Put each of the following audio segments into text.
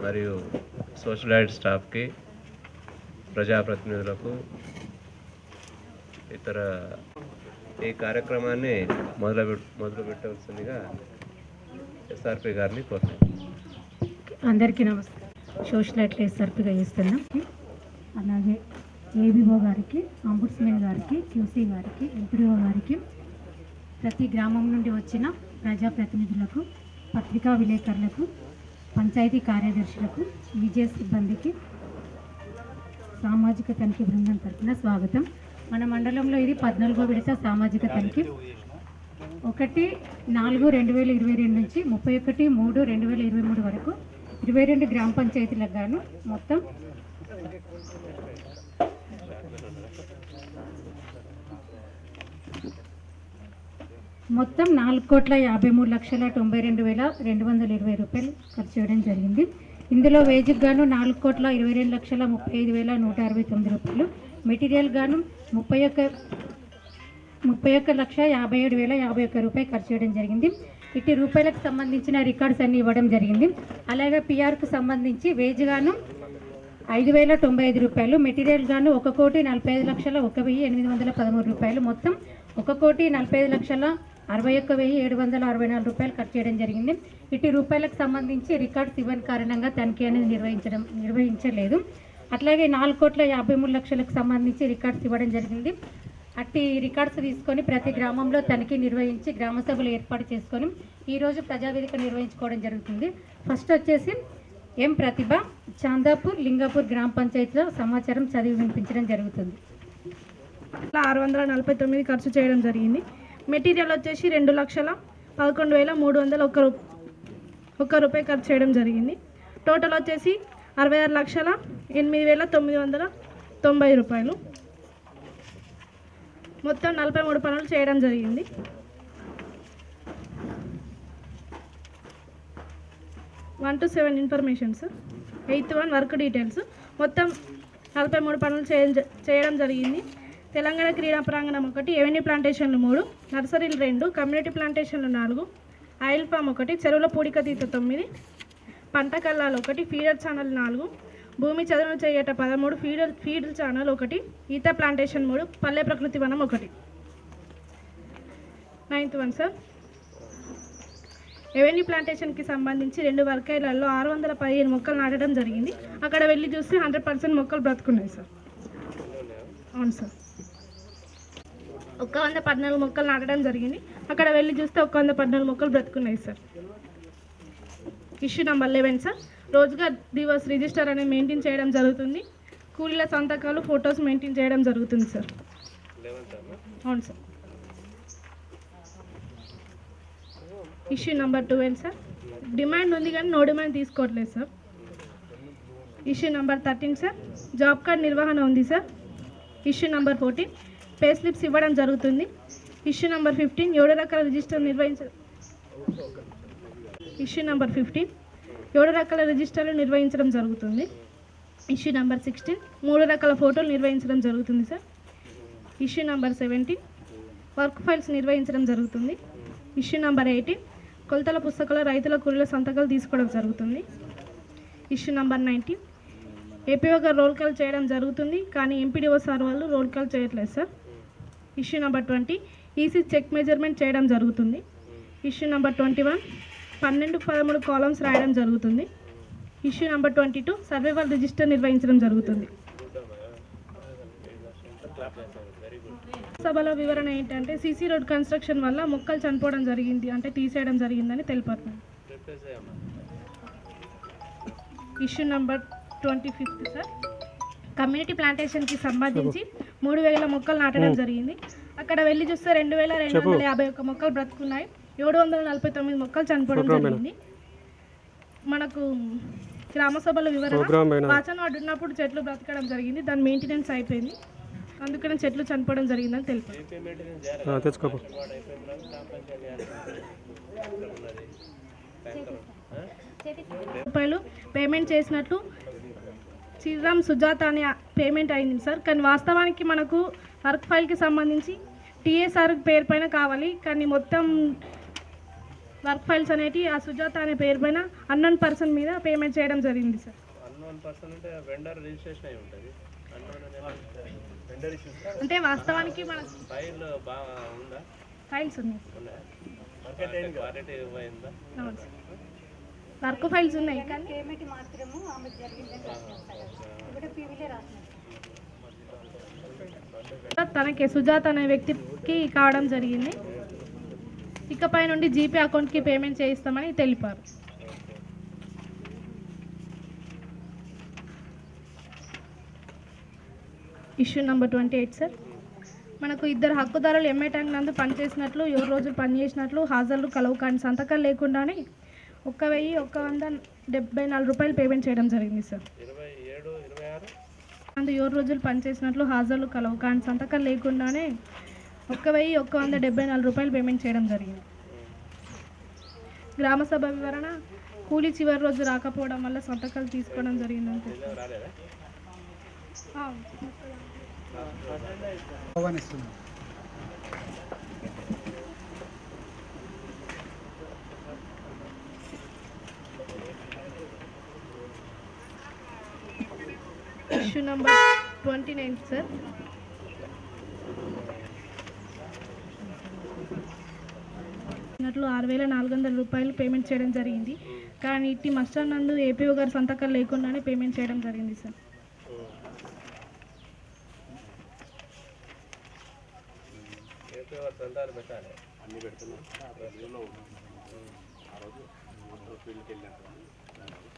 మరియు social aid స్టాఫ్కి, ప్రజాప్రతినిధులకు, ఇతర ఈ కార్యక్రమాన్ని మొదలు పెట్టవలసిందిగా ఎస్ఆర్పి గారిని కోరుతున్నాను. అందరికీ నమస్కారం. సోషల్ ఎయిడ్ ఎస్ఆర్పిగా చేస్తున్నాం. అలాగే ఏబీఓ గారికి, అంబుడ్స్మెన్ గారికి, క్యూసీ గారికి, ఎంపీడీఓ గారికి, ప్రతి గ్రామం నుండి వచ్చిన ప్రజాప్రతినిధులకు, పత్రికా విలేకరులకు, పంచాయతీ కార్యదర్శులకు, విజయ సిబ్బందికి సామాజిక తనిఖీ బృందం తరఫున స్వాగతం. మన మండలంలో ఇది 14వ విడత సామాజిక తనిఖీ. 1/4/2022 నుంచి 31/3/2023 వరకు 22 గ్రామ పంచాయతీలకు గాను మొత్తం 4,53,92,220 రూపాయలు ఖర్చు చేయడం జరిగింది. ఇందులో వేజ్కి గాను 4,22,35,169 రూపాయలు, మెటీరియల్ గాను 31,57,051 రూపాయలు ఖర్చు చేయడం జరిగింది. ఇటు రూపాయలకు సంబంధించిన రికార్డ్స్ అన్ని ఇవ్వడం జరిగింది. అలాగే పిఆర్కు సంబంధించి వేజ్ గాను 5,095 రూపాయలు, మెటీరియల్ గాను 1,45,01,813 రూపాయలు, మొత్తం 1,45,61,764 రూపాయలు ఖర్చు చేయడం జరిగింది. ఇటు రూపాయలకు సంబంధించి రికార్డ్స్ ఇవ్వని కారణంగా తనిఖీ అనేది నిర్వహించలేదు. అట్లాగే 4,53,00,000కు సంబంధించి రికార్డ్స్ ఇవ్వడం జరిగింది. అట్టి రికార్డ్స్ తీసుకొని ప్రతి గ్రామంలో తనిఖీ నిర్వహించి గ్రామ సభలు ఏర్పాటు చేసుకొని ఈరోజు ప్రజావేదిక నిర్వహించుకోవడం జరుగుతుంది. ఫస్ట్ వచ్చేసి ఎం ప్రతిభ చాందాపూర్, లింగాపూర్ గ్రామ పంచాయతీలో సమాచారం చదివి వినిపించడం జరుగుతుంది. 649 ఖర్చు చేయడం జరిగింది. మెటీరియల్ వచ్చేసి 2,11,301 రూపాయి ఖర్చు చేయడం జరిగింది. టోటల్ వచ్చేసి 66,08,990 రూపాయలు. మొత్తం 43 పనులు చేయడం జరిగింది. One to 7 informations, 8th 1 work details. మొత్తం 43 పనులు చేయడం జరిగింది. తెలంగాణ క్రీడా ప్రాంగణం 1, ఎవెన్యూ ప్లాంటేషన్లు 3, నర్సరీలు 2, కమ్యూనిటీ ప్లాంటేషన్లు 4, ఆయిల్ ఫామ్ 1, చెరువుల పూడిక తీత 9, పంట కల్లాలు 1, ఫీడర్ ఛానల్ 4, భూమి చదును చేయట 13, ఫీడర్ ఛానల్ 1, ఈత ప్లాంటేషన్ 3, పల్లె ప్రకృతి వనం 1. 9th 1 సార్, ఎవెన్యూ ప్లాంటేషన్కి సంబంధించి 2 వర్కైలలో 615 మొక్కలు నాటడం జరిగింది. అక్కడ వెళ్ళి చూస్తే 100% మొక్కలు బ్రతుకున్నాయి సార్. అవును సార్, 114 మొక్కలు నాటడం జరిగింది. అక్కడ వెళ్ళి చూస్తే 114 మొక్కలు బ్రతుకున్నాయి sir. Issue number 11 sir, Rozgar Divas register అనేది మెయింటైన్ చేయడం జరుగుతుంది. కూలీల సంతకాలు, ఫొటోస్ మెయింటైన్ చేయడం జరుగుతుంది సార్. అవును sir. Issue number 12 sir, demand ఉంది కానీ నో డిమాండ్ తీసుకోవట్లేదు sir. Issue number 13 sir, job card నిర్వహణ ఉంది sir. Issue number 14, pay slips ఇవ్వడం జరుగుతుంది. ఇష్యూ నెంబర్ 15, 7 రకాల రిజిస్టర్ ఇష్యూ నెంబర్ 15, 7 రకాల రిజిస్టర్లు నిర్వహించడం జరుగుతుంది. ఇష్యూ నెంబర్ 16, 3 రకాల ఫోటోలు నిర్వహించడం జరుగుతుంది sir. Issue number 17, work files నిర్వహించడం జరుగుతుంది. ఇష్యూ నెంబర్ 18, కొలతల పుస్తకాల రైతుల కూలీల సంతకాలు తీసుకోవడం జరుగుతుంది. ఇష్యూ నెంబర్ 19, ఏపీఓ గారు రోల్ కాల్ చేయడం జరుగుతుంది కానీ ఎంపీడీఓ సార్ వాళ్ళు రోల్ కాల్ చేయట్లేదు sir. Issue number 20, EC check measurement చేయడం జరుగుతుంది. ఇష్యూ నెంబర్ 21, 12-13 కాలమ్స్ రాయడం జరుగుతుంది. ఇష్యూ నెంబర్ 22, సర్వైవల్ రిజిస్టర్ నిర్వహించడం జరుగుతుంది. సభలో వివరణ ఏంటంటే సీసీ రోడ్ కన్స్ట్రక్షన్ వల్ల మొక్కలు చనిపోవడం జరిగింది, అంటే తీసేయడం జరిగిందని తెలిపారు. ఇష్యూ నెంబర్ 25 సార్, కమ్యూనిటీ ప్లాంటేషన్కి సంబంధించి 3,000 మొక్కలు నాటడం జరిగింది. అక్కడ వెళ్ళి చూస్తే 2,251 మొక్కలు బ్రతుకున్నాయి, 749 మొక్కలు చనిపోవడం జరిగింది. మనకు గ్రామ సభల వివరణ, వాచన వార్డు ఉన్నప్పుడు చెట్లు బ్రతకడం జరిగింది, దాని మెయింటెనెన్స్ అయిపోయింది, అందుకని చెట్లు చనిపోవడం జరిగిందని తెలిపారు. రూపాయలు పేమెంట్ చేసినట్లు శ్రీరామ్ సుజాత అనే పేమెంట్ అయింది సార్. కానీ వాస్తవానికి మనకు వర్క్ ఫైల్కి సంబంధించి టీఎస్ఆర్ పేరు పైన కావాలి, కానీ మొత్తం వర్క్ ఫైల్స్ అనేటివి ఆ సుజాత అనే పేరు పైన అన్నోన్ పర్సన్ మీద పేమెంట్ చేయడం జరిగింది సార్. అన్నోన్ పర్సన్ అంటే వెండర్ రిజిస్ట్రేషన్ అయి ఉంటుంది. అన్నోన్ అనే వెండర్ ఇష్యూస్ అంటే వాస్తవానికి మన ఫైల్ బాగా ఉందా? ఫైల్స్ ఉన్నాయి. క్వాలిటీ అయిందా? అవును సార్, వర్క్ ఫైల్స్ ఉన్నాయి కానీ పేమెంట్ మాత్రము ఆమె జరిగిందని ఇప్పుడు పీవీలే రాసినారు. తనకి సుజాత అనే వ్యక్తికి కావడం జరిగింది. ఇకపై నుండి జీపే అకౌంట్కి పేమెంట్ చేయిస్తామని తెలిపారు. Issue number 28 sir. మనకు ఇద్దరు హక్కుదారులు ఎంఏ ట్యాంక్ నందు పనిచేసినట్లు 7 రోజులు పనిచేసినట్లు హాజరు కలవు కానీ సంతకాలు లేకుండానే 1,174 రూపాయలు పేమెంట్ చేయడం జరిగింది సార్. 7 రోజులు పనిచేసినట్లు హాజరు కలవు కానీ సంతకాలు లేకుండానే 1,174 రూపాయలు పేమెంట్ చేయడం జరిగింది. గ్రామ సభ వివరణ కూలీ చివరి రోజు రాకపోవడం వల్ల సంతకాలు తీసుకోవడం జరిగిందంటే ఇష్యూ నెంబర్ 29 సార్. అన్నట్లు 6,400 రూపాయలు పేమెంట్ చేయడం జరిగింది కానీ ఇట్టి మస్టర్ నందు ఏపీఓ గారి సంతకాలు లేకుండానే పేమెంట్ చేయడం జరిగింది సార్.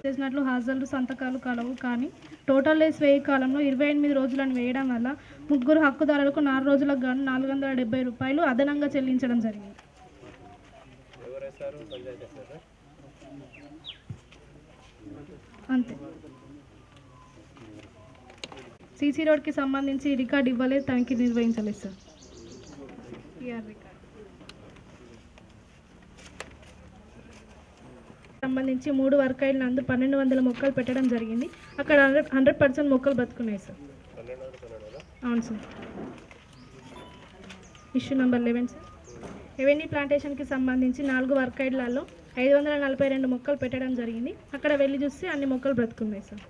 చేసినట్లు హాజరు సంతకాలు కలవు కానీ టోటల్ డేస్ వేయ కాలంలో 28 రోజులను వేయడం వల్ల ముగ్గురు హక్కుదారులకు 4 రోజులకు గాను 470 రూపాయలు అదనంగా చెల్లించడం జరిగింది. అంతే. సీసీ రోడ్కి సంబంధించి రికార్డు ఇవ్వలేదు, తనిఖీ నిర్వహించలేదు సార్. సంబంధించి 3 వర్కైల్ నందు 1,200 మొక్కలు పెట్టడం జరిగింది. అక్కడ 100% మొక్కలు బతుకున్నాయి సార్. అవును sir. Issue number 11 sir. Revenue ప్లాంటేషన్కి సంబంధించి 4 వర్కైడ్లలో 542 మొక్కలు పెట్టడం జరిగింది. అక్కడ వెళ్ళి చూస్తే అన్ని మొక్కలు బ్రతుకున్నాయి సార్.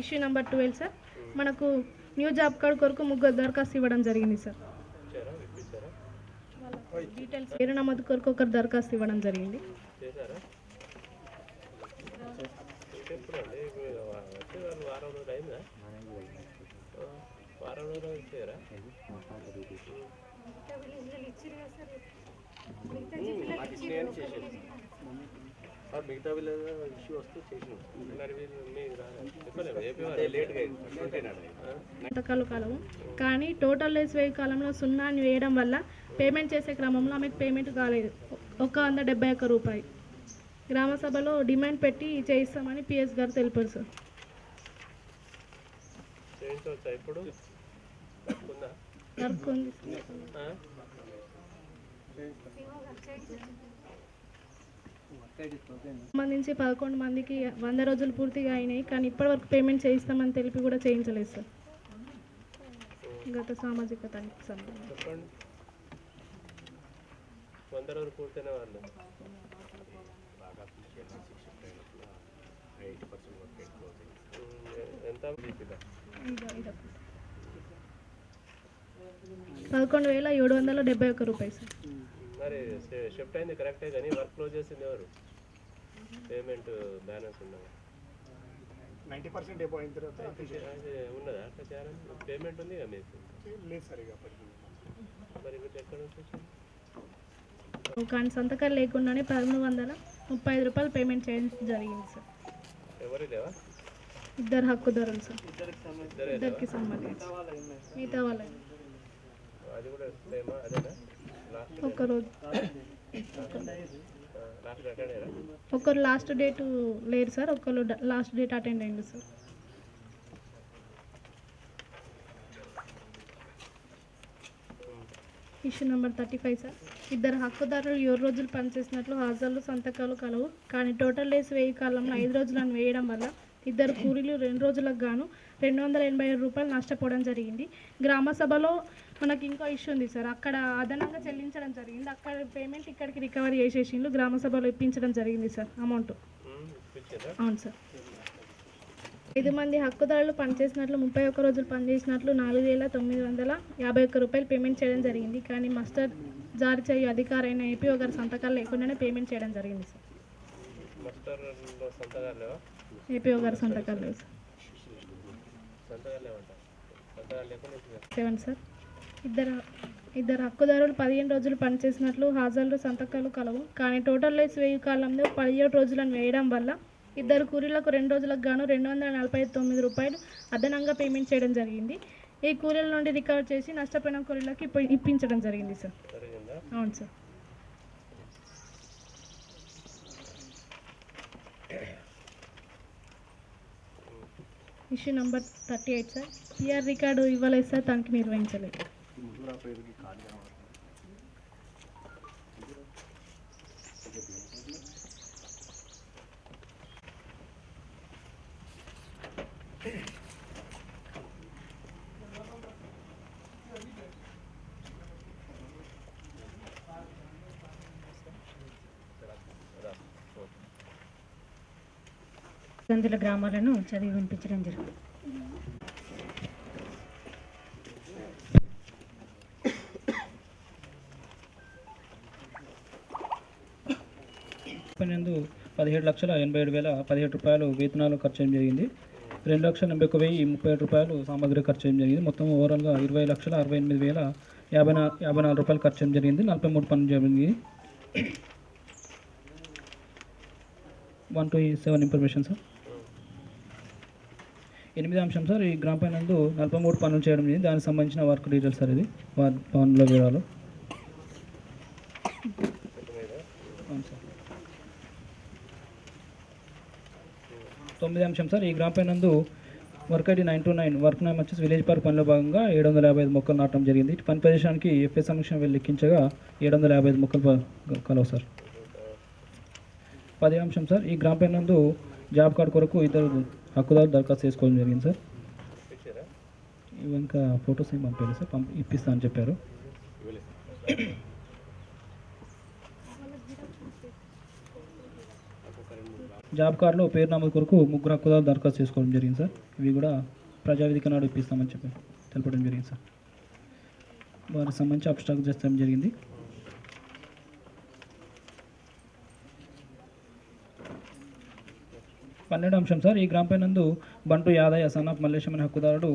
Issue number 12 sir. మనకు న్యూ జాబ్ కార్డ్ కొరకు 3 దరఖాస్తు ఇవ్వడం జరిగింది సార్. డీటెయిల్స్ పేరు నమోదు కొరకు 1 దరఖాస్తు ఇవ్వడం జరిగింది. మిగతా ఇష్యూ వస్తే సంతకాలు కలవు కానీ టోటల్ డేస్ వేయ కాలంలో 0 అని వేయడం వల్ల పేమెంట్ చేసే క్రమంలో ఆమెకు పేమెంట్ కాలేదు 171 రూపాయలు. గ్రామ సభలో డిమాండ్ పెట్టి చేయిస్తామని పిఎస్ గారు తెలిపారు సార్. వర్క్ ఉంది సంబంధించి 11 మందికి 100 రోజులు పూర్తిగా అయినాయి కానీ ఇప్పటివరకు పేమెంట్ చేయిస్తామని తెలిపి కూడా చేయించలేదు సార్. గత సామాజిక తనిఖీ సంబంధించి 100 రోజులు పూర్తయిన వాళ్ళు ఎంత 11,771 రూపాయలు సార్. మరి షిఫ్ట్ అయింది కరెక్టే కానీ వర్క్ క్లోజ్ చేసింది ఎవరు? పేమెంట్ బ్యాలెన్స్ ఉన్నదా? 90% ఎబో అయిన తర్వాత ఉన్నదా అట్లా చేయాలని? పేమెంట్ ఉంది కదా మీకు? లేదు సార్. ఇక మరి వీటి ఎక్కడ నుంచి వచ్చింది? కానీ సంతకాలు లేకుండానే 1,135 రూపాయలు పేమెంట్ చేయడం జరిగింది సార్. ఎవరు లేవా? 2 హక్కుదారులు సార్. ఇద్దరికి సంబంధించి మిగతా వాళ్ళ అది కూడా సేమా అదేనా? ఒకరోజు లాస్ట్ అటెండ్ అయ్యారా? ఒకరు లాస్ట్ డేట్ లేరు సార్, ఒకరు లాస్ట్ డేట్ అటెండ్ అయ్యింది సార్. Issue number 35 sir. 2 హక్కుదారులు 7 రోజులు పనిచేసినట్లు హాజరు సంతకాలు కలవు కానీ టోటల్ డేస్ వేయ కాలంలో 5 రోజులను వేయడం వల్ల 2 కూలీలు 2 రోజులకు గాను 287 రూపాయలు నష్టపోవడం జరిగింది. గ్రామ సభలో మనకి ఇంకో ఇష్యూ ఉంది సార్, అక్కడ అదనంగా చెల్లించడం జరిగింది, అక్కడ పేమెంట్ ఇక్కడికి రికవరీ చేసేసిండు, గ్రామ సభలో ఇప్పించడం జరిగింది సార్ అమౌంట్. అవును సార్. 5 మంది హక్కుదారులు పనిచేసినట్లు 31 రోజులు పనిచేసినట్లు 4,951 రూపాయలు పేమెంట్ చేయడం జరిగింది. కానీ మస్టర్ జారీ చేయు అధికారైన ఏపీఓ గారి సంతకాలు లేకుండానే పేమెంట్ చేయడం జరిగింది సార్. ఏపీఓ గారి సంతకాలు లేవు సార్. 7 సార్. ఇద్దరు హక్కుదారులు 15 రోజులు పనిచేసినట్లు హాజరు సంతకాలు కలవు. కానీ టోటల్ లైస్ వేయు కాలంలో 17 రోజులను వేయడం వల్ల ఇద్దరు కూలీలకు 2 రోజులకు గాను 249 రూపాయలు అదనంగా పేమెంట్ చేయడం జరిగింది. ఈ కూలీల నుండి రికవర్ చేసి నష్టపోయిన కూలీలకు ఇప్పించడం జరిగింది సార్. అవును sir. Issue number 38 sir. PR record ఇవ్వలేదు సార్, తనకి నిర్వహించలేదు. గందుల గ్రామాలను చదివి వినిపించడం జరిగింది. నందు 17,87,017 రూపాయలు వేతనాలు ఖర్చు చేయడం జరిగింది. 2,91,037 రూపాయలు సామాగ్రి ఖర్చు చేయడం జరిగింది. మొత్తం ఓవరాల్గా 20,68,054 రూపాయలు ఖర్చు చేయడం జరిగింది. 43 పనులు జరిగింది. 1 to 7 ఇన్ఫర్మేషన్ సార్. 8వ అంశం సార్, ఈ గ్రామ పై నందు 43 పనులు చేయడం జరిగింది. దానికి సంబంధించిన వర్క్ డీటెయిల్స్ సార్. ఇది పనుల వివరాలు. అవును సార్. 9వ అంశం సార్, ఈ గ్రామ పై నందు వర్క్ ఐడి 929 వర్క్ నేమ్ వచ్చేసి విలేజ్ పార్క్ పనిలో భాగంగా 755 మొక్కలు నాటడం జరిగింది. పని ప్రదేశానికి ఎఫ్ఎస్ సమీక్ష వెళ్ళి లెక్కించగా 755 మొక్కలు కలవు సార్. 10వ అంశం సార్, ఈ గ్రామ పై నందు జాబ్ కార్డు కొరకు ఇద్దరు హక్కుదారులు దరఖాస్తు చేసుకోవడం జరిగింది సార్. ఇంకా ఫొటోస్ ఏం పంపించారు సార్, ఇప్పిస్తా అని చెప్పారు. జాబ్ కార్డులో పేరు నమోదు కొరకు 3 హక్కుదారులు దరఖాస్తు చేసుకోవడం జరిగింది సార్. ఇవి కూడా ప్రజావేదిక నాడు ఇప్పిస్తామని చెప్పి తెలపడం జరిగింది సార్. వారికి సంబంధించి అబ్స్ట్రాక్ట్ చేస్తాం జరిగింది. 12వ అంశం సార్, ఈ గ్రామ పై నందు బంటు యాదయ్య సన్నాఫ్ మల్లేశం అనే హక్కుదారుడు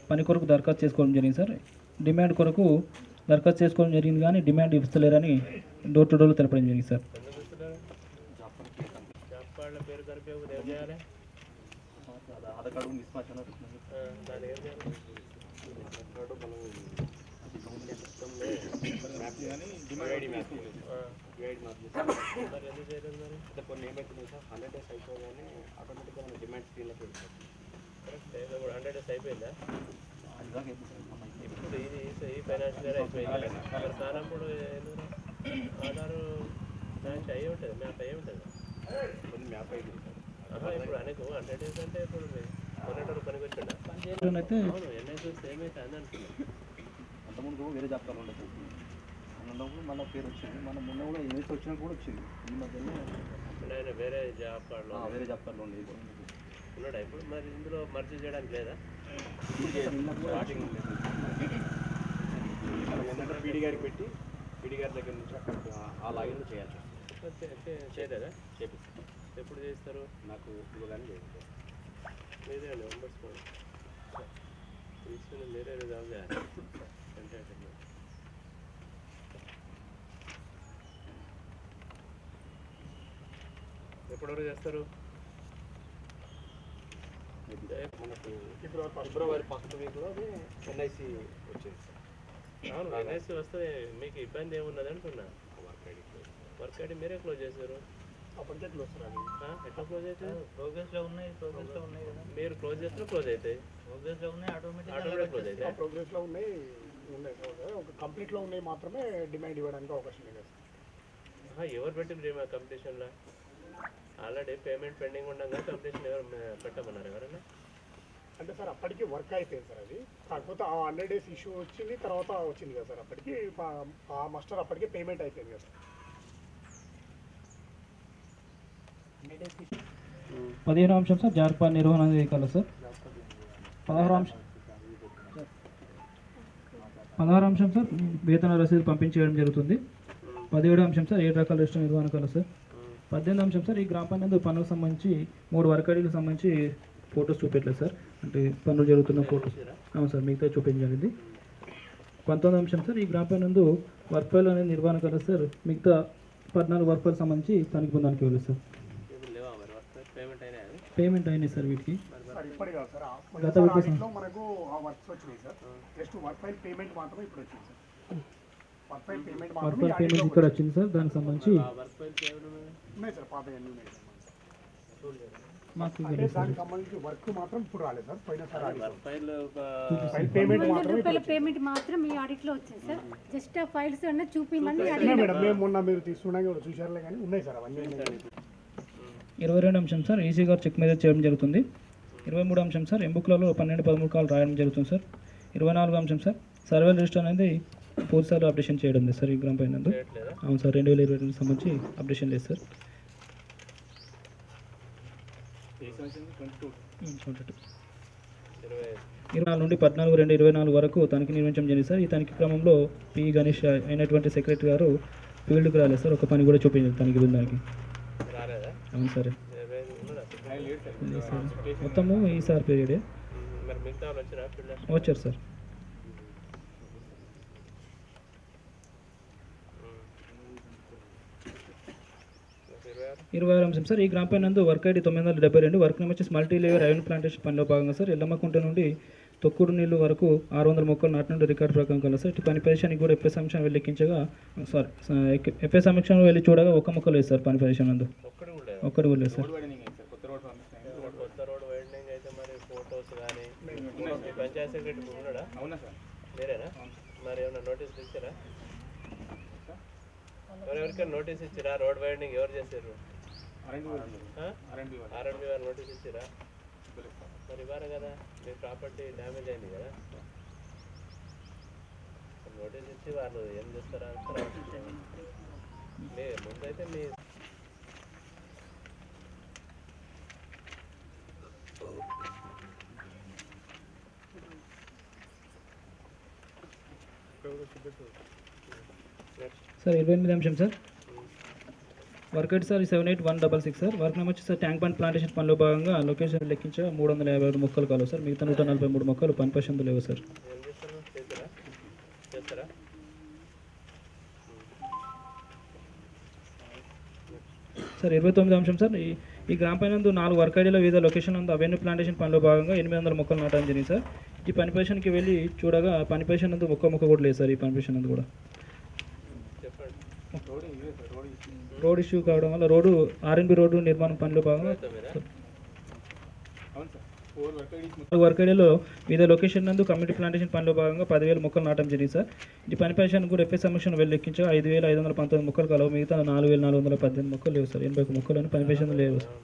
పని కొరకు దరఖాస్తు చేసుకోవడం జరిగింది సార్. డిమాండ్ కొరకు దరఖాస్తు చేసుకోవడం జరిగింది, కానీ డిమాండ్ ఇస్తలేరని డోర్ టు డోర్ తెలపడం జరిగింది సార్. కొన్ని ఏమవుతుంది సార్, 100 days అయిపోగానే ఆటోమేటిక్గా మన డిమాండ్ స్క్రీన్లోకి వెళ్తుంది. కరెక్ట్. 100 days అయిపోయిందా? ఇప్పుడు ఇది ఈ ఫైనాన్షియల్ ఇయర్ అయిపోయింది. మరి కానప్పుడు ఆధారు మ్యాచ్ అయ్యి ఉంటుంది, మ్యాప్ అయ్యి ఉంటుంది. కొన్ని మ్యాప్ అయ్యింది సార్. ఇప్పుడు అనేక 100 days అంటే ఇప్పుడు కొనేటప్పుడు పనికి వచ్చిండా? అయితే అవును, ఎన్ఐసి సేమ్ అయితే అని అనుకున్నాను. అంతకుముందు వేరే జాబ్ కార్డు ఉండదు అన్నప్పుడు మళ్ళీ పేరు వచ్చింది. మన మొన్న కూడా ఎన్ఐసి వచ్చినా కూడా వచ్చింది. ఈ మధ్యలో ఆయన వేరే జాబ్ కార్డులో ఉండేది ఉన్నాడా ఇప్పుడు? మరి ఇందులో మర్జీ చేయడానికి లేదా? స్టార్టింగ్ ఏంటంటే పీడీ గారికి పెట్టి పీడీ గారి దగ్గర నుంచి అక్కడికి ఆ లాగిన్లు చేయాలి. చేయలేదా? చేపిస్తాను. ఎప్పుడు చేస్తారు? నాకు ఇప్పుడు కానీ చేయాలి. మీరే అండి పంపించుకోండి. తీసుకుని మీరే జాబ్ చేయాలి. అంటే ఎప్పటివరకు చేస్తారు? మనకు ఫిబ్రవరి ఫస్ట్ వీక్లో అది ఎన్ఐసి వచ్చింది సార్. అవును, ఎన్ఐసి వస్తే మీకు ఇబ్బంది ఏమున్నది అంటున్నా. వర్క్ ఐడి మీరే క్లోజ్ చేశారు. అప్పటికే వస్తారు అది ఎట్లా క్లోజ్ అవుతాయి? ప్రోగ్రెస్లో ఉన్నాయి కదా. మీరు క్లోజ్ చేస్తే క్లోజ్ అవుతాయి. ప్రోగ్రెస్లో ఉన్నాయి, ఆటోమేటిక్ క్లోజ్ అవుతాయి. ప్రోగ్రెస్లో ఉన్నాయి ఒక కంప్లీట్లో ఉన్నాయి మాత్రమే డిమాండ్ ఇవ్వడానికి అవకాశం లేదు. ఎవరు పెట్టిండ్రు మా కంపిటీషన్లో? ఆల్రెడీ పేమెంట్ పెండింగ్ ఉండగా కంపిటీషన్ ఎవరు పెట్టమన్నారు? ఎవరైనా అంటే సార్ అప్పటికి వర్క్ అయిపోయింది సార్ అది, కాకపోతే ఆ 100 days ఇష్యూ వచ్చింది, తర్వాత వచ్చింది కదా సార్, అప్పటికి ఆ మాస్టర్ అప్పటికే పేమెంట్ అయిపోయింది కదా సార్. 15వ అంశం సార్ జార్పా నిర్వహణ అధికారులు సార్. 16వ అంశం సార్ వేతన రసీదు పంపించేయడం జరుగుతుంది. 17వ అంశం సార్ 7 రకాల రిజిస్టర్ నిర్వహణకాలు సార్. 18వ అంశం సార్ ఈ గ్రామ పంచాయతీ పనులకు సంబంధించి 3 వర్క్ ఐడీలకు సంబంధించి ఫొటోస్ చూపెట్టలేదు సార్, అంటే పనులు జరుగుతున్న ఫొటోస్. అవును సార్, మిగతా చూపించగలిగింది. 19వ అంశం సార్ ఈ గ్రామ పంచాయతీ వర్క్ ఫైల్ అనేది నిర్వహణకాలు సార్, మిగతా 14 వర్క్ ఫైల్ సంబంధించి తనిఖీ పొందడానికి వెళ్ళలేదు సార్. పేమెంట్ అయినాయి సార్ వీటికి. సార్ ఇప్పటి కాదు సార్, గత ఆడిట్లో మనకు ఆ వర్క్స్ వచ్చినాయి sir, just work file payment మాత్రమే ఇప్పుడు వచ్చింది sir. Work file payment work మాత్రమే ఫైల్ పేమెంట్ ఇక్కడ వచ్చింది సార్, దానికి సంబంధించి ఉన్నాయి సార్, పాత అన్నీ ఉన్నాయి సార్. మాకు అంటే దానికి సంబంధించి వర్క్ మాత్రం ఇప్పుడు రాలేదు సార్, పోయిన సార్ ఫైల్ ఫైల్ పేమెంట్ 200 మాత్రమే రూపాయల పేమెంట్ మాత్రం ఈ ఆడిట్లో వచ్చింది సార్. జస్ట్ ఆ ఫైల్స్ అన్న చూపించమని ఉన్నాయి అడిగినాం. మేడం, మేము మొన్న మీరు తీసుకున్నాక కూడా చూశారులే కానీ ఉన్నాయి సార్ అవన్నీ ఉన్నాయి. 22వ అంశం సార్ ఈసీ గారు చెక్ మీద చేయడం జరుగుతుంది. 23వ అంశం సార్ ఎంబుక్లలో 12-13 కాలు రాయడం జరుగుతుంది సార్. 24వ అంశం సార్ సర్వే రిజిస్టర్ అనేది పూర్తిసార్లు అప్డేషన్ చేయడం లేదు సార్ ఈ గ్రామ పంచాయతీ. అవును సార్, 2022 సంబంధించి అప్డేషన్ లేదు సార్. 24 నుండి 14/2/24 వరకు తనిఖీ నిర్వహించడం జరిగింది సార్. ఈ తనిఖీ క్రమంలో పి గణేష్ అయినటువంటి సెక్రటరీ గారు ఫీల్డ్కి రాలేదు సార్, ఒక పని కూడా చూపించారు తనిఖీ బృందానికి. రాలేదా? అవును సార్, లేదు సార్, మొత్తము ఈసారి పీరియడే మరి మిగతా వాళ్ళు వచ్చారా ఫీల్డ్? వచ్చారు సార్. 26వ అంశం సార్ ఈ గ్రామ panchayat work ID 972 work name వచ్చేసి మల్టీ లేయర్ ఐరన్ ప్లాంటేషన్ పనిలో భాగంగా సార్ ఎల్లమ్మకుంట నుండి తొక్కుడు నీళ్ళు వరకు 600 మొక్కలు నాటినట్టు రికార్డు ప్రకారం కల సార్. ఇటు పని ప్రదేశానికి కూడా ఎఫ్ఎస్ సమీక్ష వెళ్ళి లెక్కించగా ఎఫ్ఎస్ సమీక్షను వెళ్ళి చూడగా ఒక మొక్క లేదు సార్ పని ప్రదేశం నందు, ఒక్కటి కూడా లేదు సార్. కొత్త రోడ్ వైండింగ్ అయితే మరి ఫోటోస్ కానీ పంచాయతీ సెక్రటరీ ఉన్నాడా? అవునా సార్, మీరేనా? మరి ఏమన్నా నోటీస్ ఇచ్చారా? ఎవరికైనా నోటీస్ ఇచ్చిరా? రోడ్ వైండింగ్ ఎవరు చేశారు? ఆర్ఎండ్బి వారు నోటీస్ ఇచ్చిరా? మరి ఇవ్వాలి కదా, మీ ప్రాపర్టీ డ్యామేజ్ అయింది కదా, నోటీస్ ఇచ్చి వాళ్ళు ఏం చేస్తారా అంటారా? మీ ముందైతే మీ సార్ 28వ అంశం sir work ID sir 78-166 sir. Work name వచ్చి సార్ ట్యాంక్ బండ్ ప్లాంటేషన్ పనిలో భాగంగా లొకేషన్ లెక్కించగా 355 మొక్కలు కావు సార్, మిగతా 143 మొక్కలు పని పశంతో లేవు సార్. ఏం చేస్తారు? చేస్తారా? సార్ 29వ అంశం సార్ ఈ గ్రామ పంచాయతీ 4 వర్క్ ఐడీలో వివిధ లొకేషన్ నందు అవెన్యూ ప్లాంటేషన్ పనిలో భాగంగా 800 మొక్కలు నాటడం జరిగింది సార్. ఈ పని పొజిషన్కి వెళ్ళి చూడగా పని పొజిషన్ నందు మొక్క కూడా లేదు సార్. ఈ పని పొజిషన్ నందు కూడా రోడ్ ఇష్యూ కావడం వల్ల రోడ్డు ఆర్ఎన్బి రోడ్డు నిర్మాణం పనిలో భాగంగా వర్క్ ఐడీలో వివిధ లొకేషన్ నందు కమ్యూనిటీ ప్లాంటేషన్ పనిలో భాగంగా 10,000 మొక్కలు నాటడం జరిగింది సార్. ఈ పని పొజిషన్ కూడా ఎఫ్ఎస్ సమీక్షను వెళ్ళి లెక్కించగా 5,519 మొక్కలు కలవు, మిగతా 4,418 మొక్కలు లేవు సార్. 81 మొక్కలు అని పని పొజిషన్ లేవు సార్.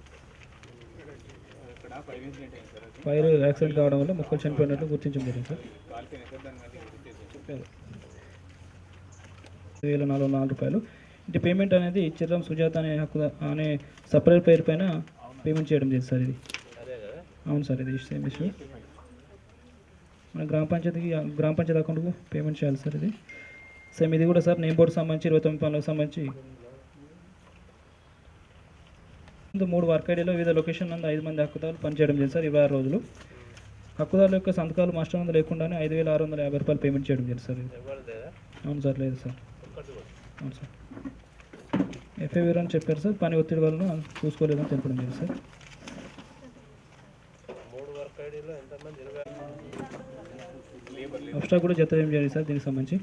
ఫైర్ యాక్సిడెంట్ కావడం వల్ల మొక్కలు చనిపోయినట్లు గుర్తించడం జరిగింది సార్. 5,404 రూపాయలు. ఇది పేమెంట్ అనేది చిర్రం సుజాత అనే సపరేట్ పేరు పైన పేమెంట్ చేయడం జరిగింది సార్. ఇది అవును సార్, ఇది సేమ్ ఇష్యూ. మన గ్రామ పంచాయతీ అకౌంట్కు పేమెంట్ చేయాలి సార్. ఇది సేమ్ ఇది కూడా సార్ నేమ్ బోర్డు సంబంధించి 29 పనులకు సంబంధించి 3 వర్క్ ఐడీలో వివిధ లొకేషన్ నందు 5 మంది హక్కుదారులు పనిచేయడం జరిగింది సార్. 26 రోజులు హక్కుదారుల యొక్క సంతకాలు మాస్టర్ నందు లేకుండానే 5,650 రూపాయలు పేమెంట్ చేయడం జరిగింది సార్. ఇది అవును సార్, లేదు సార్. అవును సార్, ఎఫ్ఐఆర్ అని చెప్పారు సార్, పని ఒత్తిడి వలన చూసుకోలేదని తెలపడం జరిగింది సార్. అబ్స్ట్రాక్ట్ కూడా జత ఏం జరిగింది సార్ దీనికి సంబంధించి.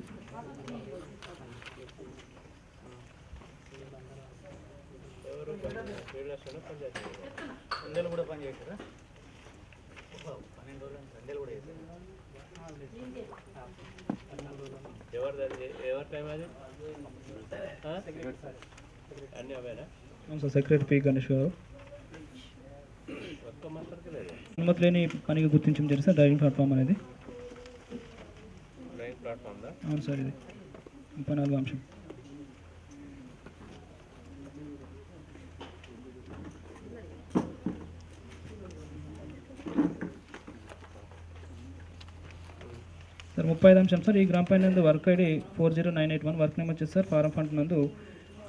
సందేలు కూడా పని చేశారా? 12 రోజులు సందేలు కూడా చేశారు. ఎవరి టైం అది? అన్నీ అవేనా? అవును సార్, సెక్రటరీ పి గణేష్ గారు. మొత్తం మాస్టర్కి లేదు అనుమతి లేని పనికి గుర్తించడం జరిగింది సార్ డ్రైవింగ్ ప్లాట్ఫామ్ అనేది. డ్రైవింగ్ ప్లాట్ఫామ్దా? అవును సార్, ఇది 34వ అంశం. సార్ 35వ అంశం సార్, ఈ గ్రామ panchayat work ID 40981 work name వచ్చేసి సార్ ఫారం ఫండ్ నందు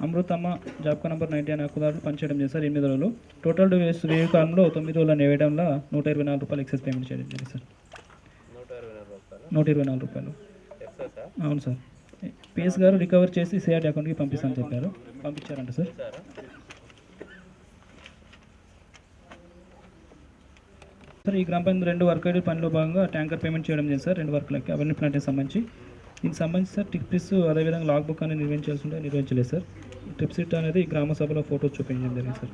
అమృతమ్మ జాబ్ కార్డ్ నెంబర్ 90 అనే హక్కుదారులు పనిచేయడం చేశారు 8 రోజులు. టోటల్ వ్యయ కాలంలో 9 రోజులు నేవేయడంలో 124 రూపాయలు ఎక్సెస్ పేమెంట్ చేయడం జరిగింది సార్. 124 రూపాయలు. అవును సార్, పిఎస్ గారు రికవర్ చేసి సిఆర్డి అకౌంట్కి పంపిస్తామని చెప్పారు, పంపించారంట సార్. సార్ ఈ గ్రామ పంచాయతీ 2 వర్క్ ఐడి పనిలో భాగంగా ట్యాంకర్ పేమెంట్ చేయడం చేసి సార్ 2 వర్క్లకి అవన్నీ ప్లాంట్కి సంబంధించి. దీనికి సంబంధించి సార్ టిప్స్ అదేవిధంగా లాగ్ బుక్ అనేది నిర్వహించాల్సి ఉంటే నిర్వహించలేదు సార్. ట్రిప్ సీట్ అనేది గ్రామ సభలో ఫోటో చూపించడం జరిగింది సార్.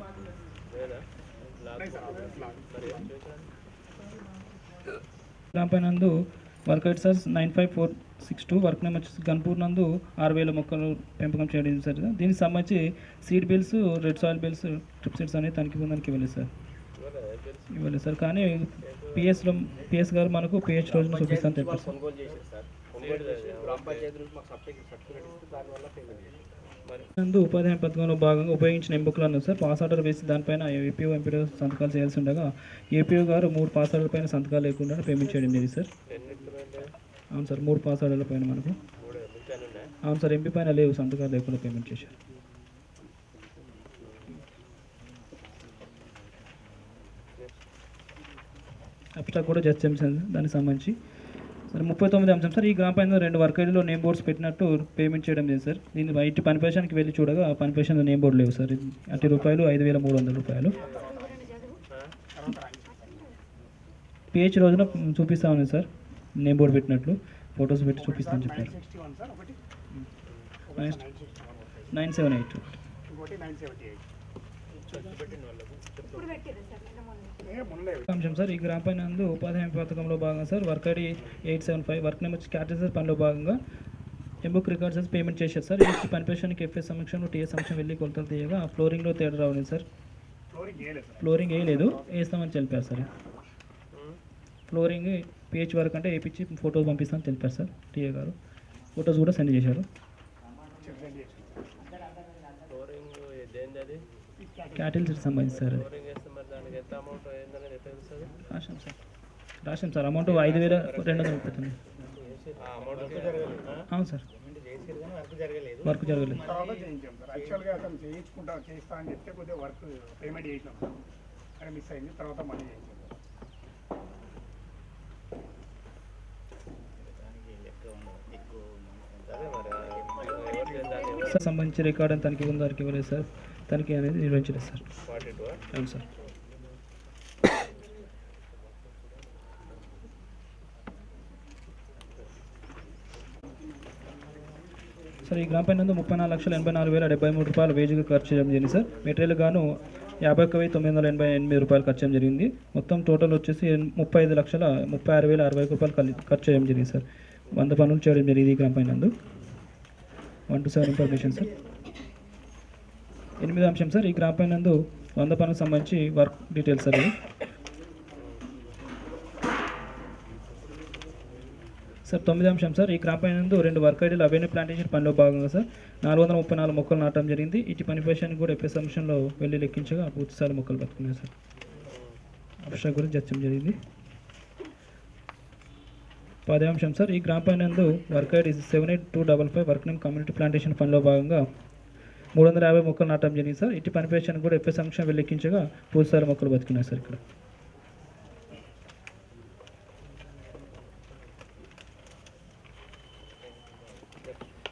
గ్రామ పై నందు work ID sir 95462 work name వచ్చేసి గన్పూర్ నందు 6000 మొక్కలు పెంపకం చేయడం సార్. దీనికి సంబంధించి seed bills, red soil bills, trip seats అనేది తనిఖీ బృందానికి ఇవ్వలేదు సార్. ఇవ్వలేదు సార్, కానీ పిఎస్ గారు మనకు పిహెచ్ రోజున చూపిస్తాను చెప్పారు సార్. నందు ఉపాధి హామీ పథకంలో భాగంగా ఉపయోగించిన ఎంపికలను సార్ పాస్ ఆర్డర్ వేసి దానిపైన ఏపీఓ ఎంపీఓ సంతకాలు చేయాల్సి ఉండగా ఏపీఓ గారు 3 పాస్ ఆర్డర్ పైన సంతకాలు లేకుండా పేమెంట్ చేయడం జరిగింది సార్. అవును సార్, 3 పాస్ ఆర్డర్ల పైన మనకు. అవును సార్, ఎంపీ పైన లేవు, సంతకాలు లేకుండా పేమెంట్ చేశారు. అబ్స్ట్రాక్ట్ కూడా జస్ట్ చేశాను దానికి సంబంధించి. సార్ 39వ అంశం సార్, ఈ గ్రామ పంచాయతీ 2 వర్క్ ఐడిలో నేమ్ బోర్డ్స్ పెట్టినట్టు పేమెంట్ చేయడం లేదు సార్. దీన్ని బయట పని పేషన్కి వెళ్ళి చూడగా పని పేషన్ నేమ్ బోర్డు లేవు సార్. అట్టి రూపాయలు 5300 రూపాయలు. పిహెచ్ రోజున చూపిస్తామని సార్ నేమ్ బోర్డు పెట్టినట్లు ఫొటోస్ పెట్టి చూపిస్తామని చెప్పారు. 978 అంశం సార్, ఈ గ్రామ పైన నందు ఉపాధి హామీ పథకంలో భాగంగా sir work ID 875 work name వచ్చి క్యాటరీస్ పనిలో భాగంగా ఎంబుక్ రికార్డ్స్ పేమెంట్ చేశారు సార్. ఈ పని పేషన్కి ఎఫ్ఎస్ సమక్షంలో టీఎస్ సమక్షం వెళ్ళి కొలతలు తీయగా ఫ్లోరింగ్లో తేడా రావలేదు సార్. ఫ్లోరింగ్ వేయలేదు, వేస్తామని తెలిపారు సార్. ఫ్లోరింగ్ పిహెచ్ వర్క్ అంటే వేయించి ఫొటోస్ పంపిస్తామని తెలిపారు సార్ టీఏ గారు. ఫొటోస్ కూడా సెండ్ చేశారు. క్యాటిల్స్ సంబంధించి సార్ రాశాం సార్. అమౌంట్ 5239. అవును సార్, వర్క్ జరగలేదు. యాక్చువల్గా అతను చేస్తా అని చెప్తే కొద్దిగా వర్క్ పేమెంట్ చేసినాం సార్, కానీ మిస్ అయింది. తర్వాత మళ్ళీ చేయించాం. సంబంధించి రికార్డ్ అని తనిఖీ ఉందానికి ఇవ్వలేదు సార్. తనిఖీ అనేది నిర్వహించలేదు సార్. అవును సార్. సార్ ఈ గ్రామ పంచాయతీ 34,84,073 రూపాయలు వేజ్గా ఖర్చు చేయడం జరిగింది సార్. మెటీరియల్ గాను 51,988 రూపాయలు ఖర్చు చేయడం జరిగింది. మొత్తం టోటల్ వచ్చేసి 35,36,060 రూపాయలు ఖర్చు చేయడం జరిగింది సార్. 100 పనులు చేయడం జరిగింది ఈ గ్రామ పంచాయతీ. 127 information sir. 8వ అంశం సార్, ఈ గ్రామ పంచాయతీ 100 పనులకు సంబంధించి వర్క్ డీటెయిల్స్ సార్. సార్ 9వ అంశం సార్, ఈ గ్రామ పంచాయతీ 2 వర్క్ ఐడీలు అవెన్యూ ప్లాంటేషన్ పనిలో భాగంగా సార్ 434 మొక్కలు నాటడం జరిగింది. ఇటు పని పేషన్కి కూడా ఎఫ్ఎస్ అంశంలో వెళ్ళి లెక్కించగా పూర్తిస్థాయి మొక్కలు బతుకున్నాయి సార్. అబ్స్ట్రాక్ట్ గురించి చర్చం జరిగింది. 10వ అంశం సార్, ఈ గ్రామ panchayat work ID 78255 work name community plantation పనిలో భాగంగా 350 మొక్కలు నాటడం జరిగింది సార్. ఇటు పని పేషన్కి కూడా ఎఫ్ఎస్ అంశం వెళ్ళి లెక్కించగా పూర్తిస్థాయి మొక్కలు బతుకున్నాయి సార్. ఇక్కడ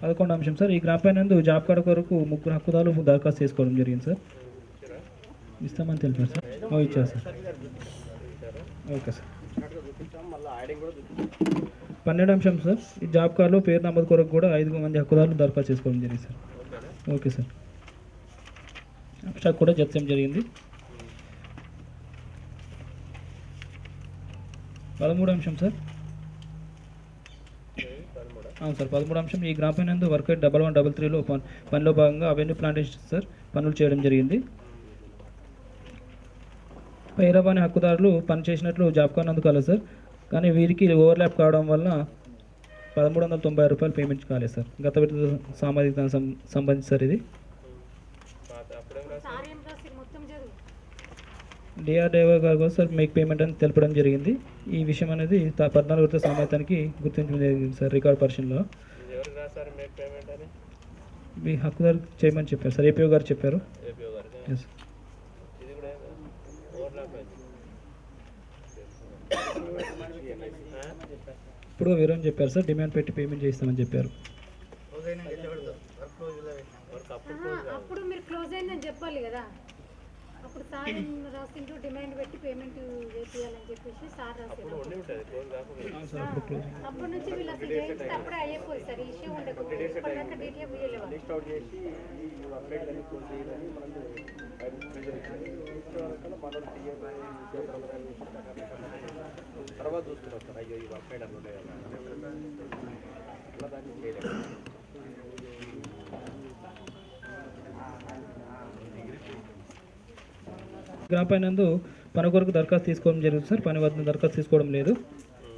11వ అంశం సార్, ఈ గ్రామ పంచాయతీ జాబ్ కార్డు కొరకు 3 హక్కుదారులు దరఖాస్తు చేసుకోవడం జరిగింది సార్. ఇస్తామని తెలిపారు సార్. ఇచ్చారు సార్. Okay sir. 12వ అంశం సార్, ఈ జాబ్ కార్డులో పేరు నమోదు కొరకు కూడా 5 మంది హక్కుదారులు దరఖాస్తు చేసుకోవడం జరిగింది సార్. Okay sir. అబ్స్ట్రాక్ట్ కూడా జప్తం జరిగింది. 13వ అంశం సార్. అవును సార్, 13వ అంశం, ఈ గ్రామ పంచాయతీ వర్క్ 1133లో పనిలో భాగంగా అవెన్యూ ప్లాంటేషన్ సార్ పనులు చేయడం జరిగింది. పైరబాని హక్కుదారులు పనిచేసినట్లు జాబ్ కార్డు అందుకోలేదు సార్, కానీ వీరికి ఓవర్లాప్ కావడం వల్ల 1390 రూపాయలు పేమెంట్ కాలేదు సార్. గత విడత సామాజిక దానికి సంబంధించి సార్ ఇది. అప్పుడేం రాసి సార్ ఏం రాసిరు మొత్తం చదువు. డిఆర్డీఓ గారు కూడా సార్ మేక్ పేమెంట్ అని తెలపడం జరిగింది. ఈ విషయం అనేది 14 విడత సామాజికానికి గుర్తించడం జరిగింది సార్ రికార్డ్ పర్సన్లో. ఎవరికి రాశారు మేక్ పేమెంట్ అని? మీ హక్కుదారు చేయమని చెప్పారు సార్, ఏపీఓ గారు చెప్పారు. ఏపీఓ గారికి. ఎస్ ఇది కూడా ఓవర్లాప్ అయింది. ఇప్పుడు వివరం చెప్పారు సార్, డిమాండ్ పెట్టి పేమెంట్ చేస్తామని చెప్పారు. వర్క్ అప్పుడు అప్పుడు మీరు క్లోజ్ అయిందని చెప్పాలి కదా. అప్పుడు సార్ ఏం రాసిండ్రు, డిమాండ్ పెట్టి పేమెంట్ చేయాలని చెప్పేసి సార్ రాసిండ్రు. ఉండి ఉంటుంది క్లోజ్ కాకుండా. అప్పటి నుంచి వీళ్ళు అసలు చేయించితే అప్పుడే అయిపోయింది సార్, ఇష్యూ ఉండకపోతే ఇప్పటిదాకా డీటెయిల్ వీయలేవాలి. లిస్ట్ అవుట్ చేసి ఈ వెబ్సైట్లన్నీ క్లోజ్ చేయాలని మనకు ప్రెజర్ ఇచ్చారు. తర్వాత చూసుకున్నాం సార్, అయ్యో ఈ వెబ్సైట్ అట్లా ఉన్నాయి కదా అట్లా దాన్ని చేయలేదు. గ్రామ పైనందు పని కొరకు దరఖాస్తు తీసుకోవడం జరుగుతుంది సార్, పని వద్ద దరఖాస్తు తీసుకోవడం లేదు.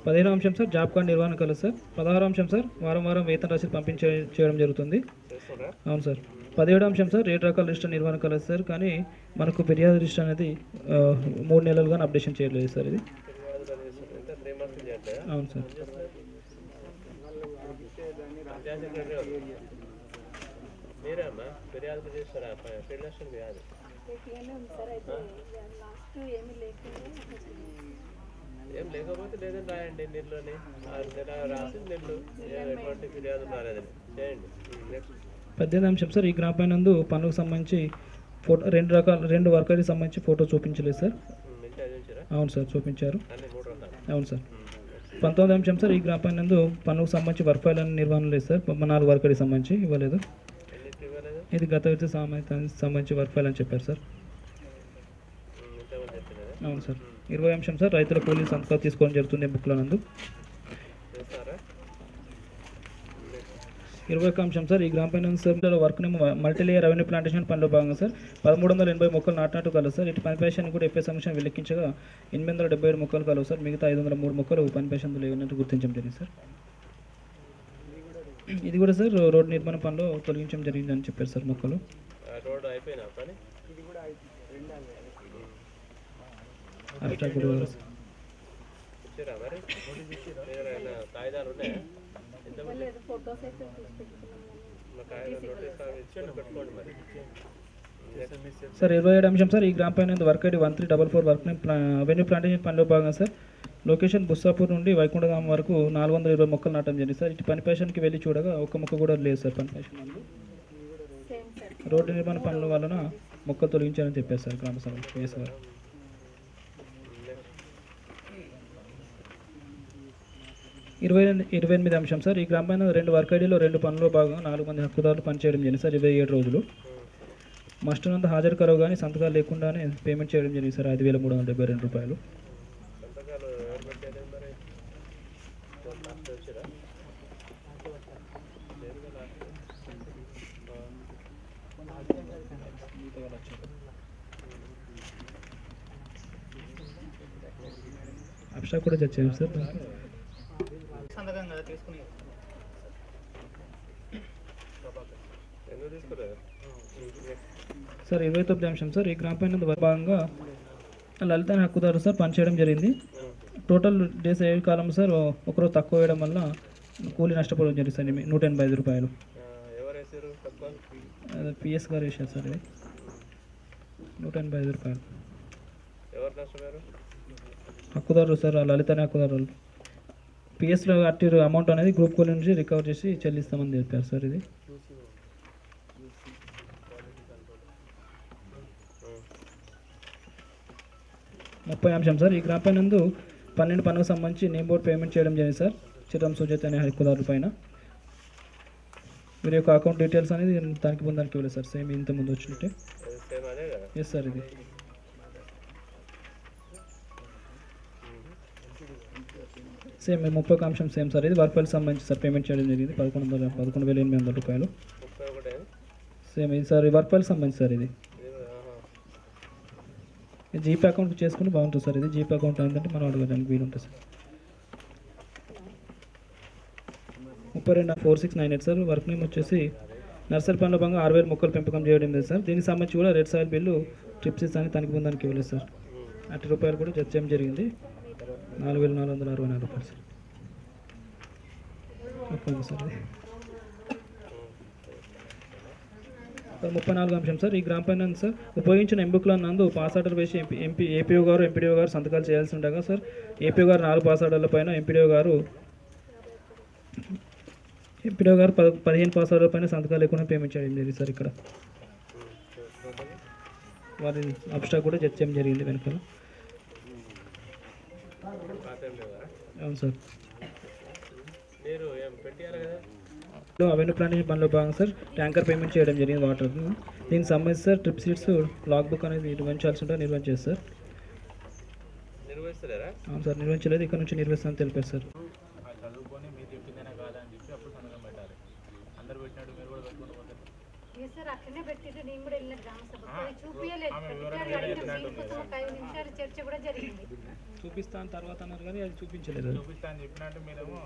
15వ అంశం సార్ జాబ్ కార్డు నిర్వహణ కలదు సార్. 16వ అంశం సార్ వారం వేతన రసీదు చేయడం జరుగుతుంది. చేస్తుండ్రా? అవును సార్. 17వ అంశం సార్ 7 రకాల రిజిస్టర్ నిర్వహణ కలదు సార్, కానీ మనకు ఫిర్యాదు రిజిస్టర్ అనేది 3 నెలలుగా అప్డేషన్ చేయలేదు సార్ ఇది. ఫిర్యాదులు చేస్తుండ్రు. ఎంత 3 months చేయట్లేదా? అవును సార్. పంచాయతీ సెక్రటరీ ఎవరు? మీరే అమ్మా ఫిర్యాదులు చేస్తారా? ఫీల్డ్ అసిస్టెంట్ కాదు. ఏం లేకపోతే లేదని రాయండి నీళ్ళని. నెల రాసి నీళ్ళు ఎటువంటి ఫిర్యాదులు రాలేదని చేయండి. నెక్స్ట్ 18వ అంశం సార్ ఈ గ్రామ పైనందు పనులకు సంబంధించి ఫోటో 2 వర్కర్కి సంబంధించి ఫోటో చూపించలేదు సార్. మిగతా చూసారా? అవును సార్ చూపించారు. అన్ని 3 రకాలు. అవును సార్. 19వ అంశం సార్ ఈ గ్రామ పైనందు పనులకు సంబంధించి వర్క్ ఫైల్ అని నిర్వహణ లేదు సార్. 4 వర్కర్కి సంబంధించి ఇవ్వలేదు. ఎన్నిటికి ఇవ్వలేదు? ఇది గత విడత సంబంధించి వర్క్ ఫైల్ అని చెప్పారు సార్. ఇంతమంది చెప్పినదా? అవును సార్. 20వ అంశం సార్ రైతుల కూలీలు సంతకాలు తీసుకోవడం జరుగుతుంది బుక్ల నందు. చేస్తారా? 21వ అంశం సార్ ఈ గ్రామ పైన sir work multilayer revenue plantation పనిలో భాగంగా సార్ 1380 మొక్కలు నాటినట్టు కలవు సార్. ఇటు పని పేషన్ కూడా ఎఫ్ఎస్ సంక్షేమ లెక్కించగా 877 మొక్కలు కలవు సార్. మిగతా 503 మొక్కలు పని పేషన్లు లేవన్నట్టు గుర్తించడం జరిగింది సార్. ఇది కూడా సార్ రోడ్డు నిర్మాణ పనిలో తొలగించడం జరిగిందని చెప్పారు సార్ మొక్కలు. రోడ్డు అయిపోయినా పని? అబ్స్ట్రాక్ట్ కూడా సార్. ఇచ్చిరా మరి? ఏమైనా కాగితాలు ఉన్నాయా? ఎంతమంది? మా కాగితాలు నోటీస్ ఇచ్చి పెట్టుకోండి మరి. సార్ 27వ అంశం సార్ ఈ గ్రామ పైన work ID 1344 work avenue plantation పనిలో భాగంగా సార్ లొకేషన్ బుస్సాపూర్ నుండి వైకుంఠధామ వరకు 420 మొక్కలు నాటడం జరిగింది సార్. ఇటు పని పేషన్కి వెళ్ళి చూడగా ఒక్క మొక్క కూడా లేదు సార్. పని పేషన్ రోడ్డు నిర్మాణ పనుల వలన మొక్కలు తొలగించారని చెప్పారు సార్ గ్రామ సభ పిఎస్ గారు. 28వ అంశం సార్ ఈ గ్రామ పైన 2 వర్క్ ఐడీలో 2 పనుల్లో భాగంగా 4 మంది హక్కుదారులు పనిచేయడం జరిగింది సార్. 27 రోజులు మస్ట్ నందు హాజరు కరవు కానీ సంతకాలు లేకుండానే పేమెంట్ చేయడం జరిగింది సార్. 5372 రూపాయలు. సంతకాలు ఎవరు పెట్టారు మరి? లాస్ట్ వచ్చారా? అబ్స్ట్రాక్ట్ కూడా చచ్చాము సార్. సంతకం కదా తీసుకుని ఎందుకు తీసుకోలేదు? సార్ 29వ అంశం సార్ ఈ గ్రామ పైన భాగంగా లలిత అనే హక్కుదారు సార్ పనిచేయడం జరిగింది. టోటల్ డేస్ ఏ కాలం సార్ ఒకరోజు తక్కువ వేయడం వల్ల కూలీ నష్టపోవడం జరిగింది సార్. 185 రూపాయలు. ఎవరు వేసారు తక్కువ? పిఎస్ గారు వేసారు సార్. ఇది 185 రూపాయలు. ఎవరు నష్టపోయారు? హక్కుదారు సార్ లలిత అనే హక్కుదారు. పిఎస్లో అట్టి అమౌంట్ అనేది గ్రూప్ కూలీ నుంచి రికవర్ చేసి చెల్లిస్తామని చెప్పారు సార్. ఇది 30వ అంశం సార్ ఈ గ్రామ పైన 12 పనులకు సంబంధించి నేమ్ బోర్డ్ పేమెంట్ చేయడం జరిగింది సార్. చిరం సుజాత అనే హక్కుదారు పైన వీరి యొక్క అకౌంట్ డీటెయిల్స్ అనేది దానికి ముందానికి ఇవ్వలేదు సార్. సేమ్ ఇంత ముందు వచ్చినట్టే. సేమ్ అదే కదా? Yes sir. ఇది సేమ్ 30వ అంశం సేమ్ సార్. ఇది వర్క్ ఫైల్ సంబంధించి సార్ పేమెంట్ చేయడం జరిగింది 11,800 రూపాయలు. 31 సేమ్ ఇది సార్ వర్క్ ఫైల్ సంబంధించి సార్. ఇది జీపే అకౌంట్ చేసుకుని బాగుంటుంది సార్. ఇది జీపే అకౌంట్ ఏంటంటే మనం అడగడానికి వీలు ఉంటుంది సార్. 32/4698 సార్. వర్క్ నేమ్ వచ్చేసి నర్సరీ పనిలో భాగంగా 6000 మొక్కలు పెంపకం చేయడం లేదు సార్. దీనికి సంబంధించి కూడా రెడ్ సాయిల్ బిల్లు ట్రిప్సిస్ అని తనిఖీ పొందడానికి ఇవ్వలేదు సార్. ₹60 కూడా జడ్జ్ చేయడం జరిగింది. 4464 రూపాయలు సార్. Okay sir. ఇది 34వ అంశం సార్. ఈ గ్రామ పంచాయతీ సార్ ఉపయోగించిన ఎంబుక్ల నందు పాస్ ఆర్డర్ వేసి ఏపీఓ గారు ఎంపీడీఓ గారు సంతకాలు చేయాల్సి ఉండగా సార్ ఏపీఓ గారు 4 పాస్ ఆర్డర్ల పైన ఎంపీడీఓ గారు 15 పాస్ ఆర్డర్ పైన సంతకాలు లేకుండా పేమెంట్ చేయడం జరిగింది సార్. ఇక్కడ వారి అబ్స్ట్రాక్ట్ కూడా జడ్జ్ చేయడం జరిగింది వెనకాల. అవును సార్. మీరు ఏం పెట్టారు కదా అవెన్యూ ప్లాంటేషన్ పనిలో భాగంగా సార్ ట్యాంకర్ పేమెంట్ చేయడం జరిగింది వాటర్. దీనికి సంబంధించి sir trip sheets log book అనేది నిర్వహించాల్సి ఉంటే నిర్వహించేది సార్. నిర్వహిస్తలేరా? అవును సార్, నిర్వహించలేదు. ఇక్కడ నుంచి నిర్వహిస్తామని తెలిపారు సార్. చదువుకొని మీరు చెప్పిందేనా కాదా అని చెప్పి అప్పుడు సంతకం పెట్టాలి. అందరు పెట్టినట్టు మీరు కూడా పెట్టుకుంటూ పోతే సార్ అట్లనే పెట్టిండ్రు. నేను కూడా వెళ్ళిన గ్రామ సభకు అది చూపించలేదు. దీనికోసం ఒక 5 నిమిషాలు చర్చ కూడా జరిగింది. చూపిస్తాను తర్వాత అన్నారు కానీ అది చూపించలేదు. చూపిస్తా అని చెప్పినట్టు మీరేమో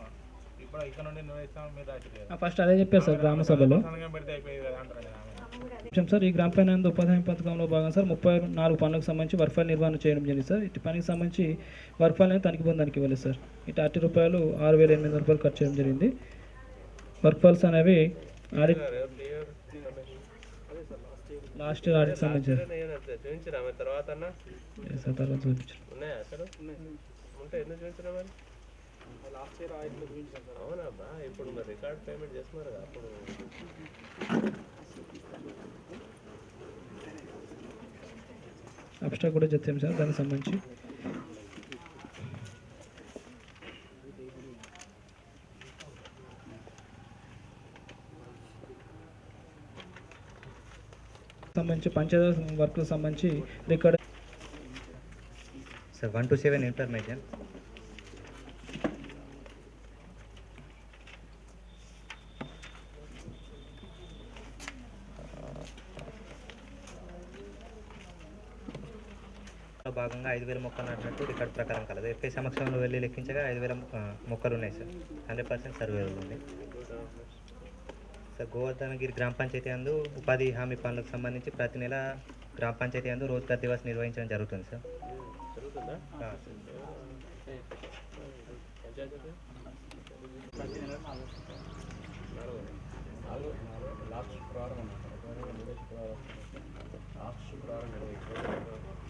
ఇప్పుడు ఇక్కడ నుండి నిర్వహిస్తామని మీరు రాసి ఫస్ట్ అదే చెప్పారు సార్ గ్రామ సభలో. సంతకం పెడితే అయిపోయింది కదా అంటారు కదా. విషయం సార్. ఈ గ్రామ పంచాయతీ ఉపాధి హామీ పథకంలో భాగంగా సార్ 34 పనులకు సంబంధించి వర్క్ ఫైల్ నిర్వహణ చేయడం జరిగింది సార్. ఇటు పనికి సంబంధించి వర్క్ ఫైల్ అనేది తనిఖీ పొందడానికి ఇవ్వలేదు సార్. ఇటు ₹60 ₹6,800 ఖర్చు చేయడం జరిగింది. వర్క్ ఫైల్స్ అనేవి ఆడిట్ లాస్ట్ ఇయర్ ఆడిట్ సంబంధించి చూపించరా మరి తర్వాత అన్న సార్. తర్వాత చూపించారు. ఉన్నాయా అసలు? ఉంటే ఎందుకు చూపించరా మరి? లాస్ట్ ఇయర్ ఆయిల్లో చూపించాను సార్. అవునబ్బా, ఇప్పుడు మరి రికార్డ్ పేమెంట్ చేస్తున్నారు కదా అప్పుడు. అబ్స్ట్రాక్ట్ కూడా జడ్జ్ చేయం సార్ దానికి సంబంధించి. పంచాయతీ వర్క్లకు సంబంధించి రికార్డ్ సార్ 1 to 7 ఇన్ఫర్మేషన్. భాగంగా 5000 మొక్కలు నాటినట్టు రికార్డు ప్రకారం కలదు. ఎఫ్ఐ సమక్షంలో వెళ్ళి లెక్కించగా 5000 మొక్కలు ఉన్నాయి సార్. 100% సర్వే ఉంది సార్. గోవర్ధనగిరి గ్రామ పంచాయతీ అందు ఉపాధి హామీ పనులకు సంబంధించి ప్రతి నెల గ్రామ పంచాయతీ అందు రోజ్గార్ దివస్ నిర్వహించడం జరుగుతుంది సార్. జరుగుతుందా?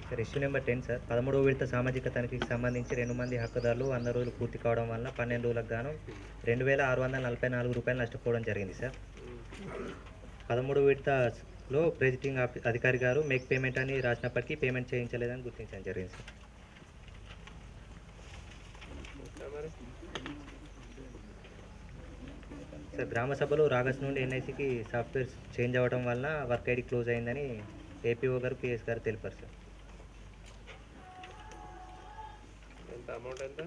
Sir issue number 10 sir. 13వ విడత సామాజిక తనిఖీకి సంబంధించి 2 మంది హక్కుదారులు 100 రోజులు పూర్తి కావడం వల్ల 12 రోజులకు గాను ₹2,644 నష్టపోవడం జరిగింది సార్. 13వ విడతలో ప్రెసిడింగ్ అధికారి గారు మేక్ పేమెంట్ అని రాసినప్పటికీ పేమెంట్ చేయించలేదని గుర్తించడం జరిగింది సార్. సార్ గ్రామ సభలో ఆగస్టు నుండి ఎన్ఐసికి సాఫ్ట్వేర్ చేంజ్ అవ్వడం వల్ల వర్క్ ఐడి క్లోజ్ అయిందని ఏపీఓ గారు పిఎస్ గారు తెలిపారు సార్. ఎంత అమౌంట్ ఎంత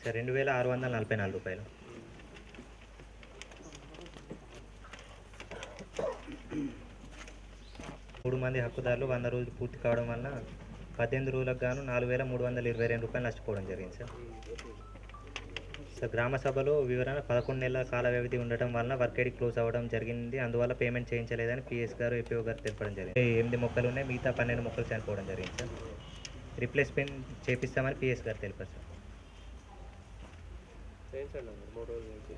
సార్? ₹2,644. 3 మంది హక్కుదారులు 100 రోజులు పూర్తి కావడం వల్ల 18 రోజులకు గాను ₹4,322 నష్టపోవడం జరిగింది సార్. సార్ గ్రామ సభలో వివరణ 11 నెలల కాల వ్యవధి ఉండటం వల్ల వర్క్ ఐడి క్లోజ్ అవ్వడం జరిగింది. అందువల్ల పేమెంట్ చేయించలేదని పిఎస్ గారు ఏపీఓ గారు తెలపడం జరిగింది. 8 మొక్కలు ఉన్నాయి, మిగతా 12 మొక్కలు చనిపోవడం జరిగింది సార్. రిప్లేస్మెంట్ చేపిస్తామని పిఎస్ గారు తెలిపారు సార్. చేయించండి అన్న 3 రోజుల నుంచి.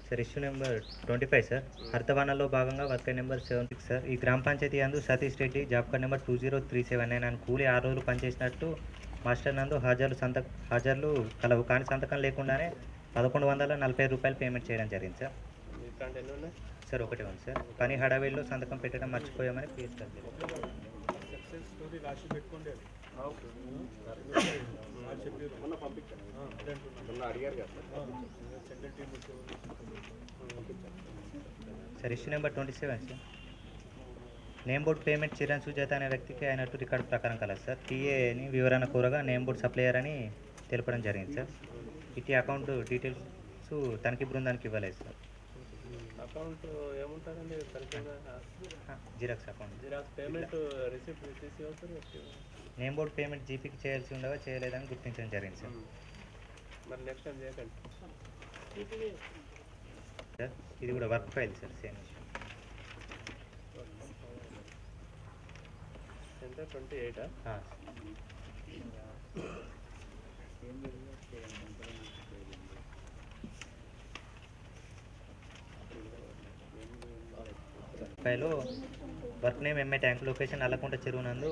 Sir issue number 25 sir. హరితవనాల్లో భాగంగా వర్క్ నెంబర్ 76 సార్. ఈ గ్రామ పంచాయతీ అందు Satish Reddy job card number 20379 అని కూలి 6 రోజులు పనిచేసినట్టు మాస్టర్ నందు హాజర్లు కలవు, కానీ సంతకం లేకుండానే ₹1,140 పేమెంట్ చేయడం జరిగింది సార్. ఇట్లాంటి ఎన్ని ఉన్నాయి సార్? ఒకటే ఉంది సార్. పని హడావిడిలో సంతకం పెట్టడం మర్చిపోయామని పిఎస్ గారు తెలిపారు. Sir issue number 27 sir. Name board payment Chiran Sujatha అనే వ్యక్తికి అయినట్టు రికార్డు ప్రకారం కలదు సార్. టీఏని వివరణ కోరగా నేమ్ బోర్డ్ సప్లయర్ అని తెలపడం జరిగింది సార్. ఇటీ అకౌంట్ డీటెయిల్స్ తనిఖీ బృందానికి ఇవ్వలేదు సార్. అకౌంట్ ఏముంటుందండి సరిగ్గా xerox account. Xerox payment receipt తీసి నేమ్ బోర్డ్ పేమెంట్ జీపీకి చేయాల్సి ఉండగా చేయలేదని గుర్తించడం జరిగింది సార్. మరి నెక్స్ట్ టైం చేయకండి సార్. ఇది కూడా work file sir, same issue. ఎంత 28? ఫైలో work name M A tank, location Allakunta చెరువు నందు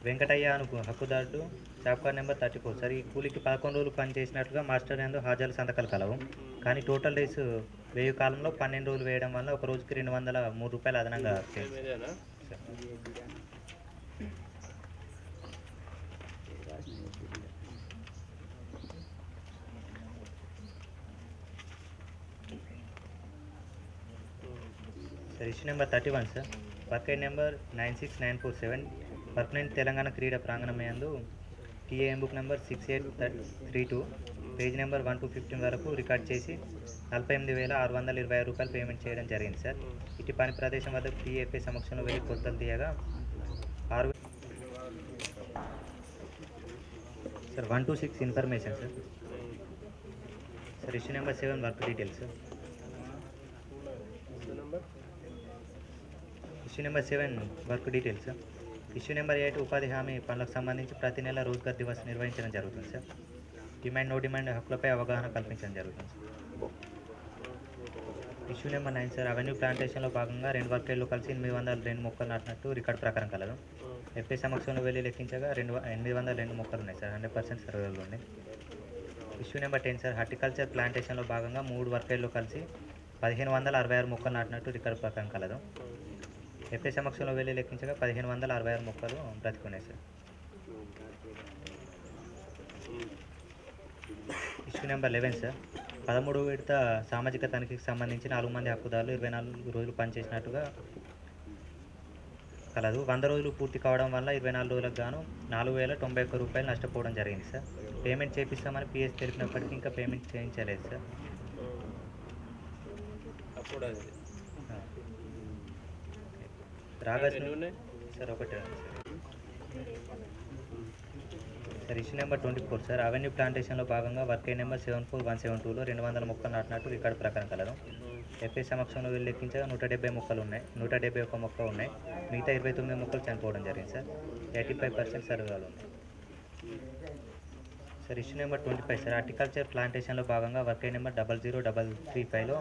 వెంకటయ్య అను హక్కుదారుడు, షాప్ కార్డ్ నెంబర్ 34 సార్. ఈ కూలికి 11 రోజులు పని చేసినట్టుగా మాస్టర్ నందు హాజరు సంతకాలు కలవు. కానీ టోటల్ డేస్ 1000 కాలంలో 12 రోజులు వేయడం వల్ల ఒక రోజుకి 203 రూపాయలు అదనంగా sir. Issue number 31 sir. Work ID number 96947. Work name Telangana క్రీడా ప్రాంగణం యందు T A M book number 6832, page number 1 to 15 వరకు రికార్డ్ చేసి 48,626 రూపాయలు పేమెంట్ చేయడం జరిగింది సార్. ఇటు పని ప్రదేశం వద్ద పిఎఫ్ఏ సమక్షంలో వెళ్ళి కొత్తలు తీయగా 6 sir. 1 to 6 information sir. Sir issue number 7 work details sir. Issue number 7 work details sir. Issue number 8 ఉపాధి హామీ పనులకు సంబంధించి ప్రతి నెల రోజ్గార్ దివస్ నిర్వహించడం జరుగుతుంది సార్. డిమాండ్ నో డిమాండ్ హక్కులపై అవగాహన కల్పించడం జరుగుతుంది sir. Issue number 9 sir. Avenue ప్లాంటేషన్లో భాగంగా 2 వర్కేళ్ళు కలిసి 802 మొక్కలు నాటినట్టు రికార్డు ప్రకారం కలదు. ఎఫ్ఏ సమక్షంలో వెళ్ళి లెక్కించగా 802 మొక్కలు ఉన్నాయి సార్. 100% సర్వేలు ఉన్నాయి. Issue number 10 sir. హార్టికల్చర్ ప్లాంటేషన్లో భాగంగా 3 వర్కేళ్ళు కలిసి 1566 మొక్కలు నాటినట్టు రికార్డు ప్రకారం కలదు. ఎఫ్ఏ సమక్షంలో వెళ్ళి లెక్కించగా 1566 మొక్కలు బ్రతికున్నాయి సార్. Issue number 11 sir. 13వ విడత సామాజిక తనిఖీకి సంబంధించి 4 మంది హక్కుదారులు 24 రోజులు పనిచేసినట్టుగా కలదు. 100 రోజులు పూర్తి కావడం వల్ల 24 రోజులకు గాను 4,091 రూపాయలు నష్టపోవడం జరిగింది సార్. పేమెంట్ చేపిస్తామని పిఎస్ తెలిపినప్పటికీ ఇంకా పేమెంట్ చేయించలేదు సార్. అప్పుడు అది రాగాల్సిన సార్ ఒకటే sir. Issue number 24 sir. Avenue ప్లాంటేషన్లో భాగంగా వర్క్ ఐడి నెంబర్ 74172లో 200 మొక్కలు నాటినట్టు రికార్డు ప్రకారం కలదు. ఎఫ్ఏ సమక్షంలో వెళ్ళి లెక్కించగా 170 మొక్కలు ఉన్నాయి, 171 మొక్క ఉన్నాయి. మిగతా 29 మొక్కలు చనిపోవడం జరిగింది సార్. 85% సర్వేలు ఉన్నాయి sir. Issue number 25 sir. Horticulture ప్లాంటేషన్లో భాగంగా వర్క్ ఐడి నెంబర్ 00335లో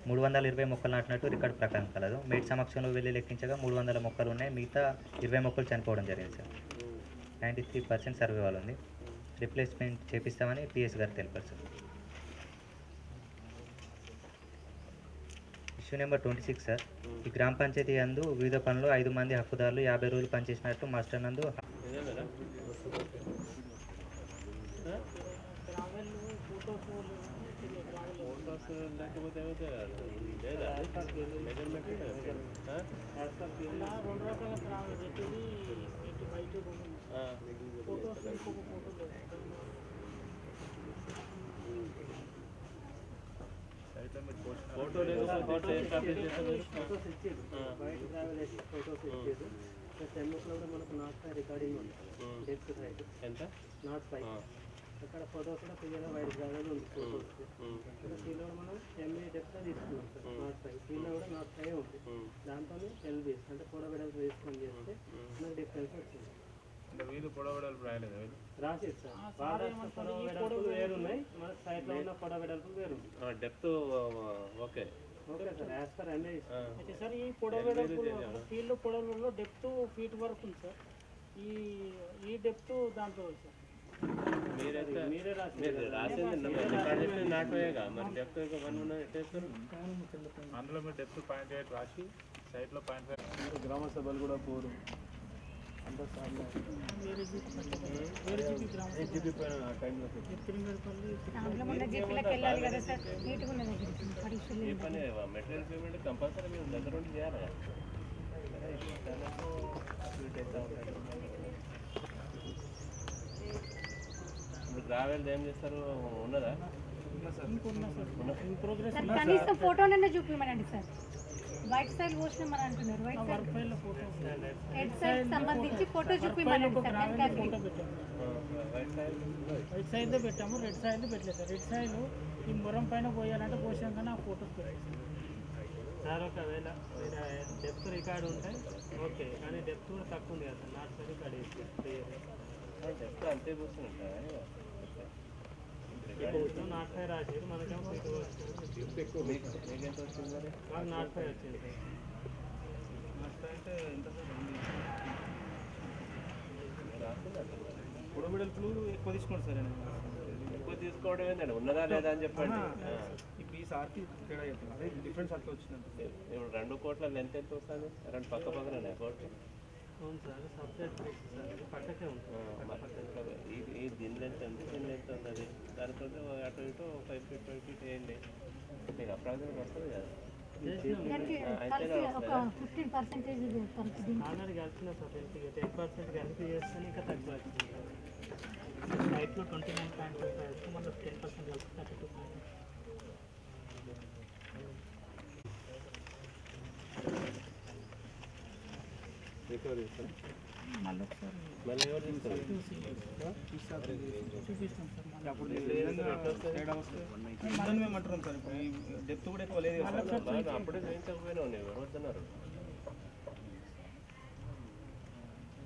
320 మొక్కలు నాటినట్టు రికార్డు ప్రకారం కలదు. మేట్ సమక్షంలో వెళ్ళి లెక్కించగా 300 మొక్కలు ఉన్నాయి, మిగతా 20 మొక్కలు చనిపోవడం జరిగింది సార్. 93% సర్వే వాళ్ళు ఉంది. రిప్లేస్మెంట్ చేపిస్తామని పిఎస్ గారు తెలిపారు సార్. Issue number 26 sir. ఈ గ్రామ పంచాయతీ యందు వివిధ పనులు 5 మంది హక్కుదారులు 50 రోజులు పనిచేసినట్టు మాస్టర్ నందు లేకపోతే లేదా మెజర్మెంట్ ఫోటో లేకపోతే మనకు నాట్ పై రికార్డింగ్ ఉంది. ఎంత నాట్ పై అక్కడ ఫోటోస్ కూడా క్లియర్గా వైట్ ట్రావెల్ ఉంది. ఫోటోస్ దీనిలో మనం ఎంఏ డెప్త్ తీసుకున్నాం సార్. నాట్ పై దీనిలో కూడా నాట్ పై ఉంది. దాంతో ఎల్బీస్ అంటే ఫోటో వెడల్పు వేసుకొని చేస్తే మనకు డిఫరెన్స్ వచ్చింది. వీళ్ళు ఫోటో వెడల్పు రాయలేదు రాసేది సార్. వాళ్ళ ఫోటో వెడల్పులు వేరున్నాయి, మన సైట్లో ఉన్న ఫోటో వెడల్పులు వేరు. Depth okay okay sir. As per MA అయితే సార్ ఈ పొడవు వెడల్పు ఫీల్డ్ పొడవులలో డెప్త్ ఫీట్ వరకు ఉంది సార్. ఈ డెప్త్ దాంట్లో సార్ మీరే రాసింది నాటేగా మరి డెప్త్ 1 ఉన్నది ఎట్టేస్తారు. అందులో మీరు డెప్త్ 0.8 రాసి సైట్లో 0.5 గ్రామ సభలు కూడా పోరు. అంత ఈ పని మెటీరియల్ పేమెంట్ కంపల్సరీ మీరు దగ్గర ఉండి చేయాలి. ఇప్పుడు ట్రావెల్ ఏం చేస్తారు ఉన్నదా? ఇంకున్నా సార్ ఇన్ ప్రోగ్రెస్ సార్ కనీసం ఫోటోనైనా చూపించమనండి సార్. వైట్ సైడ్ పోసినామని అంటున్నారు. వైట్ సైడ్ వర్క్ ఫైల్లో ఫోటో హెడ్ సైడ్ సంబంధించి ఫోటో చూపించమనండి సార్. దానికి అది ఫోటో పెట్టాము. రైట్ సైడ్లో పెట్టాము, రెడ్ సైడ్లో పెట్టలేదు సార్. రెడ్ సైడ్ ఈ మొరం పైన పోయాలంటే పోసాకనే ఆ ఫోటోస్ పెట్టాము సార్. ఒకవేళ డెప్త్ రికార్డు ఉంటాయి ఓకే, కానీ డెప్త్ కూడా తక్కువ ఉంది కదా సార్. నాట్ సైడ్ రికార్డ్ చెప్తా అంతే కూర్చుంటా నాట్ ఫైవ్ రాశారు మనకేమో మీకెంత వచ్చింది మరి? మాకు నాట్ ఫైవ్ వచ్చింది సార్. నాట్ ఫైవ్ అంటే ఎంత సార్? పొడవు వెడల్పులు ఎక్కువ తీసుకోండి సార్. ఎక్కువ తీసుకోవడం ఏంటండి, ఉన్నదా లేదా అని చెప్పండి. ఇప్పుడు ఈ సార్కి తేడా చెప్తాను, అదే డిఫరెన్స్ అట్లా వచ్చిందంటే. ఇప్పుడు 2 కోట్ల లెంత్ ఎంత వస్తుంది? 2 పక్క పక్కన కోట్లు. అవును సార్, సబ్జెక్ట్ సార్ పక్కకే ఉంటుంది. ఈ దీని లెంత్ ఎంత, దీని లెంత్ ఉన్నది, దానితో అటు ఇటు 5 feet 12 feet వేయండి, మీకు అప్రాక్సిమేట్ వస్తుంది కదా. దానికి కలిసి ఒక 15% కలిసి దీనికి ఆల్రెడీ కలిసిన సార్ 10% కలిపి చేస్తే ఇంకా తక్కువ వచ్చింది సార్. లైట్లో 29.25 మళ్ళీ 10% కలిపి 32. రికవరీ చేస్తారా? మళ్ళీ ఒకసారి మళ్ళీ ఎవరు తీస్తారు? చూపిస్తాం సార్. మళ్ళీ అప్పుడు ఈ విధంగా తేడా వస్తే మనం మేము అంటున్నాం సార్. ఇప్పుడు ఈ డెప్త్ కూడా ఎక్కువ లేదు కదా సార్. అప్పుడే చూపించకపోయినావు, నేను ఎవరు వద్దన్నారు?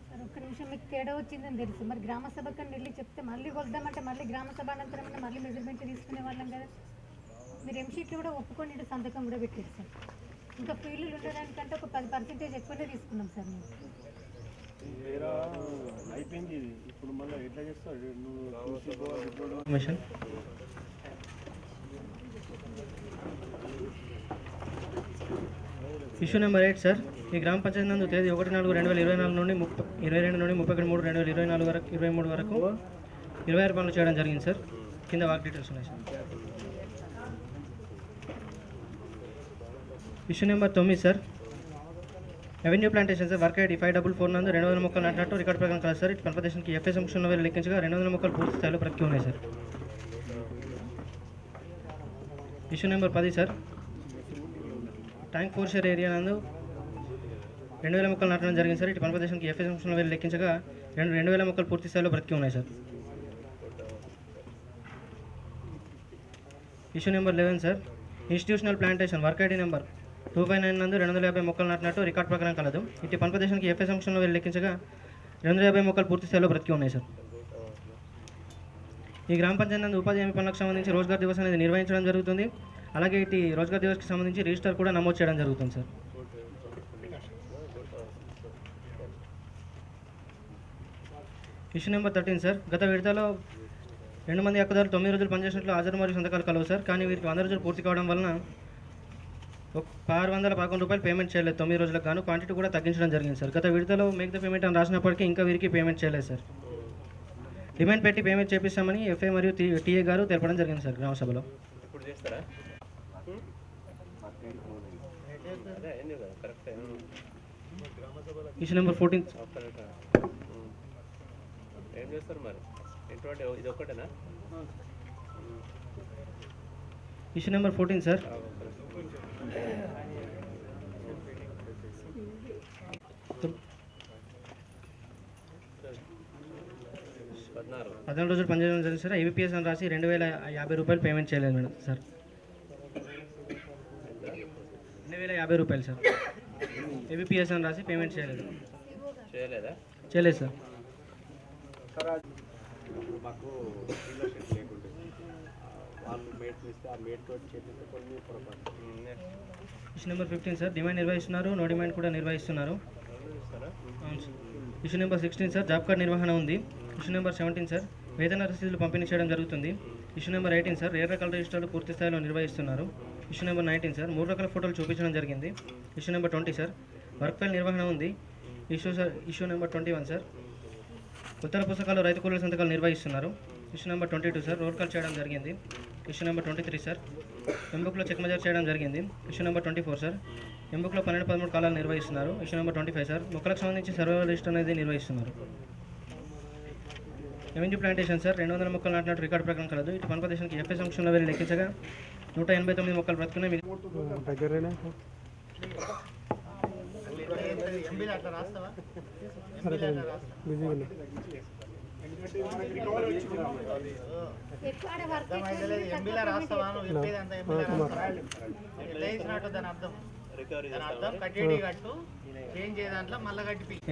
సార్ ఒక్క నిమిషం, మీకు తేడా వచ్చిందని తెలుసు. మరి గ్రామ సభకు వెళ్ళి చెప్తే మళ్ళీ కొలుద్దామంటే మళ్ళీ గ్రామ సభ అనంతరం మళ్ళీ మెజర్మెంట్ తీసుకునే వాళ్ళం కదా. మీరు ఎంషీట్లు కూడా ఒప్పుకొని ఇటు సంతకం కూడా పెట్టారు సార్. ఇంకా ఫీల్డ్లు ఉండడానికంటే ఒక 10% ఎక్కువనే తీసుకున్నాం సార్ మేము. అయిపోయింది ఇది, ఇప్పుడు మళ్ళీ ఎట్లా చేస్తాడు మిషన్ ఇష్యూ నెంబర్ 8 సార్. ఈ గ్రామ పంచాయతీ నందు తేదీ 1/4/2024 నుండి 22 నుండి 31/3/2024 వరకు 23 వరకు 26 పనులు చేయడం జరిగింది సార్. కింద వర్క్ డీటెయిల్స్ ఉన్నాయి sir. Issue number 9 sir. Revenue plantation sir. Work ID 544 నందు 200 మొక్కలు నాటినట్టు రికార్డు ప్రకారం కాదు సార్. ఇటు కన్ఫర్మేషన్కి ఎఫ్ఎస్ సంక్షేమ వేలు లెక్కించగా 200 మొక్కలు పూర్తి స్థాయిలో బ్రతికి ఉన్నాయి sir. Issue number 10 sir. Tank foreshore area నందు 2000 మొక్కలు నాటడం జరిగింది సార్. ఇటు కన్ఫర్మేషన్కి ఎఫ్ఎస్ సంక్షేమ వేలు లెక్కించగా 2000 మొక్కలు పూర్తి స్థాయిలో బ్రతికి ఉన్నాయి sir. Issue number 11 sir. Institutional plantation. Work ID number 259 నందు 250 మొక్కలు నాటినట్టు రికార్డు ప్రకారం కలదు. ఇటు పన్పదేశానికి ఎఫ్ఎస్ సంక్షేమంలో వెళ్ళి లెక్కించగా 250 మొక్కలు పూర్తి స్థాయిలో బ్రతికి ఉన్నాయి సార్. ఈ గ్రామ పంచాయతీ నందు ఉపాధి హామీ పనులకు సంబంధించి రోజ్గార్ దివస్ అనేది నిర్వహించడం జరుగుతుంది. అలాగే ఇటు రోజ్గార్ దివస్కి సంబంధించి రిజిస్టర్ కూడా నమోదు చేయడం జరుగుతుంది సార్. Issue number 13 sir. గత విడతలో 2 మంది హక్కుదారులు 9 రోజులు పనిచేసినట్లు హాజరు మరియు సంతకాలు కలవు సార్. కానీ వీరికి 100 రోజులు పూర్తి కావడం వలన 611 రూపాయలు పేమెంట్ చేయలేదు 9 రోజులకు గాను. క్వాంటిటీ కూడా తగ్గించడం జరిగింది సార్. గత విడతలో మేక్ ద పేమెంట్ అని రాసినప్పటికీ ఇంకా వీరికి పేమెంట్ చేయలేదు సార్. డిమాండ్ పెట్టి పేమెంట్ చేపిస్తామని ఎఫ్ఐ మరియు టీఏ గారు తెలపడం జరిగింది సార్ గ్రామ సభలో. ఇప్పుడు చేస్తారా? అదే అయింది కదా, కరెక్ట్. ఇష్యూ నెంబర్ 14 ఏం చేస్తారు మరి? ఇంటి ఇది ఒక్కటేనా? Issue number 14 sir. పద్నాలుగు రోజులు పనిచేయడం జరిగింది సార్. ఐబీపీఎస్ అని రాసి 2050 రూపాయలు పేమెంట్ చేయలేదు మేడం సార్. 2050 రూపాయలు సార్. ఐబీపీఎస్ అని రాసి పేమెంట్ చేయలేదు. చేయలేదు సార్. మాకు డీలర్షిప్ లేకుంటే వాళ్ళు మేట్ ఇస్తే ఆ మేట్ తోటి చేపిస్తే కొన్ని పొరపాటు. Issue number 15 sir. డిమాండ్ నిర్వహిస్తున్నారు, నో డిమాండ్ కూడా నిర్వహిస్తున్నారు. అవును sir. Issue number 16 sir. Job card నిర్వహణ ఉంది. Issue number 17 sir. వేతన రసీదులు పంపిణీ చేయడం జరుగుతుంది. Issue number 18 sir. 2 రకాల రిజిస్టర్లు పూర్తి స్థాయిలో నిర్వహిస్తున్నారు. Issue number 19 sir. 3 రకాల ఫోటోలు చూపించడం జరిగింది. Issue number 20 sir. Work file నిర్వహణ ఉంది. Issue number 21 sir. ఉత్తర పుస్తకాలు రైతు కూలీల సంతకాలు నిర్వహిస్తున్నారు. Issue number 22 sir. Roll call చేయడం జరిగింది. Issue number 23 sir. ఎంబుక్లో చెక్ మెజర్ చేయడం జరిగింది. Issue number 24 sir. ఎంబుక్లో 12-13 కాలాలు నిర్వహిస్తున్నారు. Issue number 25 sir. మొక్కలకు సంబంధించి సర్వే లిస్ట్ అనేది నిర్వహిస్తున్నారు. రెవెన్యూ ప్లాంటేషన్ సార్ 200 మొక్కలు నాటినట్టు రికార్డు ప్రకారం కలదు. ఇటు పని ప్రదేశానికి ఎఫ్ఏ సంక్షంలో వెళ్ళి లెక్కించగా 189 మొక్కలు బ్రతుకున్నాయి. దగ్గరేనా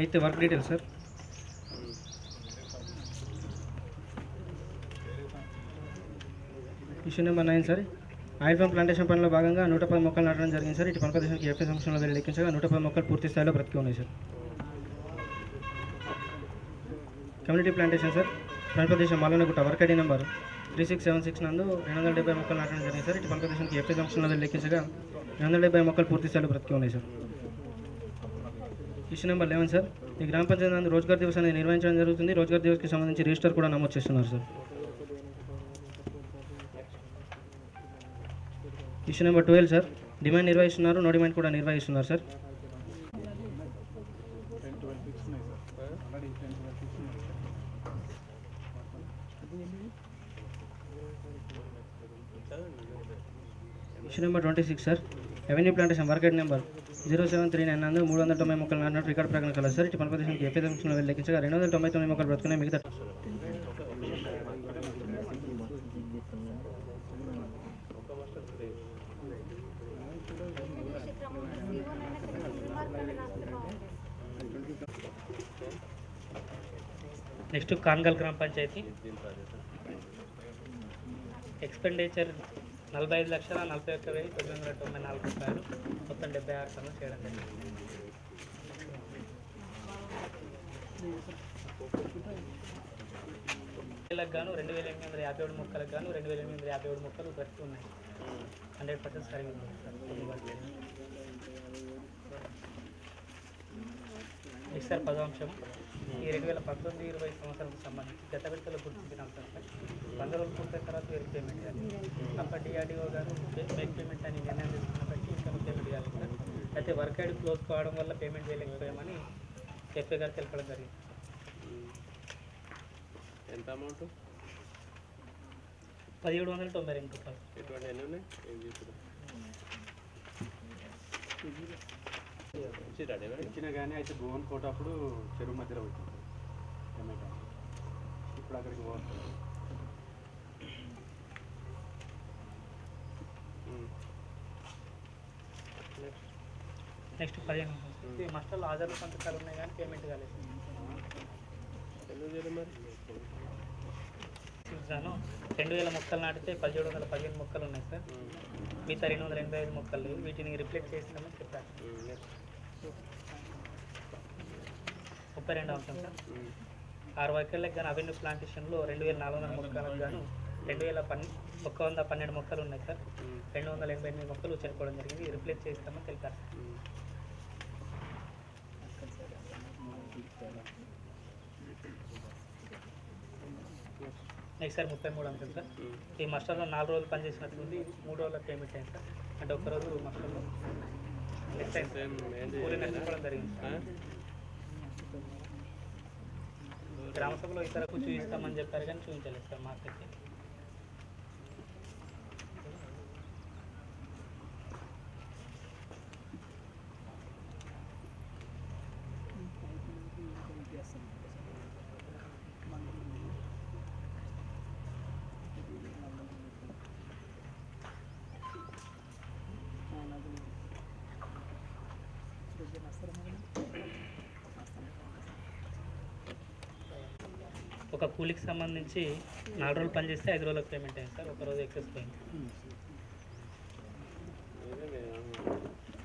eighth work detail sir. Issue number 9 sir. Oil palm plantation పనిలో భాగంగా 110 మొక్కలు నాటడం జరిగింది సార్. ఇటు పని ప్రదేశానికి ఎఫ్ఏ సంక్షంలో వెళ్ళి లెక్కించగా 110 మొక్కలు పూర్తి స్థాయిలో బ్రతికి ఉన్నాయి సార్. Community plantation sir. పని ప్రదేశం మాలనగుట్ట వర్క్ ఐడి నెంబర్ 3676 నందు 270 మొక్కలు నాటడం జరిగింది సార్. ఇటు పని ప్రదేశానికి ఎఫ్ఏ సంక్షంలో వెళ్ళి లెక్కించగా 270 మొక్కలు పూర్తి స్థాయిలో బ్రతికి ఉన్నాయి సార్. Issue number 11 sir. ఈ గ్రామ పంచాయతీ నందు రోజ్గార్ దివస్ అనేది నిర్వహించడం జరుగుతుంది. రోజ్గార్ దివస్కి సంబంధించి రిజిస్టర్ కూడా నమోదు చేస్తున్నారు sir. Issue number 12 sir. Demand నిర్వహిస్తున్నారు, నో డిమాండ్ కూడా నిర్వహిస్తున్నారు sir. Issue number 26 sir. Revenue plantation work ID number 0739 నందు 390 మొక్కలు నాటినట్టు రికార్డు ప్రకారం కలదు సార్. ఇటు పని ప్రదేశానికి ఎఫ్ఏ సంక్షంలో వెళ్ళి లెక్కించగా 299 మొక్కలు బ్రతుకున్నాయి. మిగతా నెక్స్ట్ కాన్గల్ గ్రామ పంచాయతీ ఎక్స్పెండిచర్ 45,41,994 రూపాయలు, మొత్తం 76 టన్నులు చేయడం జరిగింది. గాను 2,857 మొక్కలకు గాను 2,857 మొక్కలు బ్రతికి ఉన్నాయి. 100% సరిగ్గా ఉంది సార్. నెక్స్ట్ సార్ 10వ అంశం. ఈ 2019-20 సంవత్సరానికి సంబంధించి గత విడతలో గుర్తించిన అంశం సార్. 100 రోజులు పూర్తయిన తర్వాత వేరే పేమెంట్ కానీ అప్పుడు డిఆర్డీఓ గారు మేక్ పేమెంట్ అని నిర్ణయం తీసుకున్న బట్టి ఇంకా పేమెంట్ కాలేదు సార్. అయితే వర్క్ ఐడి క్లోజ్ కావడం వల్ల పేమెంట్ చేయలేకపోయామని ఎఫ్ఏ గారు తెలపడం జరిగింది. ఎంత అమౌంట్? 1792 రూపాయలు. ఎటువంటి ఎన్ని ఉన్నాయి? ఏం ఇచ్చిన కానీ అయితే భువన్ కోట అప్పుడు చెరువు మధ్యలో వచ్చింది టమాటా. ఇప్పుడు అక్కడికి పోతుంది. నెక్స్ట్ 15 మాస్టర్లు ఆధార్ సంతకాలు ఉన్నాయి కానీ పేమెంట్ కాలేదు. ఎందుకు చేయలేదు మరి? 2000 మొక్కలు నాటితే 1715 మొక్కలు ఉన్నాయి సార్. మిగతా 285 మొక్కలు వీటిని రిప్లేస్ చేసినామని చెప్పారు. 32వ అంశం సార్. 6 ఎకర్లకు కానీ అవెన్యూ ప్లాంటేషన్లో 2,400 మొక్కలకు గాను 1,112 మొక్కలు ఉన్నాయి సార్. 288 మొక్కలు చనిపోవడం జరిగింది. రిప్లేస్ చేస్తామని తెలిపారు. నెక్స్ట్ సార్ 33వ అంశం సార్. ఈ మాస్టర్లో 4 రోజులు పనిచేసినట్లుంది. 3 రోజుల పేమెంట్ అయింది సార్. అంటే ఒక్కరోజు మాస్టర్లో నెక్స్ట్ టైం కూలీ నష్టపోవడం జరిగింది సార్. గ్రామ సభలో ఇతరకు చూపిస్తామని చెప్పారు కానీ చూపించలేదు సార్ మార్కెట్కి. ఒక కూలికి సంబంధించి 4 రోజులు పనిచేస్తే 5 రోజులకు పేమెంట్ అయింది సార్. ఒక రోజు ఎక్సెస్ పోయింది.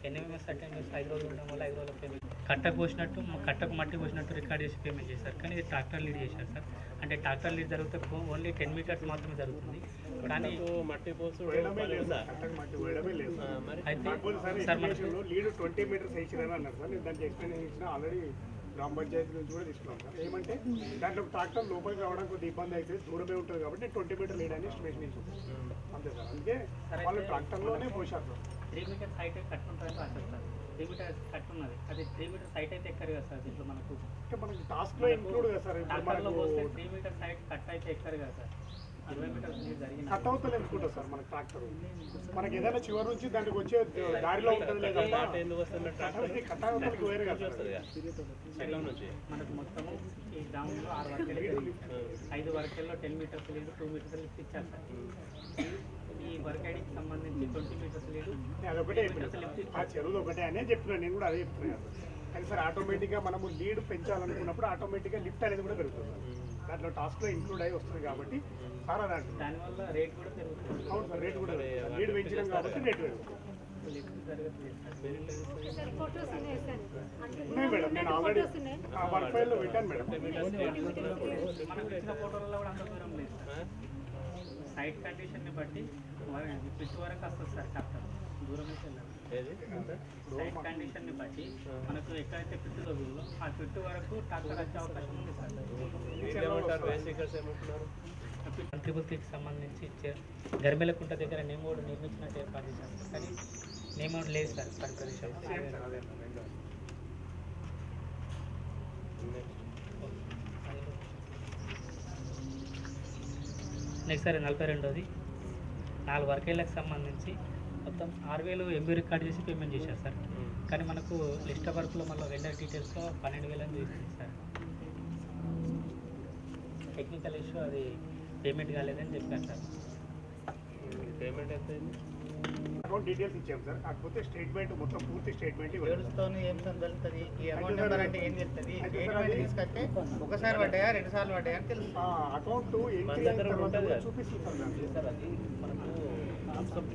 ఎన్ఎంఎస్ అటెండెన్స్ 5 రోజులు ఉండడం వల్ల 5 రోజులకు పేమెంట్. కట్టకు పోసినట్టు కట్టకు మట్టి పోసినట్టు రికార్డ్ చేసి పేమెంట్ చేశారు. కానీ ఇది ట్రాక్టర్ లీడ్ చేశారు సార్. అంటే ట్రాక్టర్ లీడ్ జరిగితే ఓన్లీ 10 మీటర్స్ మాత్రమే జరుగుతుంది. కానీ మట్టి పోసు అయితే సార్ లీడ్ 20 మీటర్స్ వేసిరని అన్నారు సార్. నేను దానికి ఎక్స్ప్లెయిన్ చేసిన ఆల్రెడీ గ్రామ పంచాయతీ నుంచి కూడా తీసుకున్నాం సార్. ఏమంటే దాంట్లో ట్రాక్టర్ లోపలికి రావడానికి కొద్దిగా ఇబ్బంది అయితే దూరమే ఉంటుంది కాబట్టి 20 మీటర్ లీడ్ అని ఎస్టిమేషన్ ఇచ్చాం అంతే సార్. అందుకే వాళ్ళు ట్రాక్టర్లోనే పోసారు సార్. 3 మీటర్స్ హైట్ కట్టుకుంటారని రాశారు సార్. 3 మీటర్స్ కట్ ఉన్నది, అది 3 మీటర్స్ హైట్ అయితే ఎక్కరు కదా సార్. దీంట్లో మనకు మనకి టాస్క్లో ఇంక్లూడ్ కదా సార్. టాక్టర్లో పోస్తే 3 మీటర్స్ హైట్ కట్ అయితే ఎక్కరు కదా సార్. 20 మీటర్స్ నీరు జరిగింది కట్ అవుతుంది అనుకుంటా సార్ మనకి ట్రాక్టర్. మనకి ఏదైనా చివరి నుంచి దానికి వచ్చే దారిలో ఉంటుంది లేదా ఎందుకు వస్తుంది కట్ అవతలకి వేరే కదా మనకు మొత్తము ఈ గ్రామంలో 6 వర్కెళ్ళు, 5 వర్కెల్లో 10 మీటర్స్ లీడు, 2 మీటర్స్ లిఫ్ట్ ఇచ్చారు సార్. ఈ వర్క్ ఐడికి సంబంధించి 20 మీటర్స్ లీడు, అదొకటే ఆ చెరువులు ఒకటే అనే చెప్తున్నాను, నేను కూడా అదే చెప్తున్నాను. కానీ సార్ ఆటోమేటిక్గా మనము లీడ్ పెంచాలనుకున్నప్పుడు ఆటోమేటిక్గా లిఫ్ట్ అనేది కూడా పెరుగుతుంది. దాంట్లో టాస్క్లో ఇంక్లూడ్ అయ్యి వస్తుంది కాబట్టి సార్ అది అంటుంది. దానివల్ల రేట్ కూడా పెరుగుతుంది. అవును సార్, రేట్ కూడా లీడ్ పెంచినాం కాబట్టి రేట్ పెరుగుతుంది. ఉన్నాయి మేడం, నేను ఆల్రెడీ వర్క్ ఫైల్లో పెట్టాను మేడం. మనకు ఇచ్చిన ఫోటోలలో కూడా అంత దూరం లేదు సార్. సైట్ కండిషన్ని బట్టి పిట్ వరకు వస్తుంది సార్. ట్రాక్టర్ దూరం అయితే వెళ్ళాలి. సైట్ కండిషన్ని బట్టి మనకు ఎక్కడైతే పిట్టు తగ్గుందో ఆ పిట్టు వరకు ట్రాక్టర్ వచ్చే అవకాశం ఉంది సార్. ట్రిపుల్ త్రీకి సంబంధించి గరిమెలకుంట దగ్గర నేమోడ్ నిర్మించినట్టు ఏర్పాటు చేశారు సార్. కానీ నేమోడ్ లేదు సార్ పని ప్రదేశంలో. నెక్స్ట్ సార్ 42ది 4 వర్కేళ్ళకి సంబంధించి మొత్తం 6,000 ఎంబీ రికార్డ్ చేసి పేమెంట్ చేశారు సార్. కానీ మనకు లిస్ట్ వర్క్లో మళ్ళీ వెండర్ డీటెయిల్స్లో 12,000 అని చూసింది సార్. టెక్నికల్ ఇష్యూ, అది పేమెంట్ కాలేదని చెప్పారు సార్. పేమెంట్ ఎంత అయింది? అకౌంట్ డీటెయిల్స్ ఇచ్చాం సార్. కాకపోతే స్టేట్మెంట్ మొత్తం పూర్తి స్టేట్మెంట్ ఏడుస్తోని ఏం తెలుస్తుంది, ఈ అకౌంట్ నెంబర్ అంటే ఏం చెప్తుంది, స్టేట్మెంట్ తీసుకొస్తే ఒకసారి పడ్డాయా 2 సార్లు పడ్డాయా అని తెలుసు. అకౌంట్ చూపిస్తుంది సార్. అది మనకు కాన్సెప్ట్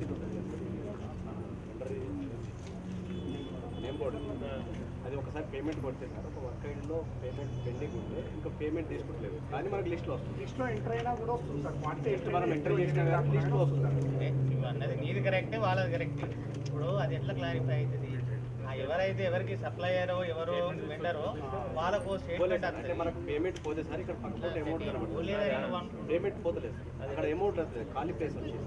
నేమ్ బోర్డు అది ఒకసారి పేమెంట్ కొడితే సార్, ఒక వర్క్ ఐడిలో పేమెంట్ పెండింగ్ ఉంటే ఇంకా పేమెంట్ తీసుకుంటలేదు, కానీ మనకి లిస్ట్లో వస్తుంది. లిస్ట్లో ఎంటర్ అయినా కూడా వస్తుంది సార్. క్వాంటిటీ మనం ఎంటర్ చేసిన లిస్ట్లో వస్తుంది. అన్నది నీది కరెక్టే, వాళ్ళది కరెక్టే. ఇప్పుడు అది ఎట్లా క్లారిఫై అవుతుంది? ఎవరైతే ఎవరికి సప్లయరో ఎవరో వెండరో వాళ్ళకు స్టేట్మెంట్ అంటే మనకు పేమెంట్ పోతే సార్ ఇక్కడ పక్కన అమౌంట్ పేమెంట్ పోతలేదు సార్. అక్కడ అమౌంట్ వస్తుంది, ఖాళీ ప్లేస్ వచ్చేసి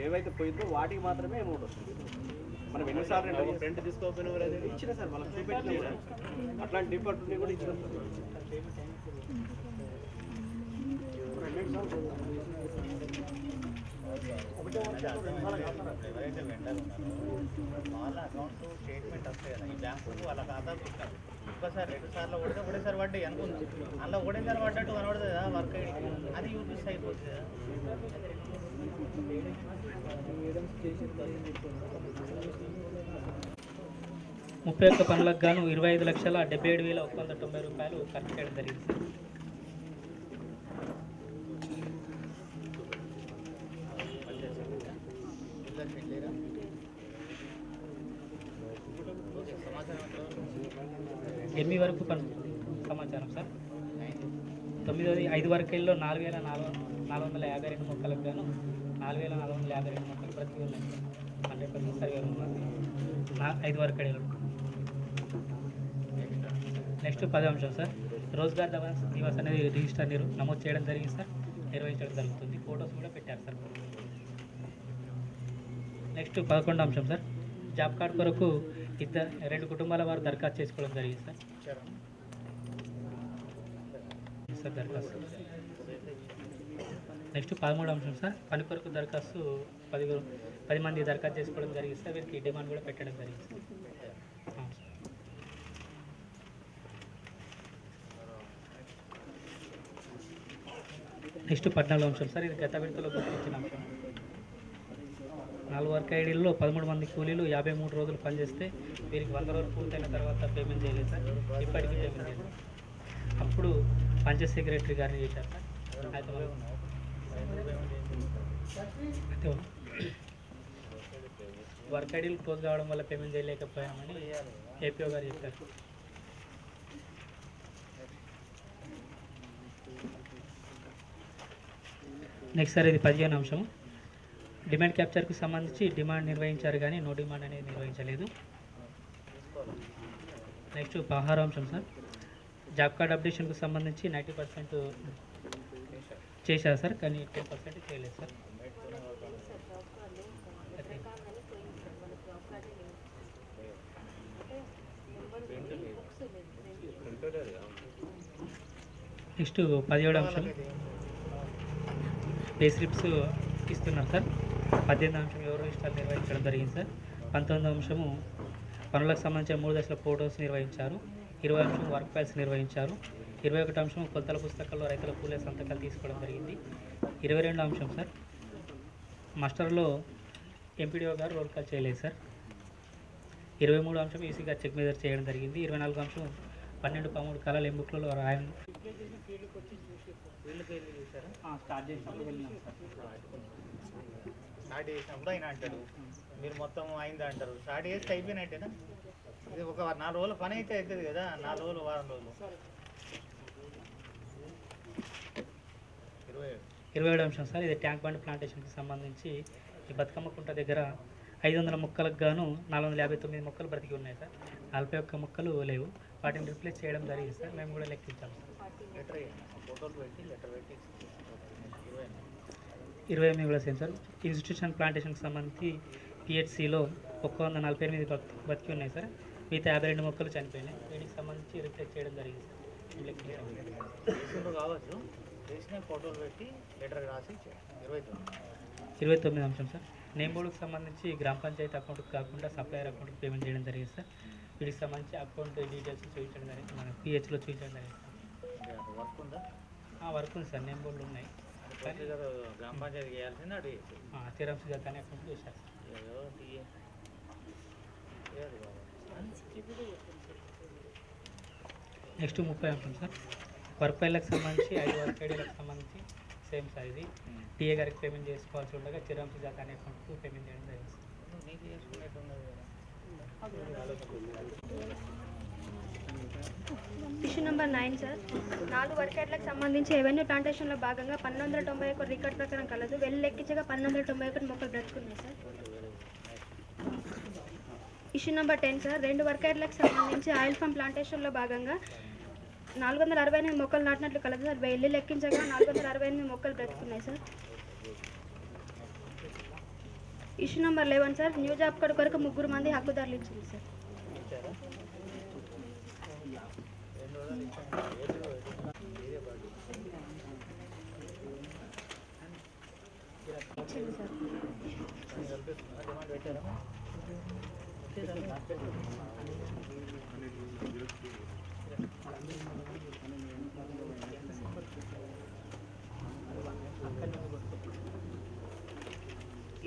ఏవైతే పోయిందో వాటికి మాత్రమే అమౌంట్ వస్తుంది. మనం ఎన్నిసార్లు ప్రింట్ తీసుకోకపోయినా ఇచ్చిన సార్, వాళ్ళకి చూపెట్టిన అట్లాంటి డిపార్ట్మెంట్ కూడా ఇచ్చిన సార్. ఎవరైతే వెండర్ ఉన్నారో వాళ్ళ అకౌంట్ స్టేట్మెంట్ వస్తాయి కదా, ఈ బ్యాంకు వాళ్ళ ఖాతా పెట్టారు. ఒక్కసారి 2 సార్లు కొడితే ఒకటేసారి పడ్డాయి అనుకుందాం. అందులో ఒకటేసారి పడ్డట్టు కనబడుతుంది కదా వర్క్ ఐడి, అది యూపీస్ అయిపోతుంది కదా. 31 పనులకు గాను 25,77,190 రూపాయలు ఖర్చు చేయడం జరిగింది సార్. ఎన్ని వరకు సమాచారం సార్. 9వ 5 వర్కేల్లో 4,452 మొక్కలకు గాను 4,452 మొక్కలు ప్రతి ఉన్నాయి. 100% సరిగా ఉన్నది 5 వర్కేళ్ళు. నెక్స్ట్ 10వ అంశం సార్, రోజ్గార్ దివస్ అనేది రిజిస్టర్ నమోదు చేయడం జరిగింది సార్, నిర్వహించడం జరుగుతుంది. ఫొటోస్ కూడా పెట్టారు సార్. నెక్స్ట్ 11వ అంశం సార్, జాబ్ కార్డ్ కొరకు 2 కుటుంబాల వారు దరఖాస్తు చేసుకోవడం జరిగింది సార్. దరఖాస్తు. నెక్స్ట్ 13వ అంశం సార్, పని కొరకు దరఖాస్తు 10 మంది దరఖాస్తు చేసుకోవడం జరిగింది సార్. వీరికి డిమాండ్ కూడా పెట్టడం జరిగింది సార్. నెక్స్ట్ 14వ అంశం సార్, ఇది గత విడతలో గుర్తించిన అంశం. 4 వర్క్ ఐడీల్లో 13 మంది కూలీలు 53 రోజులు పనిచేస్తే వీరికి 100 రోజులు పూర్తయిన తర్వాత పేమెంట్ చేయలేదు సార్. ఇప్పటికీ పేమెంట్ చేయలేదు. అప్పుడు పంచాయత్ సెక్రటరీ గారిని చేశారు సార్. అయితే వర్క్ ఐడీలు క్లోజ్ కావడం వల్ల పేమెంట్ చేయలేకపోయామని ఏపీఓ గారు చెప్పారు. నెక్స్ట్ సార్, ఇది 15వ అంశం, డిమాండ్ క్యాప్చర్కు సంబంధించి డిమాండ్ నిర్వహించారు కానీ నో డిమాండ్ అనేది నిర్వహించలేదు. నెక్స్ట్ 16వ అంశం సార్, జాబ్ కార్డ్ అప్డేషన్కు సంబంధించి 90% చేశారు సార్, కానీ 10% చేయలేదు సార్. నెక్స్ట్ 17వ అంశం పే స్లిప్స్ ఇస్తున్నారు సార్. 18వ అంశం ఎవరు ఇష్టాలు నిర్వహించడం జరిగింది సార్. 19వ అంశము పనులకు సంబంధించిన 3 దశల ఫోటోస్ నిర్వహించారు. 20వ అంశం వర్క్ ఫైల్స్ నిర్వహించారు. 21వ అంశం కొలతల పుస్తకాల్లో రైతుల కూలీల సంతకాలు తీసుకోవడం జరిగింది. 22వ అంశం సార్ మాస్టర్లో ఎంపీడీఓ గారు రోల్ కాల్ చేయలేదు సార్. 23వ అంశం ఈసీ గారు చెక్ మెజర్ చేయడం జరిగింది. 24వ అంశం 12-13 కాలాల ఎంబుక్లలో రాయడం స్టార్ట్ చేసినప్పుడు వెళ్ళినాం సార్. స్టార్ట్ చేసినప్పుడు అయినా అంటారు, మీరు మొత్తం అయిందా అంటారు. స్టార్ట్ చేస్తే అయిపోయినట్టేనా? ఇది ఒక 4 రోజుల పని అయితే అవుతుంది కదా, 4 రోజులు వారం రోజులు. 27వ అంశం సార్ ఇది ట్యాంక్ బండ్ ప్లాంటేషన్కి సంబంధించి ఈ బతుకమ్మ కుంట దగ్గర 500 మొక్కలకు గాను 459 మొక్కలు బ్రతికి ఉన్నాయి సార్. 41 మొక్కలు లేవు. వాటిని రిప్లేస్ చేయడం జరిగింది సార్. మేము కూడా లెక్కించాం సార్. ఫోటోలు పెట్టి లెటర్ పెట్టి 28 కూడా సేమ్ సార్. ఇన్స్టిట్యూషన్ ప్లాంటేషన్కి సంబంధించి పిహెచ్సిలో 148 బతికి ఉన్నాయి సార్. మిగతా 52 మొక్కలు చనిపోయినాయి. వీటికి సంబంధించి రిప్లేస్ చేయడం జరిగింది సార్. చేసిండ్రు కావచ్చు, చేసిన ఫోటోలు పెట్టి లెటర్ రాసి 29వ అంశం సార్ నేమ్ బోర్డుకి సంబంధించి గ్రామ పంచాయతీ అకౌంట్కి కాకుండా సప్లయర్ అకౌంట్కి పేమెంట్ చేయడం జరిగింది సార్. వీటికి సంబంధించి అకౌంట్ డీటెయిల్స్ చూపించడం జరిగింది. మన పిహెచ్లో చూపించడం జరిగింది సార్. వర్క్ ఉందా? వర్క్ ఉంది సార్. నేమ్ బోర్డులు ఉన్నాయి. గ్రామ పంచాయతీ చేయాల్సింది అటు చిరంశి గారు కానీ అకౌంట్ చేశారు. నెక్స్ట్ 30 అంశం సార్ వర్క్ ఫైళ్ళకి సంబంధించి 5 వర్క్ ఐడీలకు సంబంధించి సేమ్ సార్. ఇది టీఏ గారికి పేమెంట్ చేసుకోవాల్సి ఉండగా చిరంశి గారు కానీ అకౌంట్కు పేమెంట్ చేయడం జరిగింది. ఇష్యూ నెంబర్ 9 సార్ 4 వర్కేట్లకు సంబంధించి రెవెన్యూ ప్లాంటేషన్లో భాగంగా 1291 రికార్డ్ ప్రకారం కలదు. వెళ్ళి లెక్కించగా 1291 మొక్కలు బ్రతుకున్నాయి సార్. ఇష్యూ నెంబర్ 10 సార్ 2 వర్కేట్లకు సంబంధించి ఆయిల్ ఫామ్ ప్లాంటేషన్లో భాగంగా 468 మొక్కలు నాటినట్లు కలదు సార్. వెళ్ళి లెక్కించగా 468 మొక్కలు బ్రతుకున్నాయి sir. Issue number 11 sir new job card కొరకు 3 మంది హక్కుదారులు ఇచ్చింది సార్. ఇచ్చింది సార్.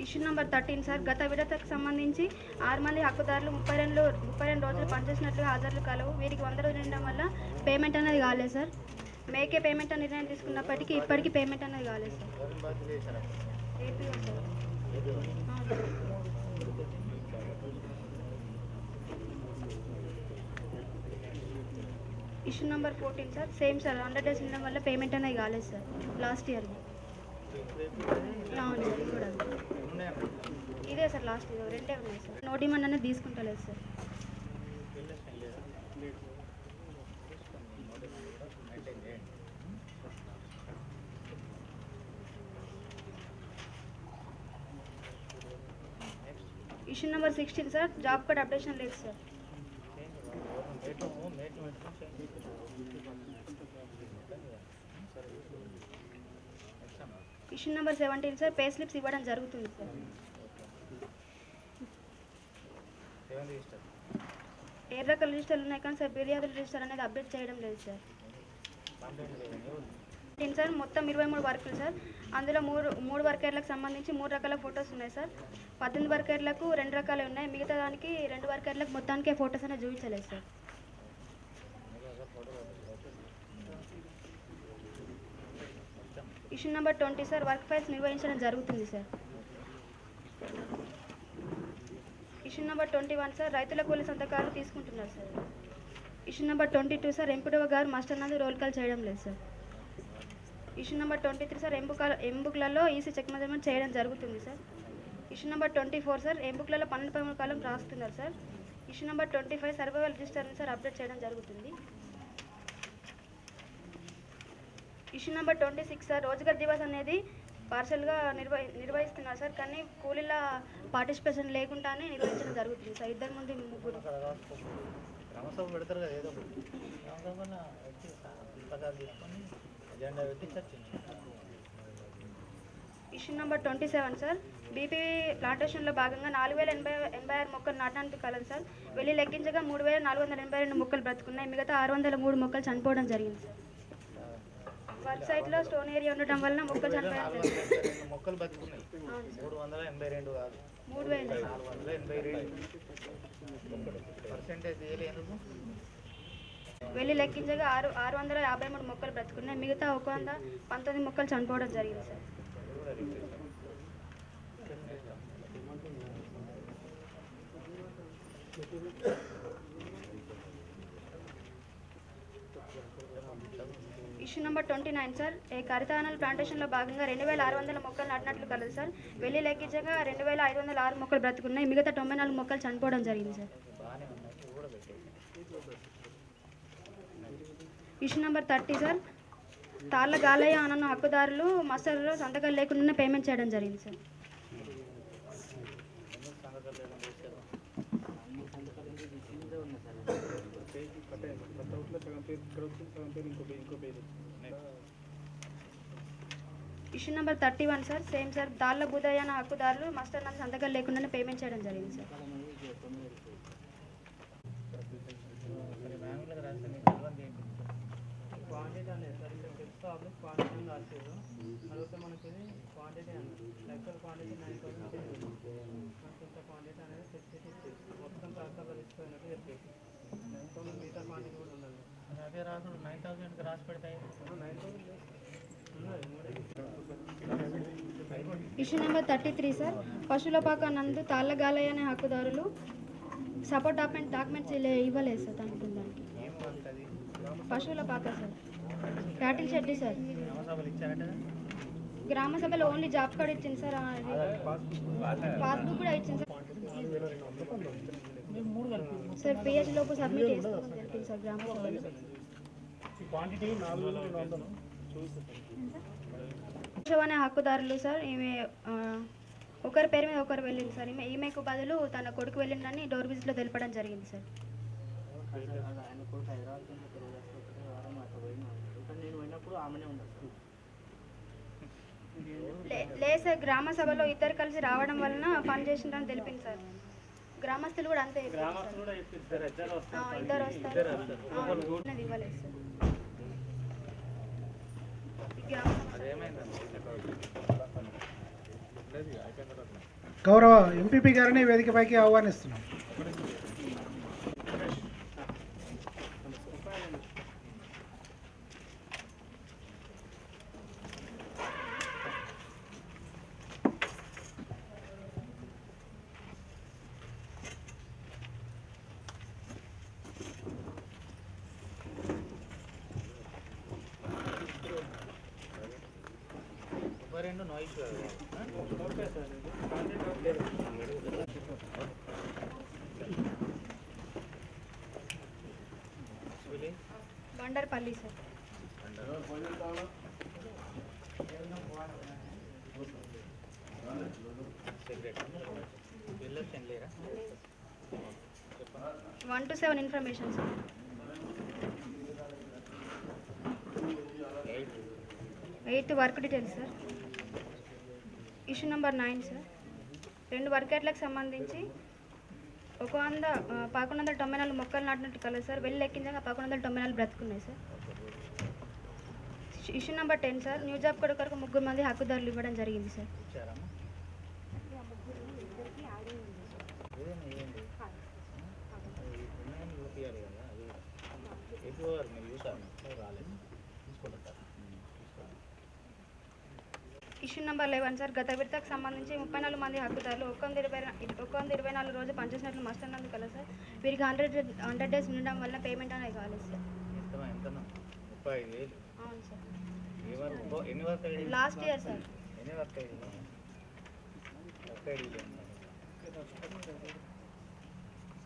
ఇష్యూ నెంబర్ 13 సార్ గత విడతకు సంబంధించి 6 మంది హక్కుదారులు 32 రోజులు పనిచేసినట్లుగా హాజరులు కలవు. వీరికి 100 రోజులు ఉండడం వల్ల పేమెంట్ అనేది కాలేదు సార్. మేకే పేమెంట్ అని నిర్ణయం తీసుకున్నప్పటికీ ఇప్పటికీ పేమెంట్ అనేది కాలేదు sir. APO sir. Issue number 14 sir same sir 100 days ఉండడం వల్ల పేమెంట్ అనేది కాలేదు సార్. లాస్ట్ ఇయర్ అవును సార్. కూడా ఇదే సార్ లాస్ట్ ఇయర్ 2 ఉన్నాయి సార్. నో డిమాండ్ అనేది తీసుకుంటలేదు sir. Issue number 16 sir job card updation లేదు sir. Issue number 17 sir pay slips ఇవ్వడం జరుగుతుంది సార్. ఏ రకాల రిజిస్టర్లు ఉన్నాయి కానీ సార్ ఫిర్యాదుల రిజిస్టర్ అనేది అప్డేట్ చేయడం లేదు సార్. సార్ మొత్తం 23 వర్కులు సార్. అందులో 3 వర్కేర్లకు సంబంధించి 3 రకాల ఫొటోస్ ఉన్నాయి సార్. 18 వర్కేర్లకు 2 రకాలే ఉన్నాయి. మిగతా దానికి 2 వర్కేర్లకు మొత్తానికే ఫొటోస్ అనేది చూపించలేదు sir. Issue number 20 sir work files నిర్వహించడం జరుగుతుంది సార్. ఇష్యూ నెంబర్ 21 సార్ రైతుల కూలి సంతకాలు తీసుకుంటున్నారు sir. Issue number 22 sir MPDO గారు మాస్టర్ నందు రోల్ కాల్ చేయడం లేదు సార్. ఇష్యూ నెంబర్ 23 సార్ ఎంబుక్లలో ఈసీ చెక్ మెజర్మెంట్ చేయడం జరుగుతుంది సార్. ఇష్యూ నెంబర్ 24 సార్ ఎంబుక్లలో 12-13 కాలం రాస్తున్నారు సార్. ఇష్యూ నెంబర్ 25 సర్వైవల్ రిజిస్టర్ని సార్ అప్డేట్ చేయడం జరుగుతుంది. Issue number 26 sir Rozgar Divas అనేది పార్షల్గా నిర్వహిస్తున్నారు సార్. కానీ కూలీల పార్టిసిపేషన్ లేకుండానే నిర్వహించడం జరుగుతుంది సార్. 2 ముందు 3 గ్రామసభ పెడతారు కదా ఏదో పథకాలు తీసుకొని ఎజెండా పెట్టి చర్చించాం. ఇష్యూ నెంబర్ 27 సార్, బీపీ ప్లాంటేషన్లో భాగంగా 4086 మొక్కలు నాటడానికి కలదు సార్. వెళ్ళి లెక్కించగా 3482 మొక్కలు బ్రతుకున్నాయి, మిగతా 603 మొక్కలు చనిపోవడం జరిగింది సార్. వెబ్సైట్లో స్టోన్ ఏరియా ఉండటం వలన మొక్కలు చనిపోవడం జరిగింది. మొక్కలు బతుకున్నాయి 382 కాదు 3482 పర్సెంటేజ్ ఎందుకు వెళ్ళి లెక్కించగా 653 మొక్కలు బ్రతుకున్నాయి, మిగతా 119 మొక్కలు చనిపోవడం జరిగింది సార్. ఇష్యూ నెంబర్ 29 సార్, కరితానల్ ప్లాంటేషన్లో భాగంగా 2600 మొక్కలు నాటినట్లు కలదు సార్. వెళ్ళి లెక్కించగా 2506 మొక్కలు బ్రతుకున్నాయి, మిగతా 94 మొక్కలు చనిపోవడం జరిగింది sir. Issue number 30 sir, Talla Galaiah అన్న హక్కుదారులు మస్టర్లో సంతకాలు లేకుండానే పేమెంట్ చేయడం జరిగింది sir. Issue number 31 sir, same sir, Talla Budhaiah అన్న హక్కుదారులు మస్టర్ నందు సంతకాలు లేకుండానే పేమెంట్ చేయడం జరిగింది సార్. క్వాంటిటీ అనేది సార్, ఇంకా ఫిక్స్ ఆబ్లిక్ క్వాంటిటీ రాసేది అడిగితే మనకి ఇది క్వాంటిటీ అన్నది యాక్చువల్ క్వాంటిటీ 9000 మనకి ఇంత క్వాంటిటీ అనేది ఫిక్స్ మొత్తం ట్రాక్టర్లో తీసుకున్నట్టు చెప్పేసి 9000 మిగతా క్వాంటిటీ కూడా ఉండదు. అదే రాసుడు 9000కి రాసి పెడతాయి 9000 ఇష్యూ నెంబర్ 33 సార్, పశువుల పాక నందు తాళ్ళ గాలయ్య అనే హక్కుదారులు సపోర్ట్ డాక్యుమెంట్స్ ఇవ్వలేదు సార్. దానికి పశువుల పాక సార్, క్యాటిల్ షెడ్ సార్, గ్రామ సభలో ఓన్లీ జాబ్ కార్డ్ ఇచ్చింది సార్, పాస్బుక్ కూడా ఇచ్చింది సార్. పిహెచ్ లోపు సబ్మిట్ చేసుకోమని తెలిపింది సార్ గ్రామ సభలో. అనే హక్కుదారులు సార్, ఈమె ఒకరి పేరు మీద ఒకరు వెళ్ళింది సార్. ఈమెకు బదులు తన కొడుకు వెళ్ళిందని డోర్ విజిట్లో తెలపడం జరిగింది సార్. నేను పోయినప్పుడు ఆమెనే ఉండదు లేదు సార్, గ్రామ సభలో ఇద్దరు కలిసి రావడం వలన పని చేసిందని తెలిపింది సార్. గ్రామస్తులు కూడా అంతే ఇద్దరు వస్తారు, ఇవ్వలేదు సార్. గౌరవ ఎంపీపీ గారిని వేదికపైకి ఆహ్వానిస్తున్నాం. Bandarpalli sir. One to 7 information sir. 8 work details sir. Issue number 9 sir, 2 వర్కెట్లకు సంబంధించి 1194 మొక్కలు నాటినట్టు కలదు సార్. వెళ్ళి లెక్కించగా 1194 బ్రతుకున్నాయి sir. Issue number 10 sir, new job card కొరకు 3 మంది హక్కుదారులు ఇవ్వడం జరిగింది సార్. ఇష్యూ నెంబర్ 11 సార్, గత విడతకు సంబంధించి 34 మంది హక్కుదారులు 124 రోజు పనిచేసినట్లు మస్టర్ నందు కలదు సార్. వీరికి 100 డేస్ ఉండడం వల్ల పేమెంట్ అనేది కాలేదు సార్. అవును సార్, లాస్ట్ ఇయర్ సార్.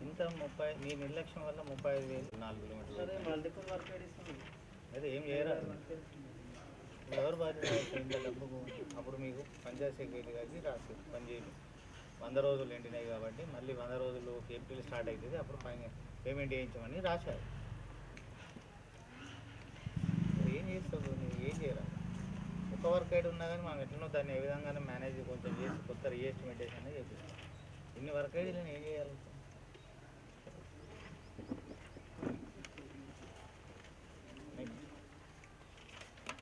ఇంత 30 మీ నిర్లక్ష్యం వల్ల 35,000 4 కిలోమీటర్లు మల్టిపుల్ వర్క్ అదే ఏం చేయరాదు. ఎవరు బాధ్యత ఇంత డబ్బుకు? అప్పుడు మీకు పంచాయతీ సెక్రటరీ గారికి రాసి పని చేయండి. 100 రోజులు ఎండినాయి కాబట్టి మళ్ళీ 100 రోజులు ఏప్రిల్ స్టార్ట్ అవుతుంది, అప్పుడు పేమెంట్ చేయించమని రాశారు. ఏం చేస్తావు నువ్వు ఏం చేయరా ఒక వర్క్ అయితే ఉన్నా కానీ మనం ఎట్లనో దాన్ని ఏ విధంగానే మేనేజ్ కొంచెం చేసి కొత్త రీఎస్టిమేటేషన్ అనేది చేపిస్తాం ఇన్ని వర్క్ అయితే నేను ఏం చేయాలి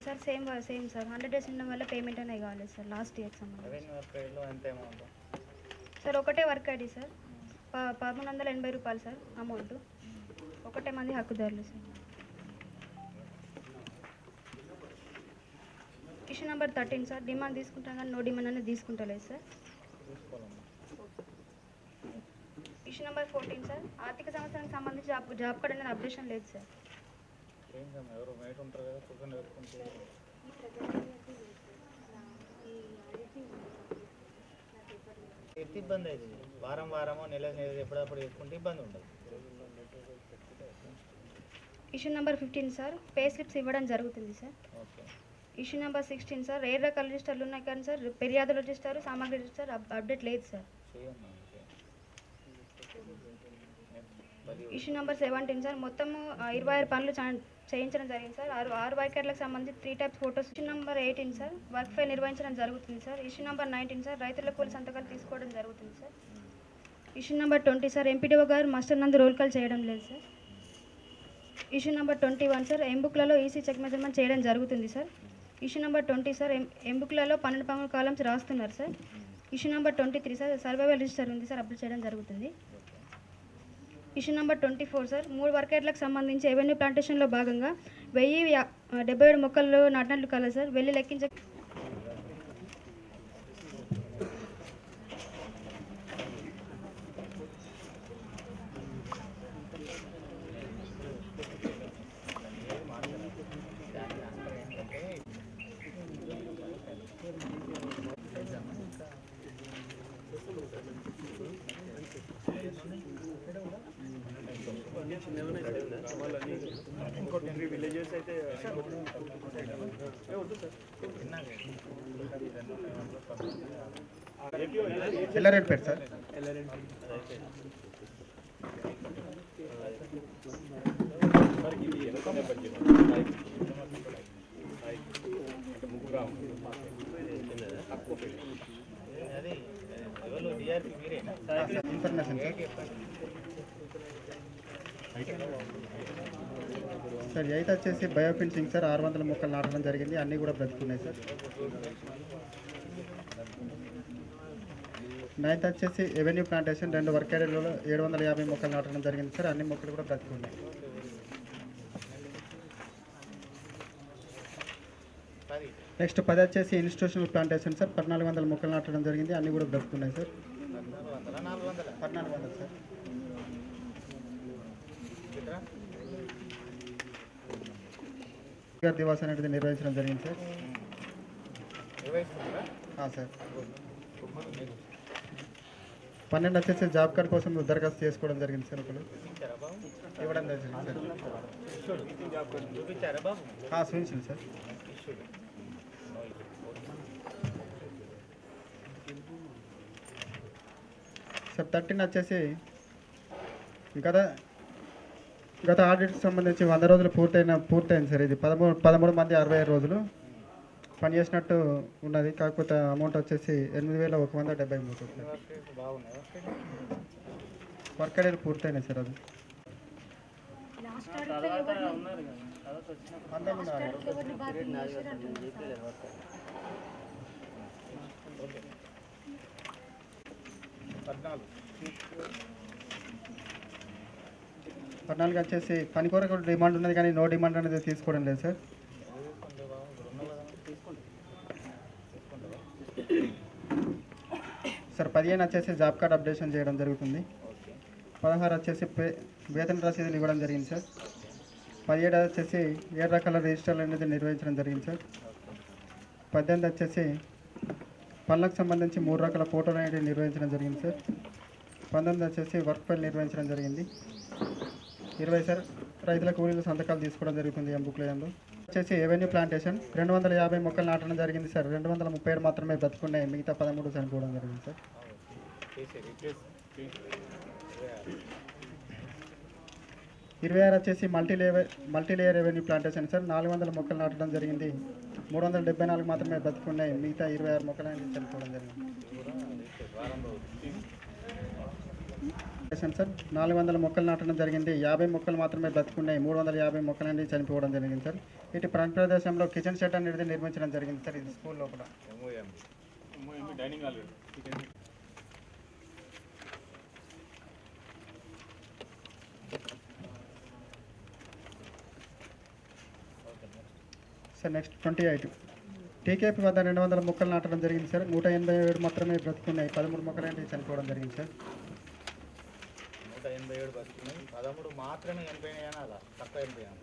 సార్ సేమ్ సార్ 100 డేస్ ఉండడం వల్ల పేమెంట్ అనేది కావాలి సార్ లాస్ట్ ఇయర్కి సంబంధించి. రెవెన్యూ వర్క్ ఐడిలో ఎంత అమౌంట్ సార్ ఒకటే వర్క్ ఐడి సార్ 1380 రూపాయలు సార్ అమౌంట్ ఒకటే మంది హక్కుదారులు sir. Issue number 13 sir demand తీసుకుంటాం కానీ నో డిమాండ్ అనేది తీసుకుంటలేదు సార్. ఇష్యూ నెంబర్ 14 సార్ ఆర్థిక సంవత్సరానికి సంబంధించి జాబ్ కార్డ్ అనేది అప్డేషన్ లేదు సార్. ఎవరు బయట ఉంటారు కదా కూర్చొని పెట్టుకుంటే ఇబ్బంది అవుతుంది వారమో నెల ఎప్పుడప్పుడు వేసుకుంటే ఇబ్బంది ఉండదు. Issue number 15 sir pay slips ఇవ్వడం జరుగుతుంది sir. Issue number 16 sir rare రకాల రిజిస్టర్లు ఉన్నాయి కానీ సార్ ఫిర్యాదు రిజిస్టర్ సామాగ్రి రిజిస్టర్ అప్డేట్ లేదు సార్. ఇష్యూ నెంబర్ 17 సార్ మొత్తం 26 పనులు చేయించడం జరిగింది సార్. 6 వైకర్లకు సంబంధించి 3 types photos. Issue number 18 sir work file నిర్వహించడం జరుగుతుంది సార్. ఇష్యూ నెంబర్ 19 సార్ రైతుల కూలి సంతకాలు తీసుకోవడం జరుగుతుంది sir. Issue number 20 sir MPDO గారు మాస్టర్ నందు రోల్ కాల్ చేయడం లేదు సార్. ఇష్యూ నెంబర్ 21 సార్ ఎంబుక్లలో ఈసీ చెక్ మెజర్మెంట్ చేయడం జరుగుతుంది సార్. ఇష్యూ నెంబర్ 20 సార్ ఎంబుక్లలో 12 కాలమ్స్ రాస్తున్నారు sir. Issue number 23 sir survival register ఉంది సార్ అప్డేట్ చేయడం జరుగుతుంది. ఇష్యూ నెంబర్ 24 సార్ 3 వర్కేట్లకు సంబంధించి ఎవెన్యూ ప్లాంటేషన్లో భాగంగా 1077 మొక్కలు నాటినట్లు కలదు సార్ వెళ్ళి లెక్కించ ఇంకో 3 విలేజెస్ అయితే ఎల్లారెడ్డిపేట సార్. ఇన్ఫర్మేషన్ సార్ 8 వచ్చేసి బయోఫిన్సింగ్ సార్ 600 మొక్కలు నాటడం జరిగింది అన్నీ కూడా బ్రతుకున్నాయి సార్. 9th వచ్చేసి ఎవెన్యూ ప్లాంటేషన్ 2 వర్క్ ఏరియాలలో 750 మొక్కలు నాటడం జరిగింది సార్ అన్ని మొక్కలు కూడా బ్రతుకున్నాయి. నెక్స్ట్ 10 వచ్చేసి ఇన్స్టిట్యూషనల్ ప్లాంటేషన్ సార్ 1400 మొక్కలు నాటడం జరిగింది అన్నీ కూడా బ్రతుకున్నాయి సార్. 1400 సార్. దివాస్ అనేది నిర్వహించడం జరిగింది సార్. సార్ 12 వచ్చేసి జాబ్ కార్డ్ కోసం దరఖాస్తు చేసుకోవడం జరిగింది సార్ ఒకరు ఇవ్వడం జరిగింది సార్. చూపించింది సార్. సార్ 13 వచ్చేసి గత ఆడిట్కి సంబంధించి 100 రోజులు పూర్తయింది సార్. ఇది 13 మంది 65 రోజులు పనిచేసినట్టు ఉన్నది. కాకపోతే అమౌంట్ వచ్చేసి 8173 వర్క్ ఐడీలు పూర్తయినాయి సార్. అది పద్నాలుగు వచ్చేసి పని కొరకు డిమాండ్ ఉన్నది కానీ నో డిమాండ్ అనేది తీసుకోవడం లేదు సార్. సార్ 15 వచ్చేసి జాబ్ కార్డ్ అప్డేషన్ చేయడం జరుగుతుంది. 16 వచ్చేసి వేతన రసీదులు ఇవ్వడం జరిగింది సార్. 17 వచ్చేసి 7 రకాల రిజిస్టర్లు అనేది నిర్వహించడం జరిగింది సార్. 18 వచ్చేసి పనులకు సంబంధించి 3 రకాల ఫోటోలు అనేది నిర్వహించడం జరిగింది సార్. 19 వచ్చేసి వర్క్ ఫైల్ నిర్వహించడం జరిగింది. 20 సార్ రైతుల కూలీల సంతకాలు తీసుకోవడం జరుగుతుంది ఎంబుక్ లేదంలో. వచ్చేసి ఎవెన్యూ ప్లాంటేషన్ 250 మొక్కలు నాటడం జరిగింది సార్. 237 మాత్రమే బ్రతుకున్నాయి, మిగతా 13 చనిపోవడం జరిగింది సార్. 26 వచ్చేసి మల్టీలేయర్ రెవెన్యూ ప్లాంటేషన్ సార్. 400 మొక్కలు నాటడం జరిగింది. 374 మాత్రమే బతుకున్నాయి. మిగతా 26 మొక్కలు అనేది చనిపోవడం జరిగింది సార్. 400 మొక్కలు నాటడం జరిగింది. 50 మొక్కలు మాత్రమే బతుకున్నాయి. 350 మొక్కలు అనేది చనిపోవడం జరిగింది సార్. ఇటు ప్రాంత ప్రదేశంలో కిచెన్ షెడ్ అనేది నిర్మించడం జరిగింది సార్. ఇది స్కూల్ లోపల. సార్ నెక్స్ట్ 28 టీకేపీ వద్ద 200 మొక్కలు నాటడం జరిగింది సార్. 187 మాత్రమే బ్రతుకున్నాయి. 13 మొక్కలు అనేది చనిపోవడం జరిగింది సార్. 187 బతుకున్నాయి. 13 మాత్రమే చనిపోయినాయి అనాలా? తక్కువ చనిపోయాను.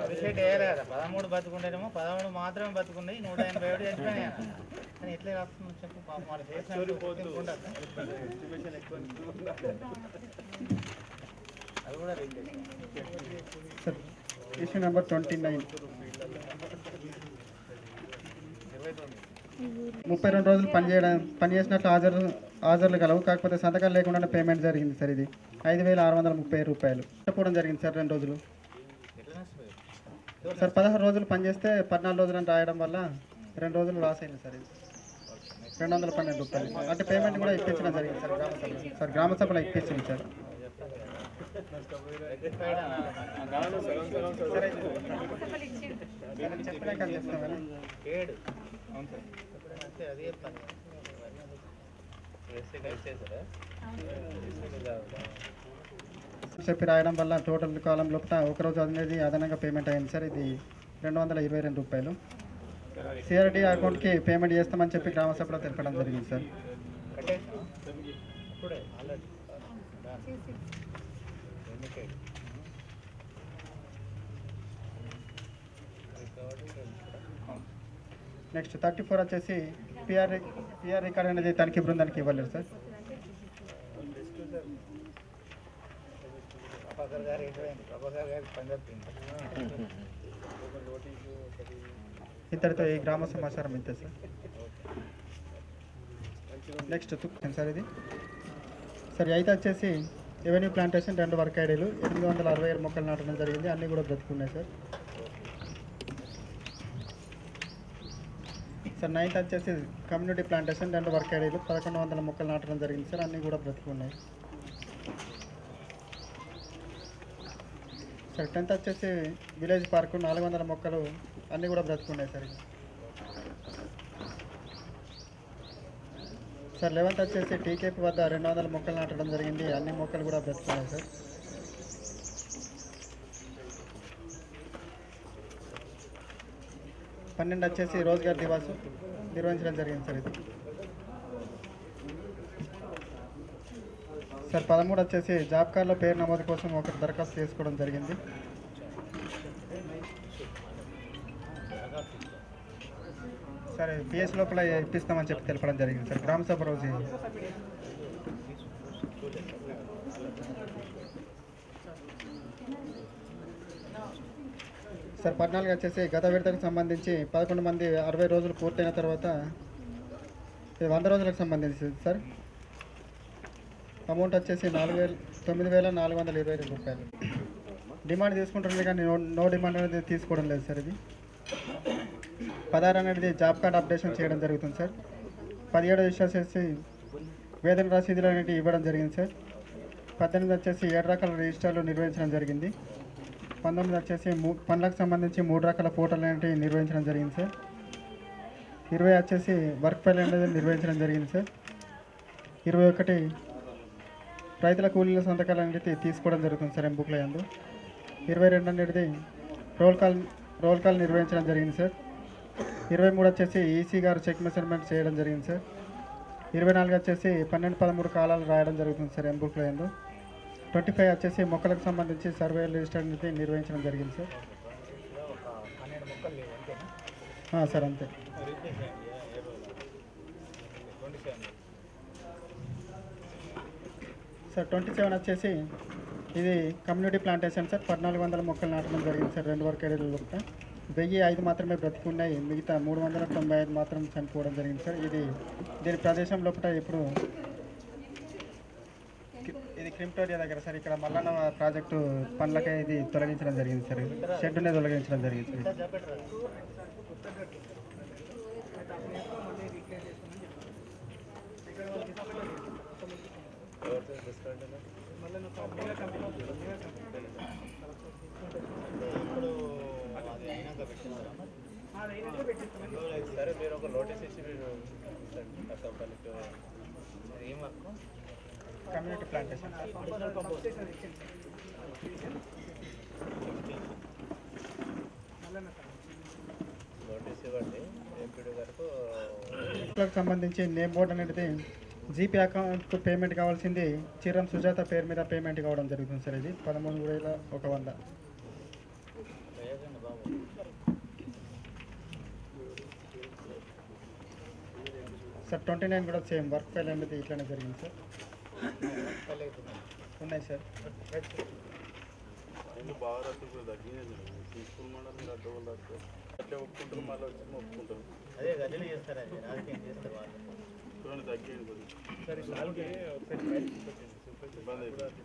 అప్రిషియేట్ వేయలే కదా. 13 బతుకుంటేనేమో 13 మాత్రమే బతుకున్నాయి. 187 చనిపోయినాయి అనాలి. కానీ ఎట్లా రాస్తున్నావు చెప్పు. పాపం వాళ్ళు చేసిన అది కూడా సార్. ఇష్యూ నెంబర్ 29 32 రోజులు పనిచేసినట్లు హాజరులు కలవు. కాకపోతే సంతకాలు లేకుండా పేమెంట్ జరిగింది సార్. ఇది 5,630 రూపాయలు చెప్పడం జరిగింది సార్. 2 రోజులు సార్. 16 రోజులు పనిచేస్తే 14 రోజులు అని రాయడం వల్ల 2 రోజులు లాస్ అయింది సార్. ఇది 212 రూపాయలు. అంటే పేమెంట్ కూడా ఇప్పించడం జరిగింది సార్ గ్రామసభలో. సార్ గ్రామసభలో ఇప్పించింది సార్. చెప్పి రాయడం వల్ల టోటల్ కాలం లోపల ఒకరోజు అనేది అదనంగా పేమెంట్ అయింది సార్. ఇది 222 రూపాయలు. సిఆర్డి అకౌంట్కి పేమెంట్ చేస్తామని చెప్పి గ్రామసభలో తెలపడం జరిగింది సార్. నెక్స్ట్ 34 వచ్చేసి పిఆర్ రికార్డ్ అనేది తనిఖీ బృందానికి ఇవ్వలేదు సార్. ఇంతటితో ఈ గ్రామ సమాచారం ఇంతే సార్. నెక్స్ట్ సార్ ఇది సార్. అయితే వచ్చేసి రెవెన్యూ ప్లాంటేషన్ 2 వర్క్ ఐడీలు 867 మొక్కలు నాటడం జరిగింది. అన్నీ కూడా బ్రతుకున్నాయి సార్. సార్ 9th వచ్చేసి కమ్యూనిటీ ప్లాంటేషన్ 2 వర్క్ ఐడీలు 1100 మొక్కలు నాటడం జరిగింది సార్. అన్నీ కూడా బ్రతుకున్నాయి సార్. 10th వచ్చేసి విలేజ్ పార్కు 400 మొక్కలు అన్నీ కూడా బ్రతుకున్నాయి సార్. సార్ 11th వచ్చేసి టీకేపీ వద్ద 200 మొక్కలు నాటడం జరిగింది. అన్ని మొక్కలు కూడా బ్రతుకున్నాయి సార్. పన్నెండు వచ్చేసి రోజ్గార్ దివాసు నిర్వహించడం జరిగింది సార్. ఇది సార్. 13 వచ్చేసి జాబ్ కార్డులో పేరు నమోదు కోసం ఒకరు దరఖాస్తు చేసుకోవడం జరిగింది. సార్ పిఎస్ లోపల ఇప్పిస్తామని చెప్పి తెలపడం జరిగింది సార్. గ్రామసభ రోజు సార్. 14 వచ్చేసి గత విడతకు సంబంధించి 11 మంది 60 రోజులు పూర్తయిన తర్వాత 100 రోజులకు సంబంధించి సార్. అమౌంట్ వచ్చేసి 9,422 రూపాయలు. డిమాండ్ తీసుకుంటుంది కానీ నో డిమాండ్ అనేది తీసుకోవడం లేదు సార్. ఇది 16 అనేది జాబ్ కార్డ్ అప్డేషన్ చేయడం జరుగుతుంది సార్. 17 వచ్చేసి వేతన రసీదులు అనేవి ఇవ్వడం జరిగింది సార్. 18 వచ్చేసి 7 రకాల రిజిస్టర్లు నిర్వహించడం జరిగింది. 19 వచ్చేసి పనులకు సంబంధించి 3 రకాల ఫోటోలు అనేవి నిర్వహించడం జరిగింది సార్. 20 వచ్చేసి వర్క్ ఫైల్ అనేది నిర్వహించడం జరిగింది సార్. 21 రైతుల కూలీల సంతకాలు అనేది తీసుకోవడం జరుగుతుంది సార్ ఎంబుక్లో యందు. 22 అనేది రోల్ కాల్ నిర్వహించడం జరిగింది సార్. 23 వచ్చేసి ఈసీ గారు చెక్ మెజర్మెంట్ చేయడం జరిగింది సార్. 24 వచ్చేసి 12-13 కాలాలు రాయడం జరుగుతుంది సార్ ఎంబుక్లో యందు. 25 వచ్చేసి మొక్కలకు సంబంధించి సర్వే రిజిస్టర్ అనేది నిర్వహించడం జరిగింది సార్. సార్ అంతే. సార్ 27 వచ్చేసి ఇది కమ్యూనిటీ ప్లాంటేషన్ సార్. 1400 మొక్కలు నాటడం జరిగింది సార్. 2 వర్క్ ఏరియాల లోపల 1005 మాత్రమే బ్రతికున్నాయి. మిగతా 395 మాత్రం చనిపోవడం జరిగింది సార్. దీని ప్రదేశం లోపల ఇప్పుడు క్రిమ్టోరియా దగ్గర సార్ ఇక్కడ మల్లన్న ప్రాజెక్టు పనులకే ఇది తొలగించడం జరిగింది సార్. షెడ్డునే తొలగించడం జరిగింది సార్. సరే మీరు ఒక నోటీస్ ఇచ్చి మీరు ఆ కంపెనీకి ఏం వర్క్ కమ్యూనిటీ ప్లాంటేషన్ నోటీస్ ఇవ్వండి. ఎంపీడీ వరకు సంబంధించి నేమ్ బోర్డ్ అనేది జీపే అకౌంట్కు పేమెంట్ కావాల్సింది చిరం సుజాత పేరు మీద పేమెంట్ కావడం జరుగుతుంది సార్. ఇది 13,100 సార్. 29 కూడా సేమ్ వర్క్ ఫైల్ అనేది ఇట్లానే జరిగింది సార్. ఉన్నాయి సార్. బాగా రాసుకుంటారు తగ్గింది తీసుకున్నాడు మీరు అడ్డవాళ్ళు అట్లా ఒప్పుకుంటారు మళ్ళీ వచ్చి ఒప్పుకుంటారు. అదే గడ్డలు చేస్తారు అది రాజకీయం చేస్తారు వాళ్ళు చూడండి తగ్గింది కొద్దిగా ఇబ్బంది అయిపోయింది.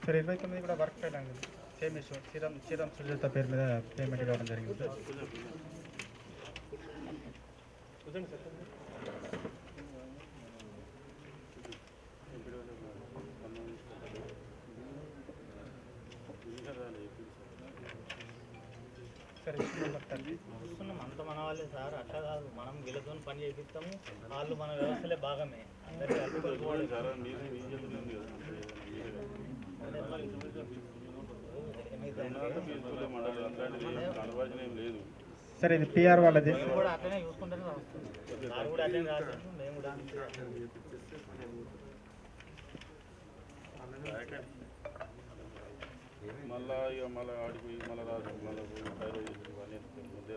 సార్ 29 కూడా వర్క్ ఫైల్ అనేది సేమ్ ఇష్యూ చిరం సుజాత పేరు మీద పేమెంట్ కావడం జరిగింది సార్. చూస్తున్నాం అంత మన వాళ్ళే సార్. అట్లా కాదు, మనం వీళ్ళతో పని చేపిస్తాము, వాళ్ళు మన వ్యవస్థలే భాగమే. అందరికీ అడ్డుకోవాలి. సార్ ఇది పిఆర్ వాళ్ళది. మేము కూడా అట్లనే చూసుకుంటానే వస్తాం. సార్ కూడా అట్లనే రాసాము, మేము కూడా మళ్ళా ఇక మళ్ళీ ఆడిపోయి మళ్ళీ రాదు మళ్ళీ ఫైర్ ఇవన్నీ ముందే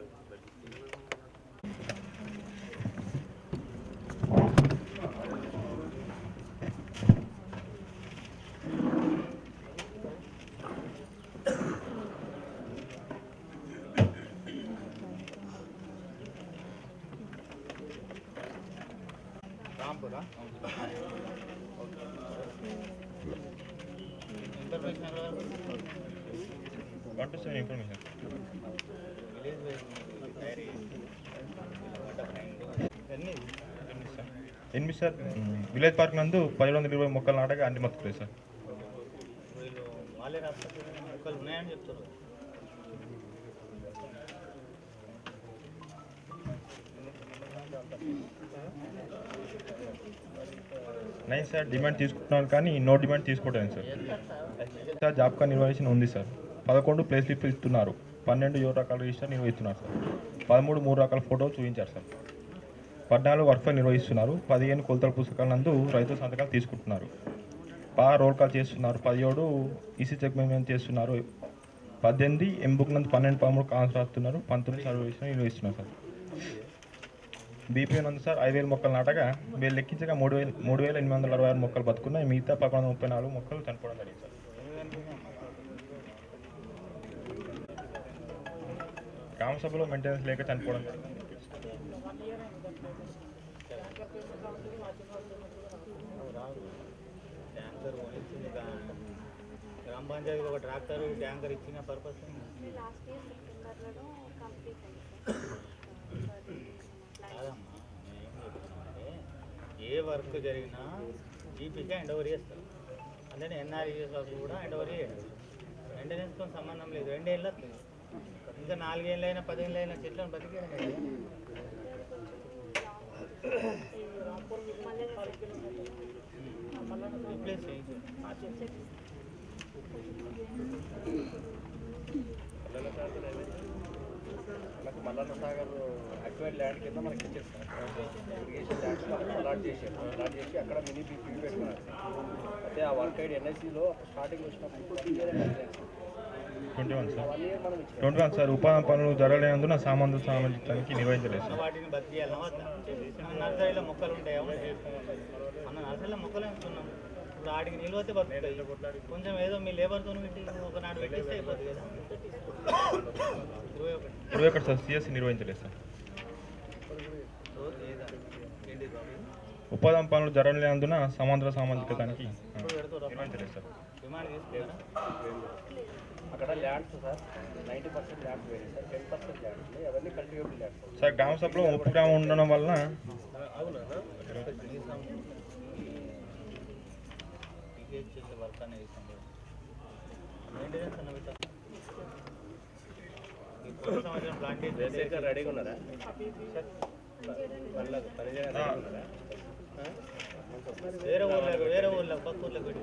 రాంపురా ఇన్ఫర్మేషన్ ఎనిమిది సార్. విలేజ్ పార్క్ నందు 1720 మొక్కలు నాటగా అన్ని మొక్కలు సార్. వీళ్ళు వాళ్ళే రాస్తారు, మొక్కలు ఉన్నాయని చెప్తారు. Nine sir. డిమాండ్ తీసుకుంటున్నాను కానీ నో డిమాండ్ తీసుకోవట్లేదు సార్. సార్ జాబ్ కార్డ్ నిర్వహించిన ఉంది సార్. 11 ప్లేస్ లిఫ్ట్ ఇస్తున్నారు. 12 7 రకాల రిజిస్టర్ నిర్వహిస్తున్నారు సార్. 13 3 రకాల ఫోటోలు చూపించారు సార్. 14 వర్క్ ఫైల్ నిర్వహిస్తున్నారు. 15 కొలతల పుస్తకాల నందు రైతు సంతకాలు తీసుకుంటున్నారు. బాగా రోల్ కాల్ చేస్తున్నారు. 17 ఈసీ చెక్ మెయింటైన్ చేస్తున్నారు. 18 ఎంబుక్ నందు 12 13 కాన్స్ రాస్తున్నారు. 19 సర్వీస్ నిర్వహిస్తున్నారు సార్. బీపీ నందు సార్ 5000 మొక్కలు నాటగా వీళ్ళు లెక్కించగా 3,866 మొక్కలు బతుకున్నాయి. మిగతా 1134 మొక్కలు చనిపోవడం జరిగింది సార్. గ్రామ సభలో మెయింటెనెన్స్ లేక చనిపోవడం జరిగింది. ట్యాంకర్ కొనిచ్చింది గ్రామ పంచాయతీకి ఒక ట్రాక్టర్ ట్యాంకర్ ఇచ్చిన పర్పస్ కాదమ్మా. నేను ఏం చెప్తున్నానంటే ఏ వర్క్ జరిగినా జీపీకి హ్యాండ్ ఓవర్ చేస్తారు. అందుకని ఎన్ఆర్ఈఎస్ వర్క్ కూడా హ్యాండ్ ఓవర్ చేయండి. మెయింటెనెన్స్తో సంబంధం లేదు. 2 ఏళ్ళు వస్తుంది. ఇంకా 4 ఏళ్ళు అయినా 10 ఏళ్ళు అయినా చెట్లను బతికేయండి. రీప్లేస్ చేయించు. మల్లన్న సాగర్ అక్వైర్డ్ ల్యాండ్ కింద మనకి ఇచ్చేస్తాం. ఇరిగేషన్ ల్యాండ్స్ అలాట్ చేశారు. అలాట్ చేసి అక్కడ మినీ పీపీ పెట్టుకున్నారు. అయితే ఆ వర్క్ ఐడి ఎన్ఐసిలో స్టార్టింగ్ వచ్చినప్పుడు 21 సార్. ఉపాధి పనులు జరగలేనందున సామంజస్యానికి నిర్వహించలేదు సార్. వాటిని బతికేయాలి. నర్సరీలో మొక్కలు ఉంటాయి. మన నర్సరీలో మొక్కలు ఉంటున్నాం. ఇప్పుడు వాటికి నిల్వతే బతుకుతాయి. కొంచెం ఏదో మీ లేబర్తో పెట్టి ఒకనాడు పెట్టిస్తే అయిపోతుంది కదా. 21 సార్. CSC నిర్వహించలేదు sir. ఉపాధి పనులు జరగలేనందున సమాంతర సామాజికతానికి నిర్వహించలేదు సార్. అక్కడ ల్యాండ్స్ సార్ 90% ల్యాండ్స్ వేరే సార్, 10% ల్యాండ్స్ ఉన్నాయి, అవన్నీ కల్టివేబుల్ ల్యాండ్స్. సార్ గ్రామ సభలో ముప్పు గ్రామం ఉండడం వలన వర్క్ అనేది మెయింటెనెన్స్ అన్న పెట్టాలి. ఈ పోయిన సంవత్సరం ప్లాంటేషన్ రెడీగా ఉన్నారా? మళ్ళీ పని చేయాలి. వేరే ఊళ్ళో కొత్త ఊళ్ళో పెట్టి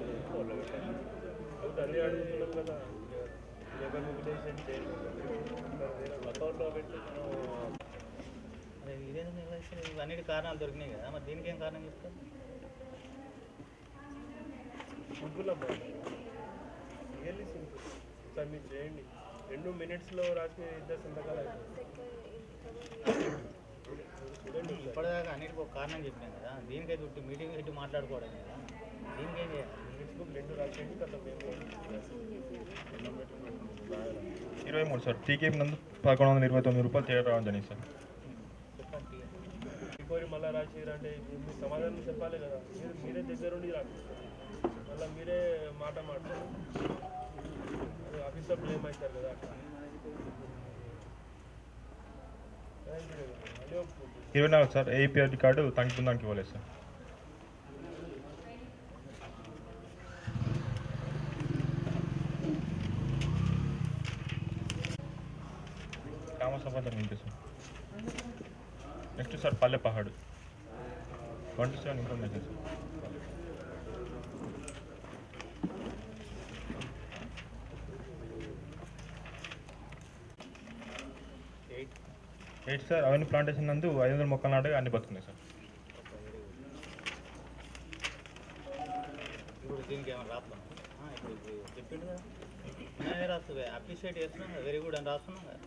ఇదేందుకు నిర్వహించారు? ఇవన్నిటి కారణాలు దొరికినాయి కదా, మరి దీనికి ఏం కారణం చెప్తారు? రియల్లీ సింపుల్ సార్, మీరు చేయండి 2 minutesలో రాసి ఇద్దరు సంతకాలు ఇప్పటిదాకా అన్నిటికీ ఒక కారణం చెప్పాను కదా, దీనికైతే ఉట్టి మీటింగ్ పెట్టి మాట్లాడుకోవడం కదా, దీనికేం చేయాలి? 2 రాసేయండి కదా. 23 సార్. టీకేపీ నందు 1129 రూపాయలు తేడా రావడం జరిగింది సార్. ఇంకోరి మళ్ళీ రాసిరంటే ఇప్పుడు మీరు సమాధానం చెప్పాలి కదా, మీరే దగ్గరుండి రాసిస్తారు, మళ్ళీ మీరే మాట మాట్లాడారు, ఆఫీసర్ బ్లేమ్ అవుతారు కదా. అట్లా 24 సార్. ఏపీఆర్టీ కార్డు తనకి బృందానికి ఇవ్వలేదు సార్. గ్రామ సభ జరిగింది సార్. నెక్స్ట్ సార్ పల్లె పహాడు 27 ఇన్ఫర్మేషన్ సార్. Eight sir. అవన్నీ ప్లాంటేషన్ నందు 500 మొక్కలు నాటగా అన్ని బతుకున్నాయి సార్. ఇప్పుడు దీనికి ఏమైనా రాస్తున్నాం? ఇప్పుడు చెప్పిండు కదా, మనమే రాస్తుంది, అప్రిషియేట్ చేస్తున్నాం కదా, వెరీ గుడ్ అని రాస్తున్నాం కదా.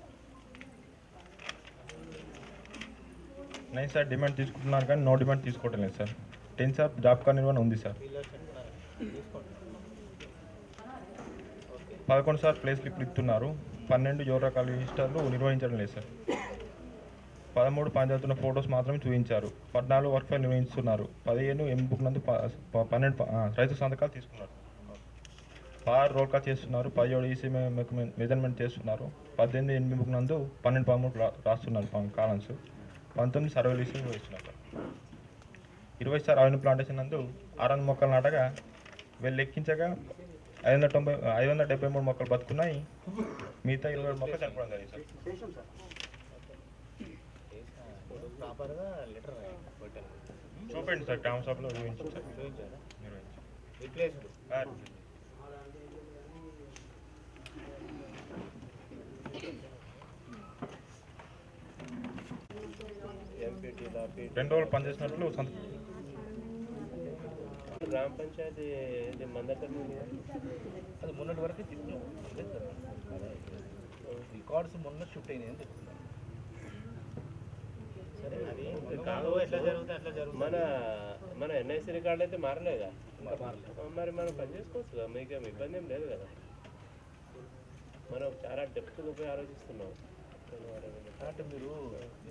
9 సార్. డిమాండ్ తీసుకుంటున్నారు కానీ నో డిమాండ్ తీసుకోవటం లేదు సార్. 10 సార్. జాబ్ కార్డ్ నిర్వహణ ఉంది సార్. తీసుకోండి. 11 సార్. ప్లేస్ స్లిప్లు ఇస్తున్నారు. 12 యువ రకాల రిజిస్టర్లు నిర్వహించడం లేదు సార్. 13 పంచాయతీల ఫొటోస్ మాత్రమే చూపించారు. 14 వర్క్ ఫైల్ నిర్వహిస్తున్నారు. 15 ఎంబుక్ నందు 12 రైతు సంతకాలు తీసుకున్నారు. 6 రోల్ కాల్ చేస్తున్నారు. 17 ఈసీ మెజర్మెంట్ చేస్తున్నారు. 18 ఎంబుక్ నందు 12 13 రాస్తున్నారు కాలమ్స్. 19 సర్వేలు ఈసీ నిర్వహిస్తున్నారు సార్. 20 సార్. అవన్నీ ప్లాంటేషన్ నందు 600 మొక్కలు నాటగా వీళ్ళు లెక్కించగా 573 మొక్కలు బతుకున్నాయి. మిగతా 27 మొక్కలు చనిపోవడం జరిగింది సార్. ప్రాపర్గా లెటర్ చూపండి సార్. గ్రామ సభలో నిర్వహించారు సార్. రిప్లేస్డ్ ఎంపీటీల 2 రోజులు పనిచేసినట్లు గ్రామ పంచాయతీ మన దగ్గర అది మొన్నటి వరకు రికార్డ్స్ మొన్న షిఫ్ట్ అయినాయి అని చెప్తున్నారు. సరే, అది ఎట్లా జరుగుతుంది అట్లా జరుగుతుంది. మన ఎన్ఐసి రికార్డు అయితే మారలేదా? ఇంకా మారలేదు. మరి మనం పని చేసుకోవచ్చు కదా, మీకేం ఇబ్బంది ఏం లేదు కదా. మనం చాలా డెప్త్గా పోయి ఆలోచిస్తున్నాం. అంటే మీరు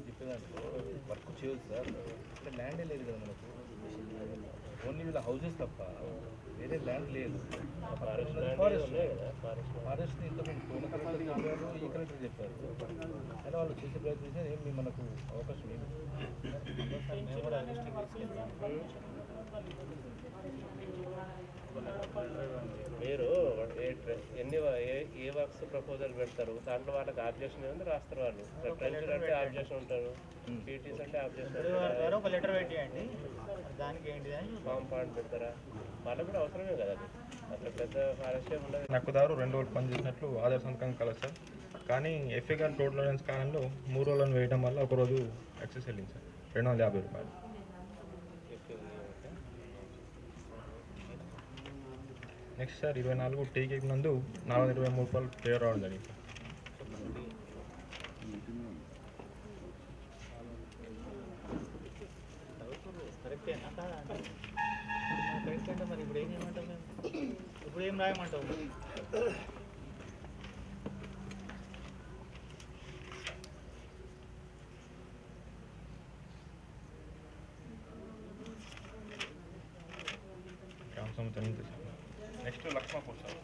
చెప్పే దాంట్లో వర్క్ చేయొచ్చు సార్. అంటే ల్యాండే లేదు కదా మనకు, ఓన్లీ వీళ్ళ హౌసెస్ తప్ప వేరే ల్యాండ్ లేదు. ఫారెస్ట్ ఇంతకుముందు పోయిన కలెక్టర్ చెప్పారు, ఈ కలెక్టర్ చెప్పారు, అయినా వాళ్ళు చేసే ప్రయత్నం ఏమి మనకు అవకాశం లేదు. మేము కూడా డిస్ట్రిక్ట్ తీసుకెళ్తాం. మీరు ఏ వర్క్స్ ప్రపోజల్ పెడతారు, దాంట్లో వాళ్ళకి ఆబ్జెక్షన్ ఏముంది రాస్తారు వాళ్ళు. ట్రెంచర్ అంటే ఆబ్జెక్షన్ ఉంటారు, పీటీస్ అంటే ఆబ్జెక్షన్ ఉంటారు. ఒక లెటర్ పెట్టేయండి, దానికి ఏంటి కాంపౌండ్ పెడతారా, వాళ్ళకి కూడా అవసరమే కదా. అది అట్లా పెద్ద ఫారెస్ట్ ఉండదు. నక్కుదారు 2 రోజులు పనిచేసినట్లు ఆధార్ సంతకం కలదు సార్. కానీ ఎఫ్ఏ గారు టోటల్ అలవెన్స్ కాలంలో 3 రోజులను వేయడం వల్ల ఒకరోజు ఎక్సెస్ వెళ్ళింది సార్. 250 రూపాయలు. నెక్స్ట్ సార్ 24 టీకేపీ నందు 423 రూపాయలు పే రావడం జరిగింది సార్. కరెక్టేనా కాదా? కరెక్ట్ అంటే మరి ఇప్పుడు ఏం చేయమంటావు మేము? ఇప్పుడు ఏం రాయమంటావు? సంవత్సరం ఇంతే sir. Next Lakshmapur sir.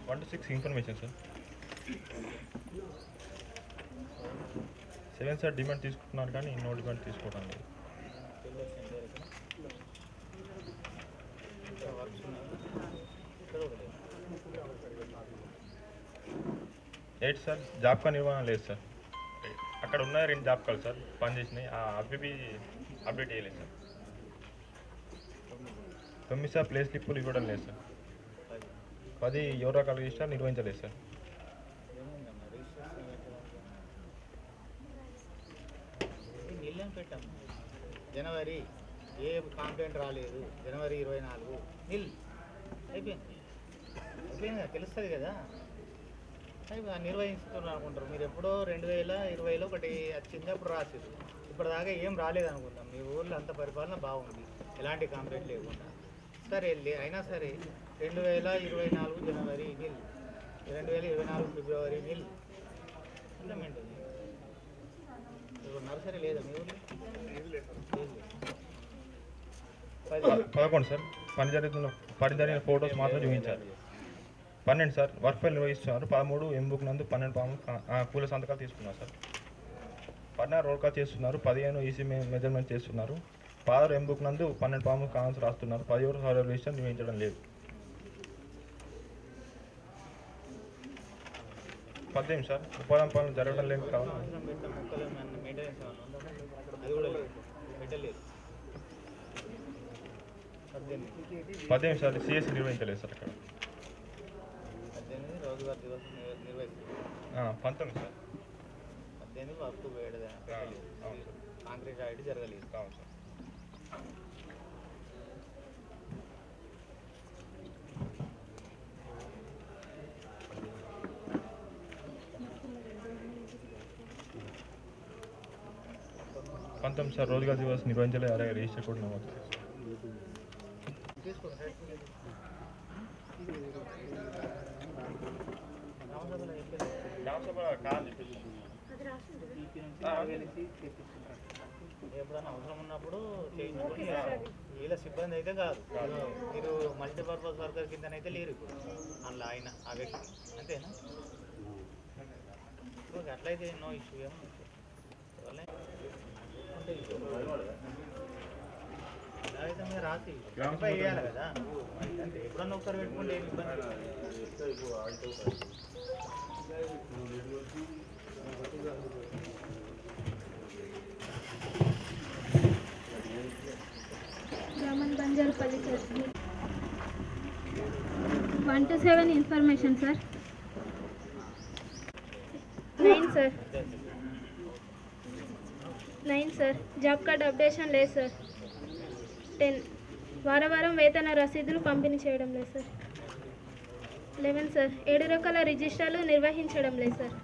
One to 6 information sir. 7 sir demand తీసుకుంటున్నారు కానీ నో డిమాండ్ తీసుకోవడం లేదు. 8 సార్ జాబ్ కార్డ్ నిర్వహణ లేదు సార్. అక్కడ ఉన్న 2 జాబ్ కార్డు సార్ పనిచేసినాయి, అవి అప్డేట్ చేయలేదు సార్. 9 సార్ ప్లేస్ స్లిప్పులు ఇవ్వడం లేదు సార్. 10 ఎవరో రకాల రిజిస్టర్ నిర్వహించలేదు సార్. పెట్టాము జనవరి ఏ కాంప్లైంట్ రాలేదు, జనవరి 24 నిల్ అయిపోయింది కదా, తెలుస్తుంది కదా. నిర్వహిస్తున్నారు అనుకుంటారు మీరు. ఎప్పుడో 2020లో ఒకటి వచ్చింది, అప్పుడు రాసిరు. ఇప్పటిదాకా ఏం రాలేదు అనుకుందాం. మీ ఊళ్ళో అంత పరిపాలన బాగుంది, ఎలాంటి కంప్లైంట్ లేకుండా. సరే అయినా సరే 2024 జనవరి నిల్, 2024 ఫిబ్రవరి నిల్ ఇంప్లిమెంట్ ఉంది. నర్సరీ లేదా మీ ఊళ్ళో? 11 సార్ పని జరిగిన ఫొటోస్ మాత్రం చూపించారు. 12 సార్ వర్క్ ఫైల్ నిర్వహిస్తున్నారు. 13 ఎంబుక్ నందు 12 పాము కూల సంతకాలు తీసుకున్నారు సార్. 16 రోల్ కాల్ చేస్తున్నారు. 15 ఈసీ మెజర్మెంట్ చేస్తున్నారు. 16 ఎంబుక్ నందు 12 పాము కాన్స్ రాస్తున్నారు. 17 సర్వే రిజిస్టర్ నిర్వహించడం లేదు. 18 సార్ ఉపాధి పనులు జరగడం లేదు కావాలి. 18 సార్ సిఎస్సి నిర్వహించలేదు సార్ అక్కడ. 18 రోజువారీ దివసం నిర్వహిస్తున్నారు. 19 సార్ 18 వర్క్ కాంక్రీట్ రాయడం జరగలేదు. అవును సార్. సార్ రోజుగార్ దివస్ నిర్వహించలేదు, అలాగే రిజిస్టర్ కూడా నమోదు చేశారు. ఎప్పుడైనా అవసరం ఉన్నప్పుడు చేయించుకొని వీళ్ళ సిబ్బంది అయితే కాదు, మీరు మల్టీపర్పస్ వర్కర్ కిందనైతే లేరు ఇప్పుడు అందులో ఆయన ఆ వ్యక్తి, అంతేనా? అట్లయితే నో ఇష్యూ ఏమో అయితే మీరు రాసి వేయాలి కదా. ఎప్పుడన్నా ఒకసారి పెట్టుకుంటే ఏమి ఇబ్బంది. Banjarapalli sir. 1 to 7 information sir. 9 sir. 9 sir job card updation లేదు సార్. 10 వారం వేతన రసీదులు పంపిణీ చేయడం లేదు సార్. 11 సార్ 7 రకాల రిజిస్టర్లు నిర్వహించడం లేదు సార్.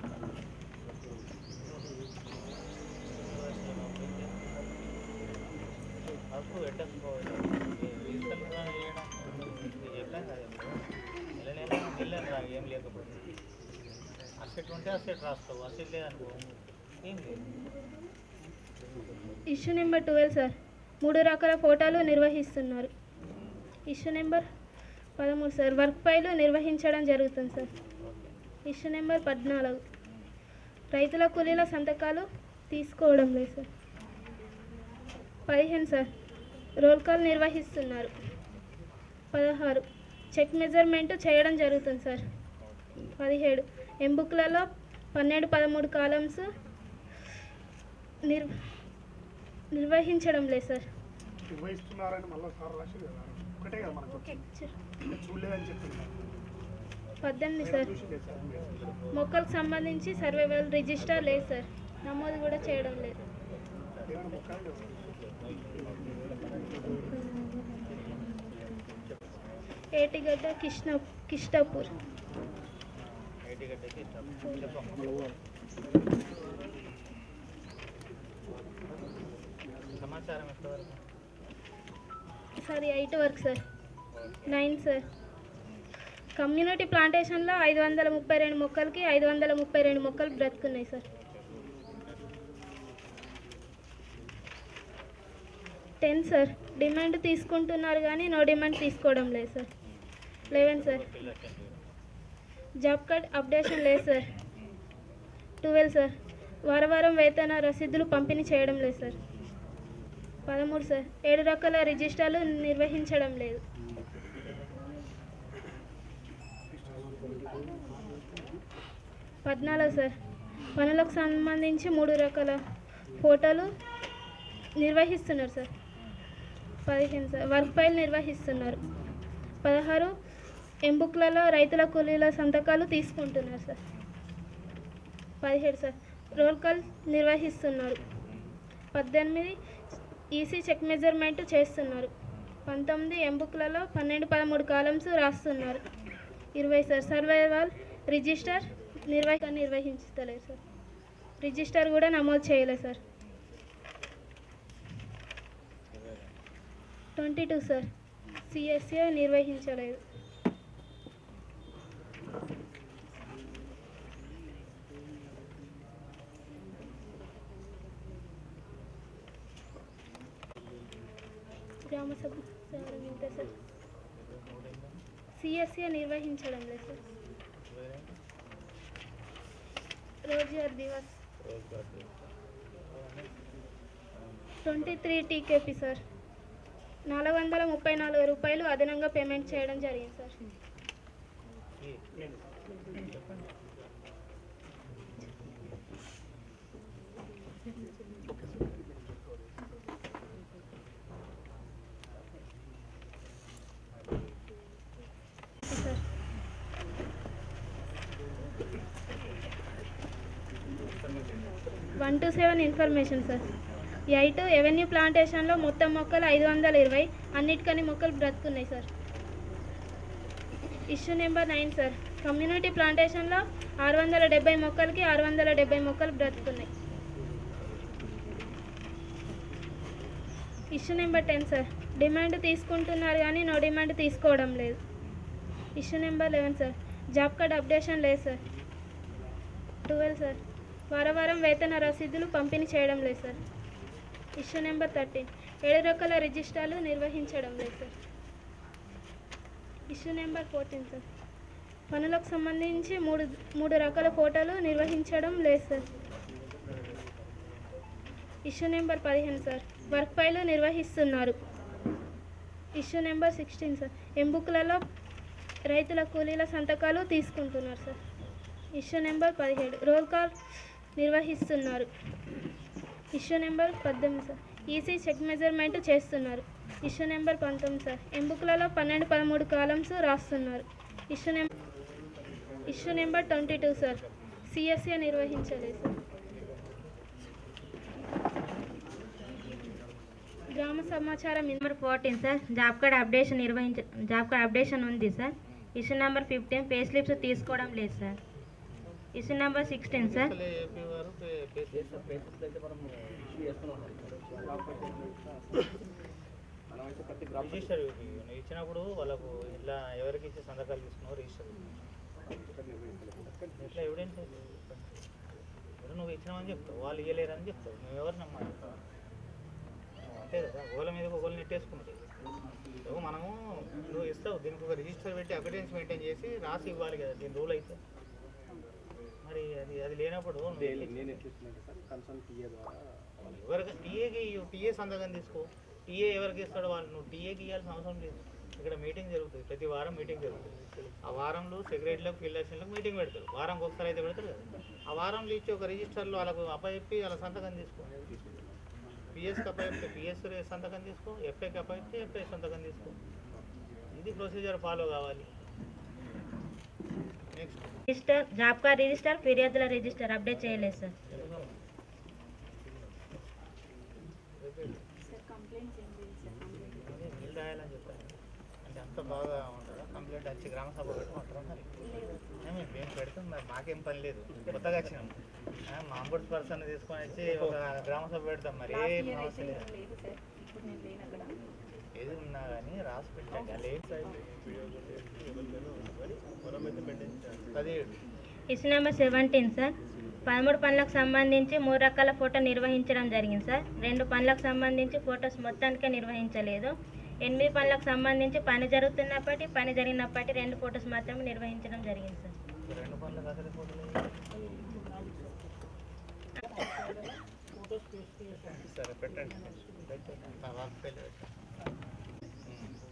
ఏం లేకపోతే అసెట్ ఉంటే అసెట్ రాస్తావు, అసెట్ లేదనుకో ఏం లేదు. ఇష్యూ నెంబర్ 12 సార్ 3 రకాల ఫోటోలు నిర్వహిస్తున్నారు. Issue number 13 sir work file నిర్వహించడం జరుగుతుంది సార్. ఇష్యూ నెంబర్ 14 రైతుల కూలీల సంతకాలు తీసుకోవడం లేదు సార్. 15 సార్ రోల్ కాల్ నిర్వహిస్తున్నారు. 16 చెక్ మెజర్మెంట్ చేయడం జరుగుతుంది సార్. 17 ఎంబుక్లలో 12, 13 కాలమ్స్ నిర్వహించడం లేదు సార్. నిర్వహిస్తున్నారని మళ్ళీ సార్ రాసి కదా ఒకటే కదా మనకు చూడలేదని చెప్తున్నారు. 18 సార్ మొక్కలకు సంబంధించి సర్వైవల్ రిజిస్టర్ లేదు సార్, నమోదు కూడా చేయడం లేదు. ఏటిగడ్డ కిష్టాపూర్. సమాచారం ఎంతవరకు సార్? 8 వరకు సార్. 9 సార్ కమ్యూనిటీ ప్లాంటేషన్లో 532 మొక్కలకి 532 మొక్కలు బ్రతుకున్నాయి సార్. 10 సార్ డిమాండ్ తీసుకుంటున్నారు కానీ నో డిమాండ్ తీసుకోవడం లేదు sir. 11 sir job card updation లేదు సార్. 12 సార్ వారం వేతన రసీదులు పంపిణీ చేయడం లేదు సార్. 13 సార్ 7 రకాల రిజిస్టర్లు నిర్వహించడం లేదు. 14 సార్ పనులకు సంబంధించి 3 రకాల ఫోటోలు నిర్వహిస్తున్నారు సార్. 15 సార్ వర్క్ ఫైల్ నిర్వహిస్తున్నారు. 16 ఎంబుక్లలో రైతుల కూలీల సంతకాలు తీసుకుంటున్నారు సార్. 17 సార్ రోల్ కాల్ నిర్వహిస్తున్నారు. 18 ఈసీ చెక్ మెజర్మెంట్ చేస్తున్నారు. 19 ఎంబుక్లలో 12, 13 కాలమ్స్ రాస్తున్నారు. 20 సార్ సర్వైవల్ రిజిస్టర్ నిర్వహించలేదు సార్. రిజిస్టర్ కూడా నమోదు చేయలేదు సార్. 22 sir CSA నిర్వహించలేదు. గ్రామ సభ సార్ సిఎస్ఏ నిర్వహించడం లేదు sir. Rozgar Divas 23 TKP sir 434 రూపాయలు అదనంగా పేమెంట్ చేయడం జరిగింది sir. Sir 127 information sir. 8 avenue ప్లాంటేషన్లో మొత్తం మొక్కలు 520, అన్నిటికని మొక్కలు బ్రతుకున్నాయి sir. Issue number 9 sir community ప్లాంటేషన్లో 670 మొక్కలకి 670 మొక్కలు బ్రతుకున్నాయి. ఇష్యూ నెంబర్ 10 సార్ డిమాండ్ తీసుకుంటున్నారు కానీ నో డిమాండ్ తీసుకోవడం లేదు. Issue number 11 sir job card updation లేదు సార్. 12 సార్ వారం వేతన రసీదులు పంపిణీ చేయడం లేదు సార్. ఇష్యూ నెంబర్ 13 7 రకాల రిజిస్టర్లు నిర్వహించడం లేదు సార్. ఇష్యూ నెంబర్ 14 సార్ పనులకు సంబంధించి మూడు రకాల ఫోటోలు నిర్వహించడం లేదు sir. Issue number 15 sir work file నిర్వహిస్తున్నారు. ఇష్యూ నెంబర్ 16 సార్ ఎంబుక్లలో రైతుల కూలీల సంతకాలు తీసుకుంటున్నారు sir. Issue number 17 roll call నిర్వహిస్తున్నారు. Issue number 18 sir EC check measurement చేస్తున్నారు. ఇష్యూ నెంబర్ 19 సార్ ఎంబుక్లలో 12, 13 కాలమ్స్ రాస్తున్నారు. ఇష్యూ నెంబర్ 22 సార్ సిఎస్ఏ నిర్వహించలేదు సార్. గ్రామ సమాచారం number 14 sir job card updation ఉంది sir. Issue number 15 pay slips తీసుకోవడం లేదు sir. Issue number 16 sir register ఇచ్చినప్పుడు వాళ్ళకు ఇట్లా ఎవరికి ఇచ్చే సంతకాలు తీసుకున్నావు రిజిస్టర్ ఇట్లా ఎవిడెన్స్ నువ్వు ఇచ్చినామని చెప్తావు, వాళ్ళు ఇవ్వలేరని చెప్తావు, మేము ఎవరు నమ్మాలి? అంతే కదా, ఒకళ్ళ మీద ఒకళ్ళు నెట్టేసుకుంటావు. మనము నువ్వు ఇస్తావు దీనికి ఒక రిజిస్టర్ పెట్టి ఎవిడెన్స్ మెయింటైన్ చేసి రాసి ఇవ్వాలి కదా, దీని రూల్ అయితే. మరి అది లేనప్పుడు ఎవరికి టీఏ సంతకం తీసుకో, టీఏ ఎవరికి ఇస్తాడో వాళ్ళు, నువ్వు టీఏకి ఇవ్వాల్సిన అవసరం లేదు. ఇక్కడ మీటింగ్ జరుగుతుంది, ప్రతి వారం మీటింగ్ జరుగుతుంది. ఆ వారంలో సెక్రటరీలకు ఫీల్డ్ అసిస్టెంట్లకు మీటింగ్ పెడతారు, వారంకి ఒకసారి అయితే పెడతారు కదా. ఆ వారంలో ఇచ్చి ఒక రిజిస్టర్లో వాళ్ళకు అప్పచెప్పి వాళ్ళ సంతకం తీసుకో. పిఎస్కి అప్పచెప్తే పిఎస్ సంతకం తీసుకో, ఎఫ్ఐకి అప్పచెప్తే ఎఫ్ఐ సంతకం తీసుకో. ఇది ప్రొసీజర్ ఫాలో కావాలి. Next register job card register ఫిర్యాదుల రిజిస్టర్ అప్డేట్ చేయలేదు సార్. బిల్ రాయాలని చెప్పాను అంటే అంత బాగా ఉంటుందా? కంప్లైంట్ వచ్చి గ్రామ సభ పెట్టుకుంటారా? మరి మేము పెడతాం, మరి మాకేం పని లేదు, కొత్తగా వచ్చినాం. మా అంబుడ్స్ పర్సన్ తీసుకొని వచ్చి ఒక గ్రామ సభ పెడతాం, మరి ఏం సమస్య లేదు. ఏది ఉన్నా కానీ రాసి పెట్టండి. ఇష్యూ నెంబర్ 17 సార్ 13 పనులకు సంబంధించి 3 రకాల ఫోటో నిర్వహించడం జరిగింది సార్. 2 పనులకు సంబంధించి ఫొటోస్ మొత్తానికే నిర్వహించలేదు. 8 పనులకు సంబంధించి పని జరుగుతున్నప్పటి పని జరిగినప్పటి 2 ఫొటోస్ మాత్రమే నిర్వహించడం జరిగింది సార్.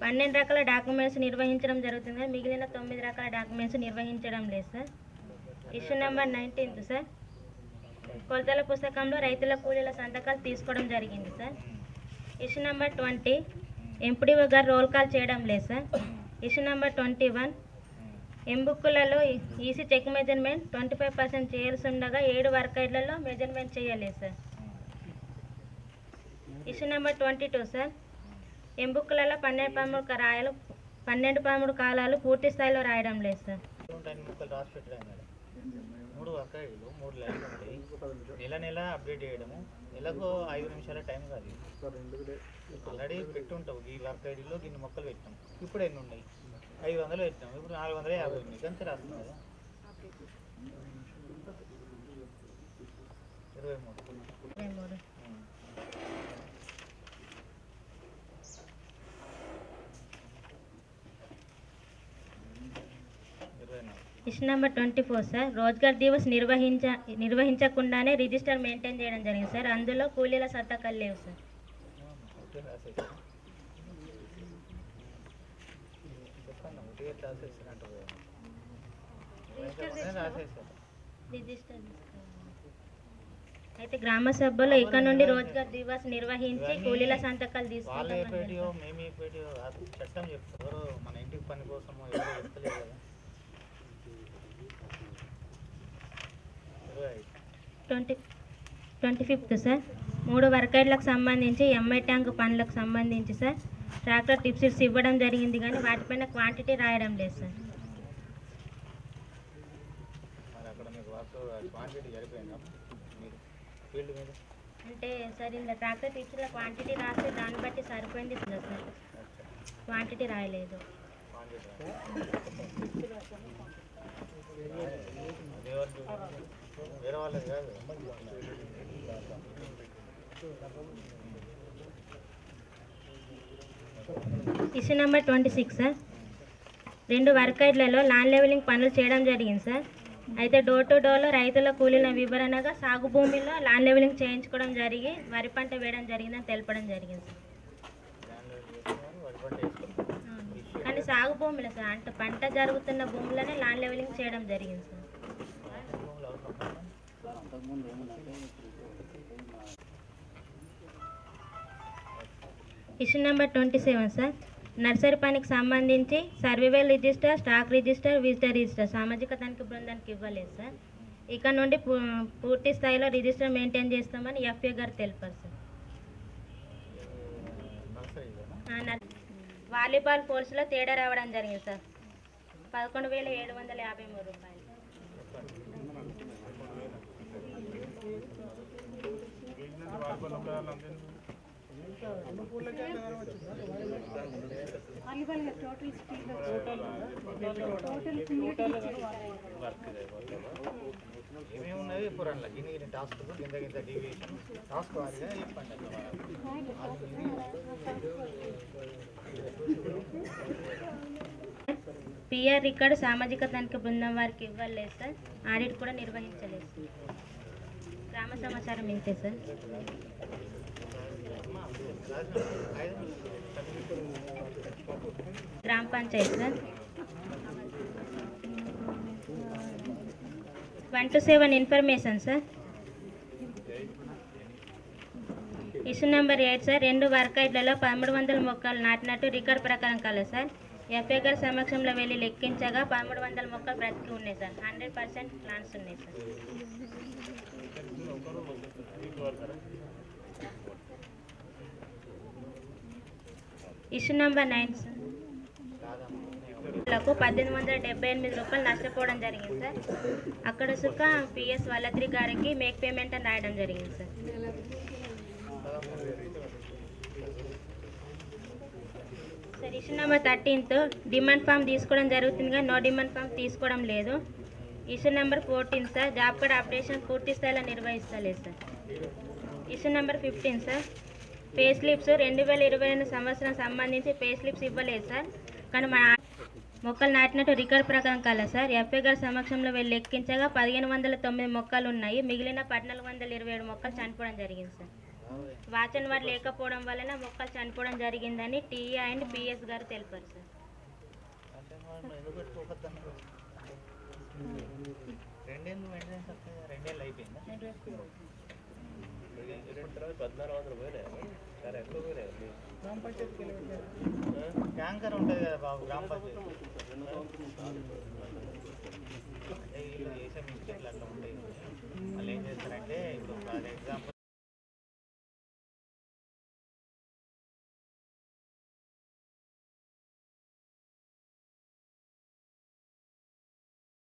పన్నెండు రకాల డాక్యుమెంట్స్ నిర్వహించడం జరుగుతుంది. మిగిలిన 9 రకాల డాక్యుమెంట్స్ నిర్వహించడం లేదు సార్. Issue number 19 sir. కొలతల పుస్తకంలో రైతుల కూలీల సంతకాలు తీసుకోవడం జరిగింది సార్. ఇష్యూ నెంబర్ 20 ఎంపీడీఓ గారు రోల్ కాల్ చేయడం లేదు సార్. ఇష్యూ నెంబర్ 21 ఎంబుక్కులలో ఈసీ చెక్ మెజర్మెంట్ 25% చేయాల్సి ఉండగా 7 వర్కైడ్లలో మెజర్మెంట్ చేయలేదు సార్. Issue number 22 sir. ఎంబుక్కులలో 12 కాలాలు పూర్తి స్థాయిలో రాయడం లేదు సార్. 3 వర్కైడ్లు 3 లైన్లు ఉంటాయి. నెల అప్డేట్ చేయడము, నెలకు 5 నిమిషాల టైం కాదు. ఆల్రెడీ పెట్టి ఉంటావు ఈ వర్కైడ్లో దీన్ని మొక్కలు పెట్టినాం. ఇప్పుడు ఎన్ని ఉన్నాయి? 500 పెట్టినాం. ఇప్పుడు 450 ఉన్నాయి. అంతే రాస్తుంది కదా. 23. Issue number 24 sir. Rozgar Divas నిర్వహించకుండానే రిజిస్టర్ మెయింటైన్ చేయడం జరిగింది సార్. అందులో కూలీల సంతకాలు లేవు సార్. రిజిస్టర్ అయితే గ్రామ సభలో ఇక్కడ నుండి రోజ్గార్ దివస్ నిర్వహించి కూలీల సంతకాలు తీసుకుంటాం. చట్టం చెప్తారు మన ఇంటికి పని కోసం ఎవరు చెప్తలేదు కదా. 25 సార్. 3 వర్కైడ్లకు సంబంధించి ఎంఐ ట్యాంక్ పనులకు సంబంధించి సార్ ట్రాక్టర్ టిప్సిట్స్ ఇవ్వడం జరిగింది కానీ వాటిపైన క్వాంటిటీ రాయడం లేదు సార్. అంటే సార్ ఇలా ట్రాక్టర్ టిప్స్లో క్వాంటిటీ రాస్తే దాన్ని బట్టి సరిపోయింది సార్. క్వాంటిటీ రాయలేదు. వేరే వాళ్ళది కాదు. Issue number 26 sir. 2 వర్కైడ్లలో ల్యాండ్ లెవెలింగ్ పనులు చేయడం జరిగింది సార్. అయితే డోర్ టు డోర్లో రైతుల కూలీల వివరణగా సాగు భూమిలో ల్యాండ్ లెవెలింగ్ చేయించుకోవడం జరిగి వరి పంట వేయడం జరిగిందని తెలపడం జరిగింది సార్. కానీ సాగు భూమిలో సార్ అంటే పంట జరుగుతున్న భూములనే ల్యాండ్ లెవెలింగ్ చేయడం జరిగింది sir. Issue number 27 sir. Nursery పనికి సంబంధించి survival register, stock register, visitor register సామాజిక తనిఖీ బృందానికి ఇవ్వలేదు సార్. ఇక్కడ నుండి పూర్తి స్థాయిలో రిజిస్టర్ మెయింటైన్ చేస్తామని ఎఫ్ఏ గారు తెలిపారు సార్. వాలీబాల్ పోల్స్లో తేడా రావడం జరిగింది సార్. 11,753 రూపాయలు. ఏమేమి ఉన్నాయి ఇప్పుడు అందులో గిన్ని టాస్క్లు కింద డీవియేషన్ టాస్క్ వారిగా చెప్పండి. పిఆర్ రికార్డు సామాజిక తనిఖీ బృందం వారికి ఇవ్వలేదు సార్. ఆడిట్ కూడా నిర్వహించలేదు సార్. గ్రామ సమాచారం ఇంతే సార్. గ్రామ panchayat sir. 1 to 7 information sir. Issue number 8 sir. 2 వర్కైడ్లలో 1300 మొక్కలు నాటినట్టు రికార్డు ప్రకారం కాలేదు సార్. ఎఫ్ఏ గారి సమక్షంలో వెళ్ళి లెక్కించగా 1300 మొక్కలు బ్రతికి ఉన్నాయి సార్. 100% ప్లాంట్స్ ఉన్నాయి సార్. Issue number 9 sir. 1878 రూపాయలు నష్టపోవడం జరిగింది సార్. అక్కడ సుఖ పిఎస్ వల్లద్రి గారికి మేక్ పేమెంట్ అని రాయడం జరిగింది sir. Sir issue number 13 demand form తీసుకోవడం జరుగుతుంది కానీ నో డిమాండ్ ఫామ్ తీసుకోవడం లేదు. Issue number 14 sir, job card updation పూర్తి స్థాయిలో నిర్వహిస్తలేదు sir. Issue number 15 sir, pay slips 2022 సంవత్సరం సంబంధించి పే స్లిప్స్ ఇవ్వలేదు సార్. కానీ మన మొక్కలు నాటినట్టు రికార్డ్ ప్రకారం కాల సార్. ఎఫ్ఏ గారి సమక్షంలో వెళ్ళి లెక్కించగా 1509 మొక్కలు ఉన్నాయి. మిగిలిన 1427 మొక్కలు చనిపోవడం జరిగింది సార్. వాచ్ అండ్ వార్డ్ లేకపోవడం వలన మొక్కలు చనిపోవడం జరిగిందని టీఈ అండ్ పిఎస్ గారు తెలిపారు సార్. రెండేళ్ళు అయిపోయిందా? తర్వాత 1400 పోయినాయి చాలా ఎక్కువ పోయినాయి. ట్యాంకర్ ఉంటుంది కదా బాబు గ్రామ పంచాయతీ అంటే వీళ్ళు చేసే మిస్టేక్లు అట్లా ఉంటాయి. వాళ్ళు ఏం చేస్తారంటే ఇప్పుడు ఫర్ ఎగ్జాంపుల్